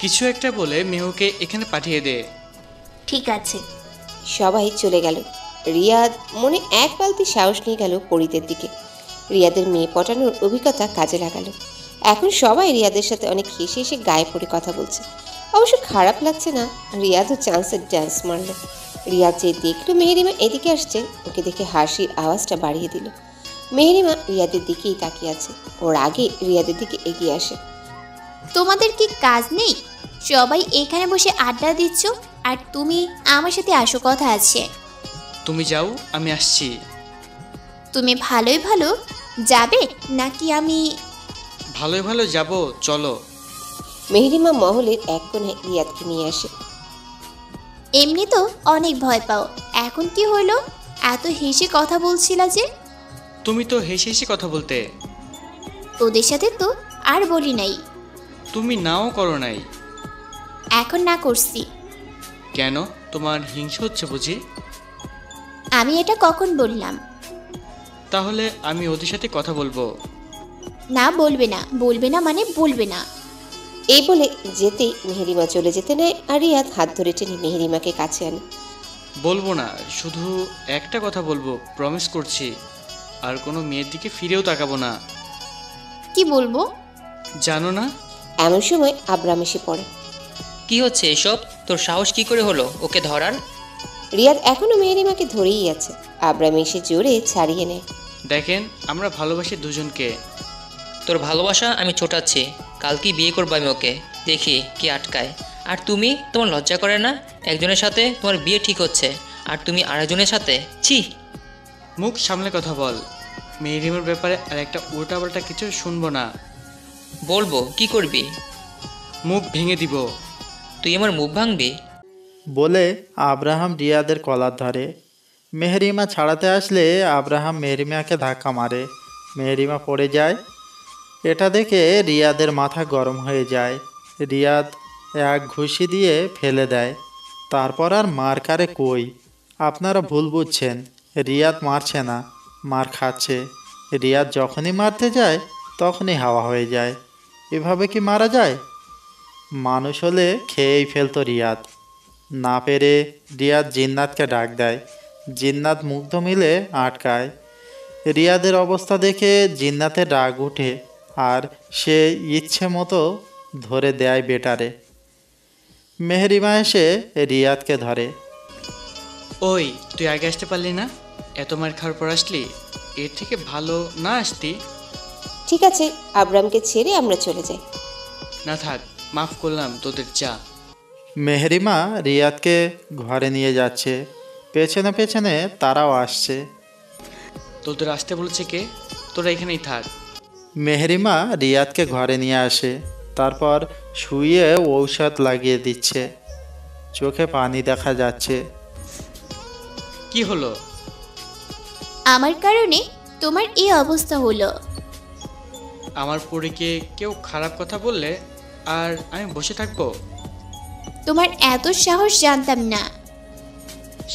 কিছু একটা বলে মেহুকে এখানে পাঠিয়ে দে। ঠিক আছে। সবাই চলে গেল। রিয়াদ মনে এক বালতি সাহস নিয়ে গেল পরীদের দিকে। রিয়াদের মেয়ে পটানোর অভিজ্ঞতা কাজে লাগালো। এখন সবাই রিয়াদের সাথে অনেক হেসে হেসে গায়ে পড়ে কথা বলছে। অবশ্য খারাপ লাগছে না, রিয়াদও চান্সের ডান্স মারল। রিয়াদ যে দেখলো মেহরিমা এদিকে আসছে, ওকে দেখে হাসির আওয়াজটা বাড়িয়ে দিল। মেহরিমা রিয়াদের দিকেই তাকিয়ে আছে। ওর আগে রিয়াদের দিকে এগিয়ে আসে। তোমাদের কি কাজ নেই? সবাই এখানে বসে আড্ডা দিচ্ছ, আর তুমি আমার সাথে আসো, কথা আছে। তুমি যাও, আমি আসছি। তুমি ভালোই ভালো যাবে নাকি আমি? ভালোই ভালো যাব, চলো। মেহেরিমা মহলের এক কোণে রিয়াদকে নিয়ে আসে। এমনি তো অনেক ভয় পাও, এখন কি হলো? এত হেসে কথা বলছিলা যে? তুমি তো হেসে হেসে কথা বলতে। ওদের সাথে তো আর বলি নাই। তুমি নাও করো নাই। এখন না করছি। কেন, তোমার হিংসা হচ্ছে বুঝি? আমি এটা কখন বললাম? তাহলে আমি ওদের সাথে কথা বলবো। না, বলবে না। বলবে না মানে বলবে না। এই বলে যেতেই মেহেরিমা চলে যেতে নেয় আর রিয়াদ হাত ধরে টেনে মেহেরিমাকে কাছে আনে। বলবো না, শুধু একটা কথা বলবো, প্রমিস করছি। আর কোনো মেয়ের দিকে ফিরেও তাকাবো না। কি বলবো? জানো না? এমন সময় আবরাম এসে পড়ে। কি হচ্ছে এসব? তোর সাহস কি করে হলো ওকে ধরার? রিয়াদ এখনো মেহেরিমাকে ধরেই আছে। আবরাম এসে জোরে ছাড়িয়ে নেয়। দেখেন, আমরা ভালোবাসি দুজনকে। তোর ভালোবাসা আমি ছোটাচ্ছি, কালকেই বিয়ে করবো আমি ওকে, দেখি কি আটকায়। আর তুমি, তোমার লজ্জা করে না? একজনের সাথে তোমার বিয়ে ঠিক হচ্ছে আর তুমি আরেকজনের সাথে? ছি! মুখ সামলে কথা বল। মেহেরিমার ব্যাপারে আর একটা উল্টাপাল্টা কিছু শুনবো না। বলবো, কি করবি? মুখ ভেঙে দিব। তুই আমার মুখ ভাঙবি? বলে আব্রাহাম রিয়াদের কলার ধরে। মেহেরিমা ছাড়াতে আসলে আব্রাহাম মেহেরিমাকে ধাক্কা মারে। মেহেরিমা পড়ে যায়। এটা দেখে রিয়াদের মাথা গরম হয়ে যায়। রিয়াদ এক ঘুষি দিয়ে ফেলে দেয়। তারপর আর মার কারে কই। আপনারা ভুল বুঝছেন, রিয়াদ মারছে না, মার খাচ্ছে। রিয়াদ যখনই মারতে যায় তখনই হাওয়া হয়ে যায়। এভাবে কি মারা যায়? মানুষ হলে খেয়েই ফেলতো রিয়াদ। না পেরে রিয়াদ জিন্নাতকে ডাক দেয়। জিন্নাত মুগ্ধ মিলে আটকায়। রিয়াদের অবস্থা দেখে জিন্নাতের রাগ উঠে আর সে ইচ্ছে মতো ধরে দেয় বেটারে। মেহেরিমা এসে রিয়াদকে ধরে। ওই, তুই আগে আসতে পারলি না? এত মার খাওয়ার পর আসলি? এর থেকে ভালো না আসতি। ঠিক আছে, আবরামকে ছেড়ে আমরা চলে যাই। না থাক, মাফ করলাম তোদের, যা। মেহেরিমা রিয়াদকে ঘরে নিয়ে যাচ্ছে। পেছনে পেছনে তারাও আসছে। তোদের আসতে বলেছে কে? তোরা এখানেই থাক। মেহেরিমা রিয়াদকে ঘরে নিয়ে আসে। তারপর শুয়ে ঔষধ লাগিয়ে দিচ্ছে। চোখে পানি দেখা যাচ্ছে। কি হলো? আমার কারণে তোমার এই অবস্থা হলো। আমার পরীকে কেউ খারাপ কথা বললে আর আমি বসে থাকবো? তোমার এত সাহস জানতাম না।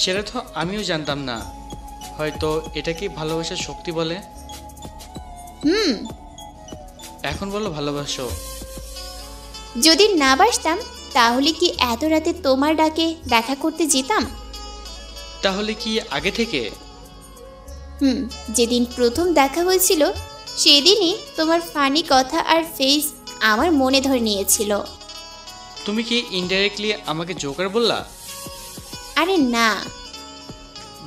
সেটা তো আমিও জানতাম না। হয়তো এটা কি ভালোবাসার শক্তি বলে? এখন বলো ভালোবাসো। যদি না বাসতাম তাহলে কি এত রাতে তোমার ডাকে দেখা করতে যেতাম? তাহলে কি আগে থেকে? যেদিন প্রথম দেখা হয়েছিল সেদিনই তোমার ফানি কথা আর ফেস আমার মনে ধরে নিয়েছিল। তুমি কি ইনডাইরেক্টলি আমাকে জোকার বললা? আরে না।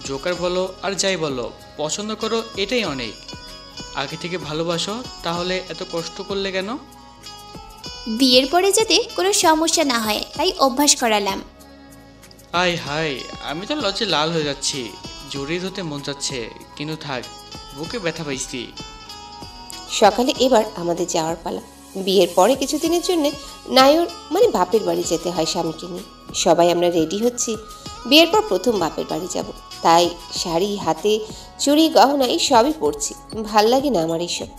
জোকার বলো আর যাই বলো, পছন্দ করো এটাই অনেক। আগে থেকে ভালোবাসো, তাহলে এত কষ্ট করলে কেন? বিয়ের পরে যাতে কোনো সমস্যা না হয় তাই অভ্যাস করালাম। আয় হায়, আমি তো লজ্জে লাল হয়ে যাচ্ছি। জড়িয়ে ধরতে মন চাচ্ছে, কিন্তু থাক, বুকে ব্যথা পাইছি। সকালে এবার আমাদের যাওয়ার পালা। বিয়ের পরে কিছুদিনের জন্য নায়র মানে বাপের বাড়ি যেতে হয় স্বামীকে নিয়ে। সবাই আমরা রেডি হচ্ছি, বিয়ের পর প্রথম বাপের বাড়ি যাব। তাই শাড়ি, হাতে চুড়ি, গহনা এই সবই পরছি। ভাল লাগে না আমার এইসব,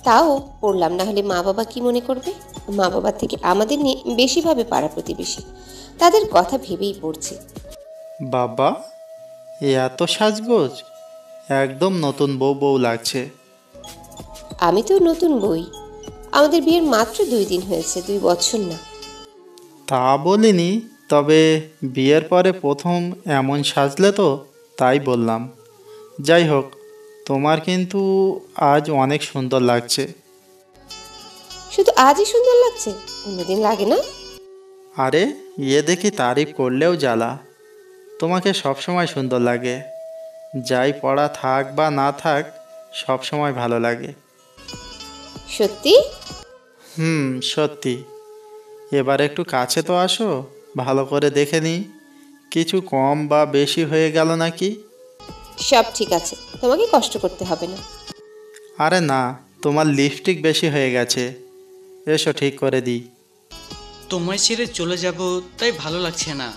তাও পরলাম, না হলে মা বাবা কি মনে করবে। মা বাবার থেকে আমাদের নিয়ে বেশি ভাবে পাড়া প্রতিবেশী, তাদের কথা ভেবেই পড়ছি। বাবা, এত সাজগোজ, একদম নতুন বউ বউ লাগছে। আমি তো নতুন বই, আমাদের বিয়ের মাত্র 2 দিন হয়েছে, 2 বছর না। তা বলিনি, তবে বিয়ের পরে প্রথম এমন সাজলে তো তাই বললাম। যাই হোক, তোমার কিন্তু আজ অনেক সুন্দর লাগছে। শুধু আজই সুন্দর লাগছে, অন্যদিন লাগে না? আরে দেখি তারিফ করলেও জ্বালা। তোমাকে সবসময় সুন্দর লাগে, যাই পড়া থাক বা না থাক সবসময় ভালো লাগে। সত্যি? সত্যি। এবার একটু কাছে তো আসো, ভালো করে দেখে নিই কিছু কম বা বেশি হয়ে গেল নাকি। সব ঠিক আছে, তোমাকে কষ্ট করতে হবে না। আরে না, তোমার লিপস্টিক বেশি হয়ে গেছে, এসো ঠিক করে দিই। তোমায় ছেড়ে চলে যাব তাই ভালো লাগছে না।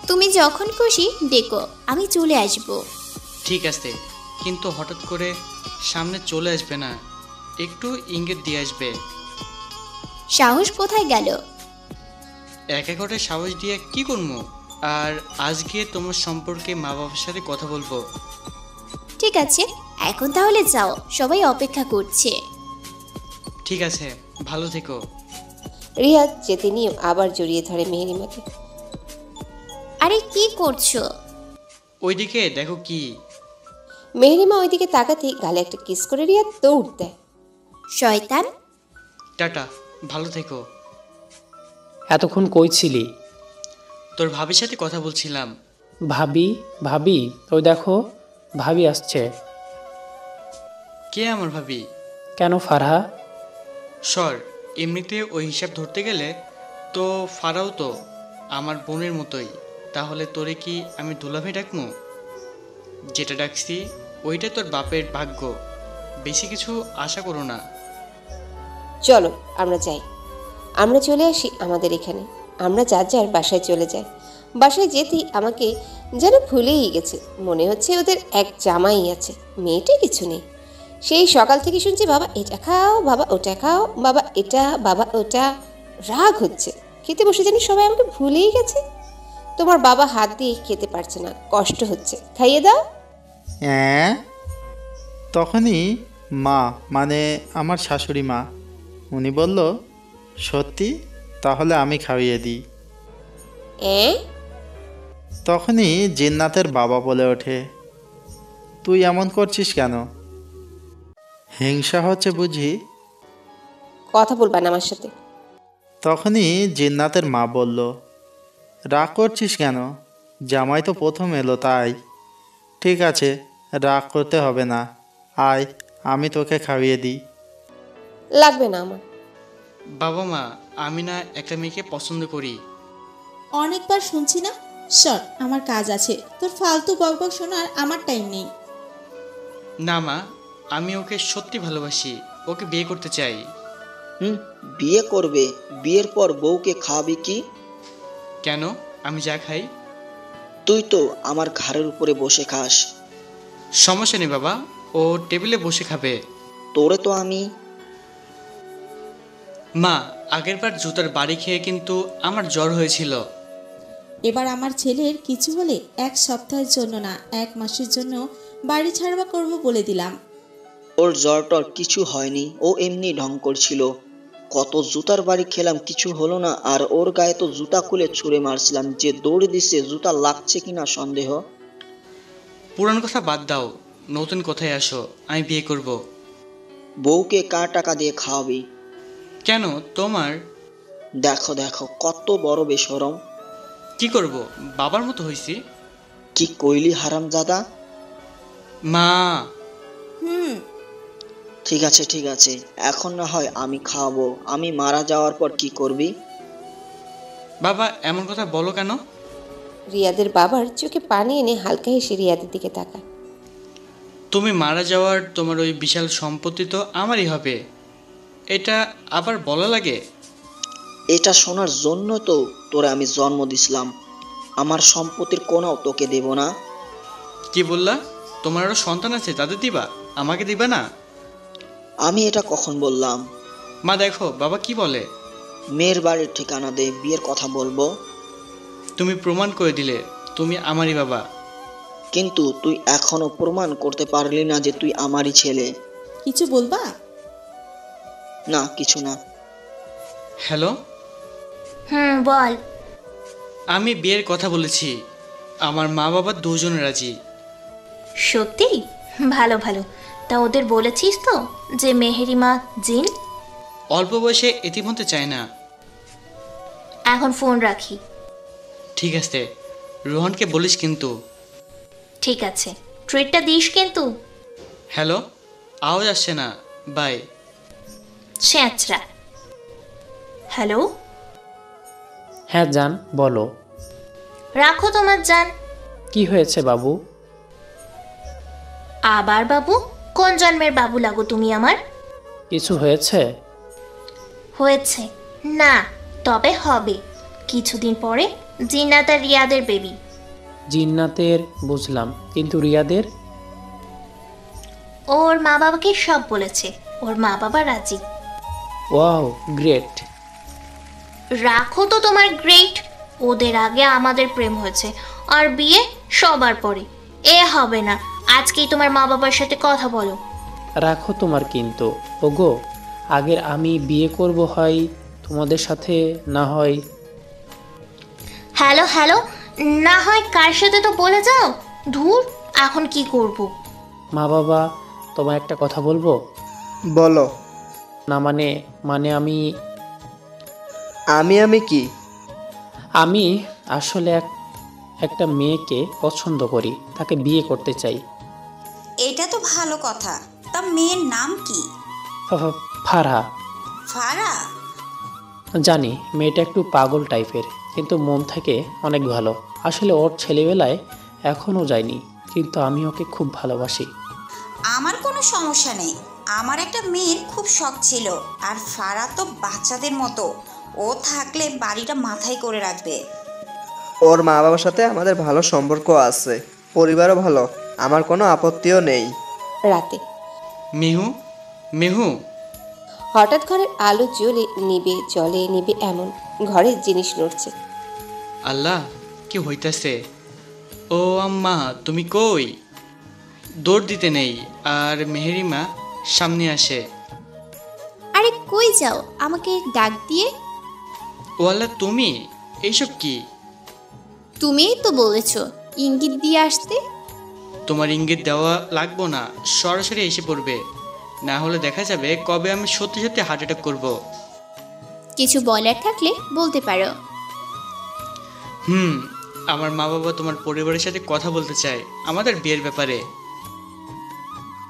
তুমি যখন খুশি ডেকো, আমি চলে আসব। ঠিক আছে, কিন্তু হঠাৎ করে সামনে চলে আসবে না, একটু ইঙ্গিত দিয়ে আসবে। সাহস কোথায় গেল? একা ঘটে সাহস দিয়ে কি করবো? আর আজকে তোমার সম্পর্কে মা বাবার সাথে কথা বলবো। ঠিক আছে, এখন তাহলে যাও, সবাই অপেক্ষা করছে। ঠিক আছে, ভালো থেকো। রিয়াদ যেতে নিয়ে আবার জড়িয়ে ধরে মেহেরিমাকে। আরে কি করছো? ওইদিকে দেখো কি। মেহেরিমা ওইদিকে তাকাতেই গালে একটা কিস করে রিয়াদ দৌড় দেয়। শয়তান। টাটা, ভালো থেকো। এতক্ষণ কই ছিলি? তোর ভাবির সাথে কথা বলছিলাম। ভাবি? ভাবি? ওই দেখো ভাবি আসছে। কে আমার ভাবি? কেন ফারহা? সর, এমনিতে ওই হিসাব ধরতে গেলে তো ফারাও তো আমার বোনের মতোই। তাহলে তোরে কি আমি দুলাভাই ডাকমু? যেটা ডাকছি ওইটা তোর বাপের ভাগ্য, বেশি কিছু আশা করো না। চলো আমরা যাই। আমরা চলে আসি আমাদের এখানে। আমরা যার যার বাসায় চলে যাই। বাসায় যেতেই আমাকে যেন ভুলেই গেছে, মনে হচ্ছে ওদের এক জামাই আছে, মেয়েটা কিছু নেই। সেই সকাল থেকে শুনছি বাবা এটা খাও, বাবা ওটা খাও, বাবা এটা, বাবা ওটা। রাগ হচ্ছে, খেতে বসে জানি সবাই আমাকে ভুলেই গেছে। তোমার বাবা হাত দিয়ে খেতে পারছে না, কষ্ট হচ্ছে, খাইয়ে দাও। হ্যাঁ, তখনই মা, মানে আমার শাশুড়ি মা, উনি বলল, সত্যি? তাহলে আমি খাইয়ে দিই। তখনই জিন্নাতের বাবা বলে ওঠে, তুই এমন করছিস কেন? হিংসা হচ্ছে বুঝি? কথা বলবা না আমার সাথে। তখনই জিন্নাতের মা বলল, রাগ করছিস কেন? জামাই তো প্রথম এলো তাই। ঠিক আছে, রাগ করতে হবে না, আয় আমি তোকে খাইয়ে দিই। লাগবে না আমার। বাবা মা, আমি না একটা মেয়েকে পছন্দ করি। অনেকবার শুনছি না, সর, আমার কাজ আছে, তোর ফালতু বকবক শোনার আমার টাইম নেই। না মা, আমি ওকে সত্যি ভালোবাসি, ওকে বিয়ে করতে চাই। বিয়ে করবে? বিয়ের পর বউকে খাওয়াবি কি? কেন? আমি যা খাই? তুই তো আমার ঘাড়ের উপরে বসে খাস। সমস্যা নেই বাবা, ও টেবিলে বসে খাবে। তোরে তো আমি। মা, আগেরবার জুতার বাড়ি খেয়ে কিন্তু আমার জ্বর হয়েছিল। এবার আমার ছেলের কিছু হলে 1 সপ্তাহের জন্য না, 1 মাসের জন্য বাড়ি ছাড়বা করব বলে দিলাম। ওর জ্বরটর কিছু হয়নি, ও এমনি ঢং করছিল। কত জুতার বাড়ি খেলাম, কিছু হলো না। আর ওর গায়ে তো জুতা খুলে ছুঁড়ে মারছিলাম, যে দৌড় দিছে, জুতা লাগছে কিনা সন্দেহ। পুরান কথা বাদ দাও, নতুন কথায় আসো। আমি বিয়ে করব। বউকে কার টাকা দিয়ে খাওয়াবি? কেন, তোমার? দেখো দেখো কত বড় বেশরম। কি করব, বাবার মতো হইছি। কি কইলি হারামজাদা? মা। ঠিক আছে ঠিক আছে, এখন না হয় আমি খাওয়াবো। আমি মারা যাওয়ার পর কি করবি? বাবা এমন কথা বলো কেন? রিয়াদের বাবার চোখে পানি এনে হালকা হেসে রিয়াদের দিকে তাকায়। তুমি মারা যাওয়ার তোমার ওই বিশাল সম্পত্তি তো আমারই হবে, এটা আবার বলা লাগে? এটা শোনার জন্য তো তোরে আমি জন্ম দিছিলাম। আমার সম্পত্তির কোনাও তোকে দেব না। কি বললা? তোমার আরো সন্তান আছে, তাদের দিবা, আমাকে দিবা না? আমি এটা কখন বললাম? মা দেখো বাবা কি বলে। মেয়ের বাড়ির ঠিকানা দে, বিয়ের কথা বলবো। তুমি প্রমাণ করে দিলে তুমি আমারই বাবা। কিন্তু তুই এখনো প্রমাণ করতে পারলি না যে তুই আমারই ছেলে। কিছু বলবা? না, কিছু না। হ্যালো। বল। আমি বিয়ের কথা বলেছি, আমার মা বাবা দুজনে রাজি। সত্যি? ভালো ভালো। তা ওদের বলেছিস তো যে মেহেরিমা জিন? অল্প বয়সে ইতিমধ্যে চায় না। এখন ফোন রাখি। ঠিক আছে, রোহনকে বলিস কিন্তু। ঠিক আছে, ট্রিটটা দিস কিন্তু। হ্যালো, আওয়াজ আসছে না, বাই। ছেঁচড়া। হ্যালো। হ্যাঁ জান, বলো। রাখো তোমার জান। কি হয়েছে বাবু? আবার বাবু? কোন জন্মের বাবু লাগো তুমি আমার? কিছু হয়েছে? হয়েছে না, তবে হবে কিছুদিন পরে। জিন্নাত আর রিয়াদের বেবি। জিন্নাতের বুঝলাম, কিন্তু রিয়াদের? ওর মা বাবাকে সব বলেছে, ওর মা বাবা রাজি। Wow, great. রাখো তো তোমার গ্রেট। ওদের আগে আমাদের প্রেম হয়েছে, আর বিয়ে সবার পরে। এ হবে না, আজকেই তোমার মা বাবার সাথে কথা বলো। রাখো তোমার কিন্তু। ওগো, আগের আমি বিয়ে করব হয় তোমাদের সাথে, না হয়। হ্যালো হ্যালো, না হয় কার সাথে তো বলে যাও। ধুর, এখন কি করব? মা বাবা, তোমার একটা কথা বলবো। বলো। না মানে মানে আমি আমি কি? আমি আসলে একটা মেয়েকে পছন্দ করি, তাকে বিয়ে করতে চাই। এটা তো ভালো কথা। তা মেয়ের নাম কি? ফারহা। ফারা? জানি মেয়েটা একটু পাগল টাইপের, কিন্তু মন থেকে অনেক ভালো। আসলে ওর ছেলেবেলায় এখনও যায়নি, কিন্তু আমি ওকে খুব ভালোবাসি। আমার কোনো সমস্যা নেই। আমার একটা মেয়ের খুব শখ ছিল, আর ফারা তো বাচ্চাদের মতো। ও থাকলে বাড়িটা মাথায় করে রাখবে। ওর মা বাবার সাথে আমাদের ভালো সম্পর্ক আছে, পরিবারও ভালো, আমার কোনো আপত্তিও নেই। রাতে মিহু, মিহু। হঠাৎ ঘরের আলো জ্বলে নিবে, জলে নিবে, এমন ঘরের জিনিস নড়ছে। আল্লাহ, কি হইতাছে? ও আম্মা, তুমি কই? দৌড় দিতে নেই, আর মেহেরিমা সামনে আসে। আরে কই যাও, আমাকে ডাক দিয়ে? ও আল্লাহ, তুমি এইসব কি? তুমিই তো বলেছো ইঙ্গিত দিয়ে আসতে। তোমার ইঙ্গিত দেওয়া লাগবো না, সরাসরি এসে পড়বে, না হলে দেখা যাবে কবে আমি সত্যি সত্যি হার্ট অ্যাটাক করবো। কিছু বলার থাকলে বলতে পারো। আমার মা বাবা তোমার পরিবারের সাথে কথা বলতে চায় আমাদের বিয়ের ব্যাপারে।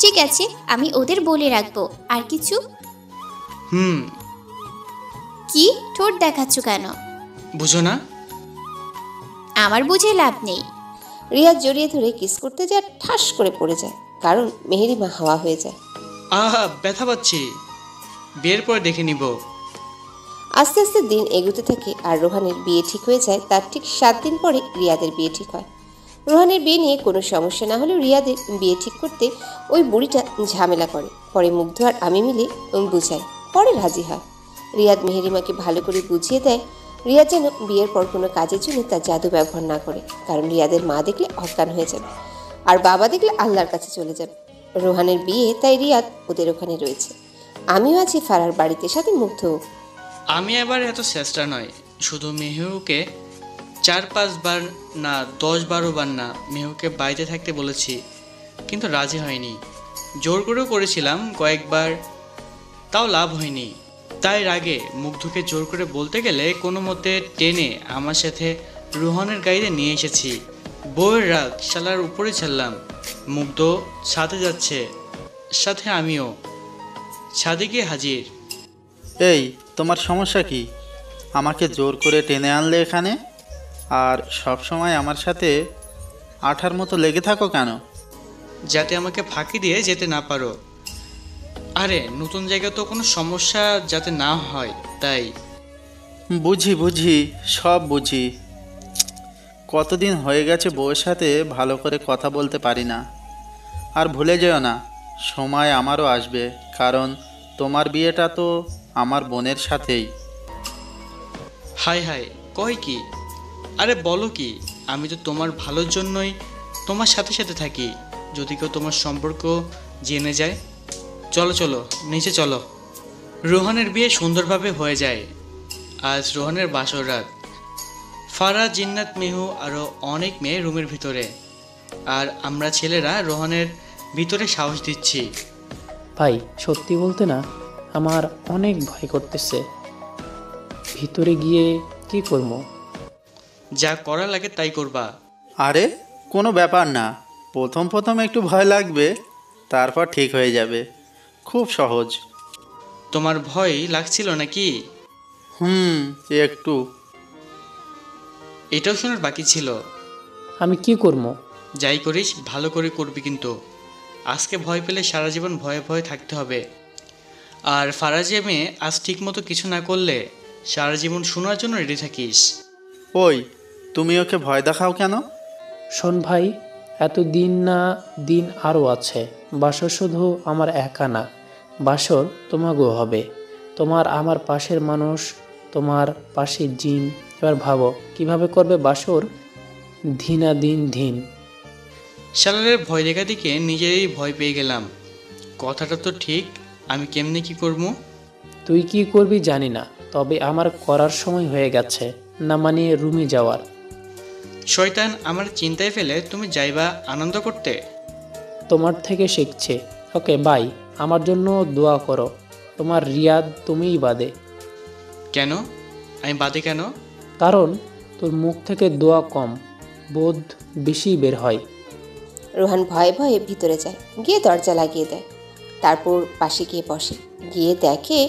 ঠিক আছে, আমি ওদের বলে রাখবো। আর কিছু? কি ঠোঁট দেখাচ্ছ কেন? বুঝো না? আমার বুঝে লাভ নেই। রিয়াদ জড়িয়ে ধরে কিস করতে যায়, ঠাস করে পড়ে যায়, কারণ মেহেরিমা হাওয়া হয়ে যায়। আহা, ব্যথা পাচ্ছি, বিয়ের পর দেখে নিব। আস্তে আস্তে দিন এগোতে থাকে, আর রোহানের বিয়ে ঠিক হয়ে যায়। তার ঠিক 7 দিন পরে রিয়াদের বিয়ে ঠিক হয়। রোহানের বিয়ে নিয়ে কোনো সমস্যা না হলেও রিয়াদের বিয়ে ঠিক করতে ওই বুড়িটা ঝামেলা করে। পরে মুগ্ধ আর আমি মিলে বুঝাই, পরে রাজি হয়। রিয়াদ মেহেরিমাকে ভালো করে বুঝিয়ে দেয় রিয়াদ যেন বিয়ের পর কোনো কাজের জন্য তার জাদু ব্যবহার না করে, কারণ রিয়াদের মা দেখলে অজ্ঞান হয়ে যাবে, আর বাবা দেখলে আল্লাহর কাছে চলে যাবে। রোহানের বিয়ে, তাই রিয়াদ ওদের ওখানে রয়েছে। আমিও আছি ফারার বাড়িতে, সাথে মুগ্ধ। আমি এবার এত চেষ্টা নয়, শুধু মেহুকে 4-5 বার না 10-12 বার না মেহুকে বাড়িতে থাকতে বলেছি, কিন্তু রাজি হয়নি। জোর করেও করেছিলাম কয়েকবার, তাও লাভ হয়নি। তাই রাগে মুগ্ধকে জোর করে বলতে গেলে কোনো মতে টেনে আমার সাথে রোহানের গাড়িতে নিয়ে এসেছি। বউয়ের রাগ শালার উপরে ছাড়লাম। মুগ্ধ সাথে যাচ্ছে, সাথে আমিও। ছাদে গিয়ে হাজির। এই, তোমার সমস্যা কি? আমাকে জোর করে টেনে আনলে এখানে, আর সব সময় আমার সাথে আঠার মতো লেগে থাকো কেন? যাতে আমাকে ফাঁকি দিয়ে যেতে না পারো। আরে নতুন জায়গা তো কোনো সমস্যা যাতে না হয়, তাই। বুঝি, সব বুঝি। কতদিন হয়ে গেছে বউয়ের সাথে ভালো করে কথা বলতে পারি না। আর ভুলে যেও না, সময় আমারও আসবে, কারণ তোমার বিয়েটা তো আমার বোনের সাথেই। হাই হাই, কয় কি? আরে বলো কি, আমি তো তোমার ভালোর জন্যই তোমার সাথে সাথে থাকি। যদি কেউ তোমার সম্পর্ক জেনে যায়। চলো চলো, নিচে চলো। রোহানের বিয়ে সুন্দরভাবে হয়ে যায়। আজ রোহানের বাসর রাত। ফারা, জিন্নাত, মিহু আরও অনেক মেয়ে রুমের ভিতরে, আর আমরা ছেলেরা রোহানের ভিতরে সাহস দিচ্ছি। ভাই, সত্যি বলতে না, আমার অনেক ভয় করতেছে। ভিতরে গিয়ে কি করব? যা করা লাগে তাই করবা। আরে কোনো ব্যাপার না, প্রথম একটু ভয় লাগবে, তারপর ঠিক হয়ে যাবে। খুব সহজ। তোমার ভয় লাগছিল নাকি? একটু। এটাও শোনার বাকি ছিল। আমি কি করব? যাই করিস ভালো করে করবি কিন্তু। আজকে ভয় পেলে সারা জীবন ভয়ে ভয়ে থাকতে হবে। আর ফারাজে মেয়ে আজ ঠিকমতো কিছু না করলে সারা জীবন শোনার জন্য রেডি থাকিস। ওই তুমি ওকে ভয় দেখাও কেন? শোন ভাই, এত দিন না দিন আরও আছে। বাসর শুধু আমার একা না, বাসর তোমাকেও হবে। তোমার আমার পাশের মানুষ, তোমার পাশে জিন। এবার ভাবো কিভাবে করবে বাসর দিন। শালারের ভয় দেখা দিকে নিজেরই ভয় পেয়ে গেলাম। কথাটা তো ঠিক, আমি কেমনে কি করবো? তুই কি করবি জানি না, তবে আমার করার সময় হয়ে গেছে, না মানে রুমে যাওয়ার। শয়তান আমার চিন্তায় ফেলে তুমি যাইবা আনন্দ করতে। তোমার থেকে শিখছে। ওকে বাই, আমার জন্য দোয়া করো। তোমার রিয়াদ তুমিই বাদে। কেন? আমি বাদে কেন? কারণ তোর মুখ থেকে দোয়া কম, বোধ বেশি বের হয়। রোহান ভয়ে ভয়ে ভিতরে যায়, গিয়ে দরজা লাগিয়ে দেয়। তারপর পাশে গিয়ে বসে, গিয়ে দেখে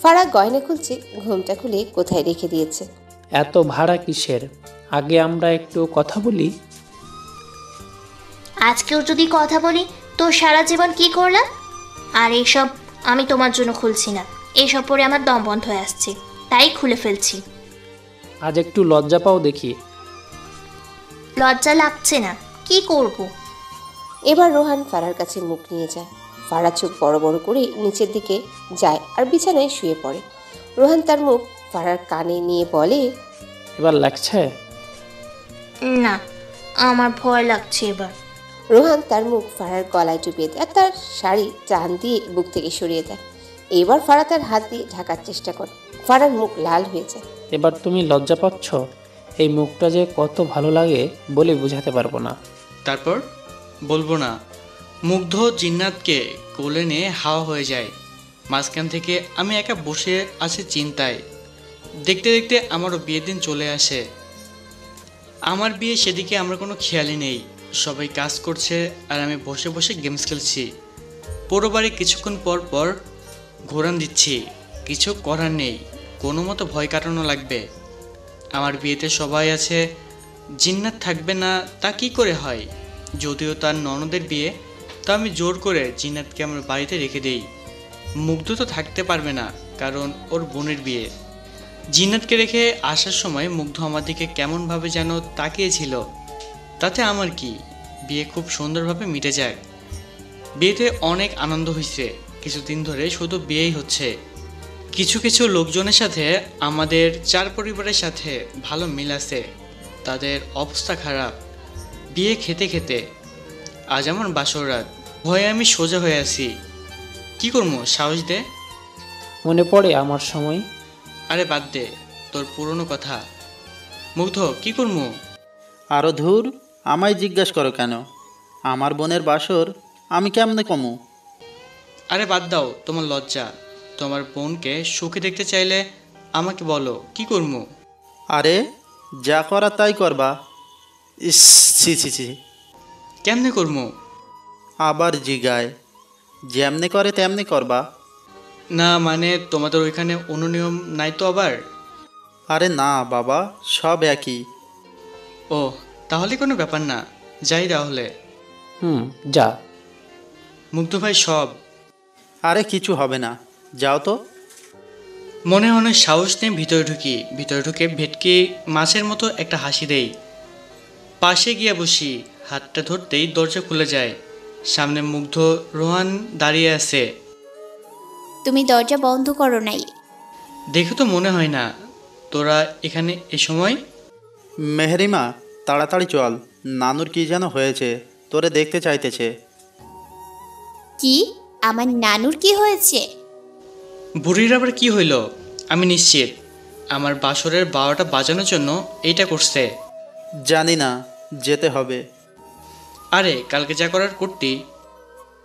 ফারাহ গয়না খুলছে, ঘুমটা খুলে কোথায় রেখে দিয়েছে। এত ভাড়া কিসের? আগে আমরা একটু কথা বলি। আজকেও যদি কথা বলি তো সারা জীবন কি করলাম? আর এইসব আমি তোমার জন্য খুলছি না, এইসব পরে আমার দম বন্ধ হয়ে আসছে, তাই খুলে ফেলছি। আজ একটু লজ্জা পাও দেখি। লজ্জা লাগছে না, কি করব? এবার রোহান ফারার কাছে মুখ নিয়ে যায়। ফারা চোখ বড় বড় করে নিচের দিকে যায় আর বিছানায় শুয়ে পড়ে। রোহান তার মুখ ফারার কানে নিয়ে বলে, এবার লাগছে? না, আমার ভয় লাগছে এবার। রোহান তার মুখ ফারার গলায় ডুবিয়ে দেয় আর তার শাড়ি টান দিয়ে বুক থেকে সরিয়ে দেয়। এবার ফারা তার হাত দিয়ে ঢাকার চেষ্টা করে। ফারার মুখ লাল হয়ে যায়। এবার তুমি লজ্জা পাচ্ছ? এই মুখটা যে কত ভালো লাগে বলে বোঝাতে পারবো না। তারপর বলবো না। মুগ্ধ জিন্নাতকে কোলে নিয়ে হাওয়া হয়ে যায়। মাঝখান থেকে আমি একা বসে আছি চিন্তায়। দেখতে দেখতে আমারও বিয়ের দিন চলে আসে। আমার বিয়ে সেদিকে আমার কোনো খেয়ালই নেই। সবাই কাজ করছে আর আমি বসে বসে গেমস খেলছি। পুরো বাড়ি কিছুক্ষণ পর পর ঘোরান দিচ্ছি। কিছু করার নেই, কোনো মতো ভয় কাটানো লাগবে। আমার বিয়েতে সবাই আছে, জিন্নাত থাকবে না তা কি করে হয়? যদিও তার ননদের বিয়ে, তা আমি জোর করে জিন্নাতকে আমার বাড়িতে রেখে দেই। মুগ্ধ তো থাকতে পারবে না, কারণ ওর বোনের বিয়ে। জিন্নাতকে রেখে আসার সময় মুগ্ধ আমার দিকে কেমনভাবে যেন তাকিয়েছিল। তাতে আমার কি, বিয়ে খুব সুন্দরভাবে মিটে যায়। বিয়েতে অনেক আনন্দ হয়েছে। কিছুদিন ধরে শুধু বিয়েই হচ্ছে। কিছু কিছু লোকজনের সাথে আমাদের চার পরিবারের সাথে ভালো মিল আছে, তাদের অবস্থা খারাপ। বিয়ে খেতে খেতে আজ আমার বাসর রাত। ভয়ে আমি সোজা হয়ে আছি। কি করবো? সাহস দে। মনে পড়ে আমার সময়? আরে বাদ দে তোর পুরনো কথা। মুগ্ধ, কি করবো? আরও ধুর, আমায় জিজ্ঞেস করো কেন? আমার বোনের বাসর আমি কেমনে কমু? আরে বাদ দাও তোমার লজ্জা। তোমার বোনকে সুখে দেখতে চাইলে আমাকে বলো, কি করবো? আরে যা করা তাই করবা। ইস, ছি ছি ছি। কেমনে করবো? আবার জিগায়, যেমনে করে তেমনি করবা। না মানে তোমাদের ওইখানে অনুনিয়ম নাই তো আবার? আরে না বাবা, সব একই। ও তাহলে কোনো ব্যাপার না, যাই তাহলে। যা। মুগ্ধ ভাই সব। আরে কিছু হবে না, যাও তো। মনে মনে সাহস নিয়ে ভিতরে ঢুকি। ভিতরে ঢুকে ভেটকি মাছের মতো একটা হাসি দেই। পাশে গিয়ে বসি। হাতটা ধরতেই দরজা খুলে যায়। সামনে মুগ্ধ, রোহান দাঁড়িয়ে আছে। তুমি দরজা বন্ধ করো নাই? দেখে তো মনে হয় না। তোরা এখানে এ সময়? মেহরিমা, তাড়াতাড়ি চল, নানুর কি যেন হয়েছে, তোরে দেখতে চাইতেছে। কি? আমার নানুর কি হয়েছে? বুড়ির আবার কি হইল? আমি নিশ্চিত আমার বাসরের 12টা বাজানোর জন্য এইটা করছে। জানি না, যেতে হবে। আরে কালকে যা করার করতি।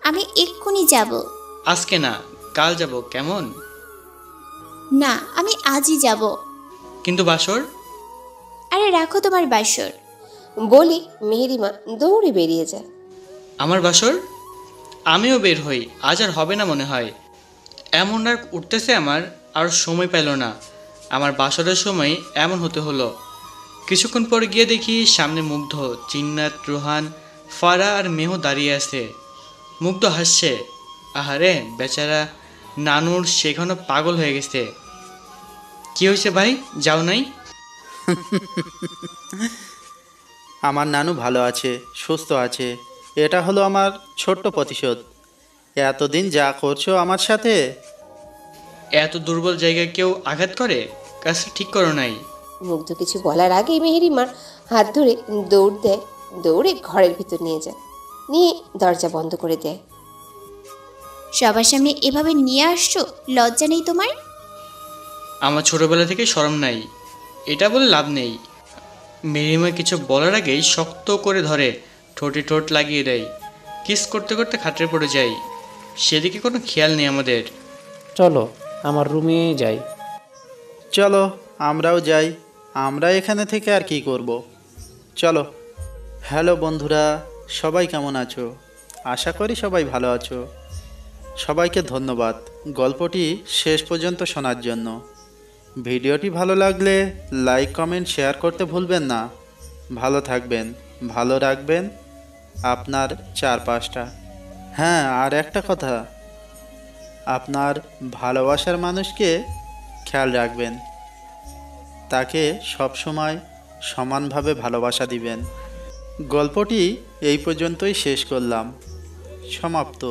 আমি এক্ষুনি যাব। আজকে না, কাল যাব, কেমন? না, আমি আজই যাব। কিন্তু বাসর? আরে রাখো তোমার বাসর। বলি মেহেরিমা দৌড়ে বেরিয়ে যায়। আমার বাসর? আমিও বের হই। আজ আর হবে না মনে হয়। এমন রাগ উঠতেছে আমার, আর সময় পেল না। আমার বাসরের সময় এমন হতে হলো। কিছুক্ষণ পর গিয়ে দেখি সামনে মুগ্ধ, জিন্নাত, রোহান, ফারা আর মেহ দাঁড়িয়ে আছে। মুগ্ধ হাসছে। আহারে বেচারা নানুর সেখানে পাগল হয়ে গেছে। কি হয়েছে ভাই, যাও নাই? আমার নানু ভালো আছে, সুস্থ আছে। এটা হলো আমার ছোট্ট প্রতিশোধ। এতদিন যা করছো আমার সাথে। এত দুর্বল জায়গায় কেউ আঘাত করে? কাজটা ঠিক করো নাই। মুগ্ধ কিছু বলার আগেই মেহেরিমার হাত ধরে দৌড় দেয়, দৌড়ে ঘরের ভিতর নিয়ে যায়, নিয়ে দরজা বন্ধ করে দেয়। সবার সামনে এভাবে নিয়ে আসছো, লজ্জা নেই তোমার? আমার ছোটবেলা থেকে শরম নাই, এটা বলে লাভ নেই। মেরিমা কিছু বলার আগেই শক্ত করে ধরে ঠোঁটে ঠোঁট লাগিয়ে দেয়। কিস করতে করতে খাটে পড়ে যাই। সেদিকে কোনো খেয়াল নেই আমাদের। চলো আমার রুমে যাই। চলো আমরাও যাই। আমরা এখানে থেকে আর কি করব? চলো। হ্যালো বন্ধুরা, সবাই কেমন আছো? আশা করি সবাই ভালো আছো। সবাইকে ধন্যবাদ গল্পটি শেষ পর্যন্ত শোনার জন্য। ভিডিওটি ভালো লাগলে লাইক, কমেন্ট, শেয়ার করতে ভুলবেন না। ভালো থাকবেন, ভালো রাখবেন আপনার চারপাশটা। হ্যাঁ, আর একটা কথা, আপনার ভালোবাসার মানুষকে খেয়াল রাখবেন। তাকে সবসময় সমানভাবে ভালোবাসা দিবেন। গল্পটি এই পর্যন্তই শেষ করলাম। সমাপ্ত।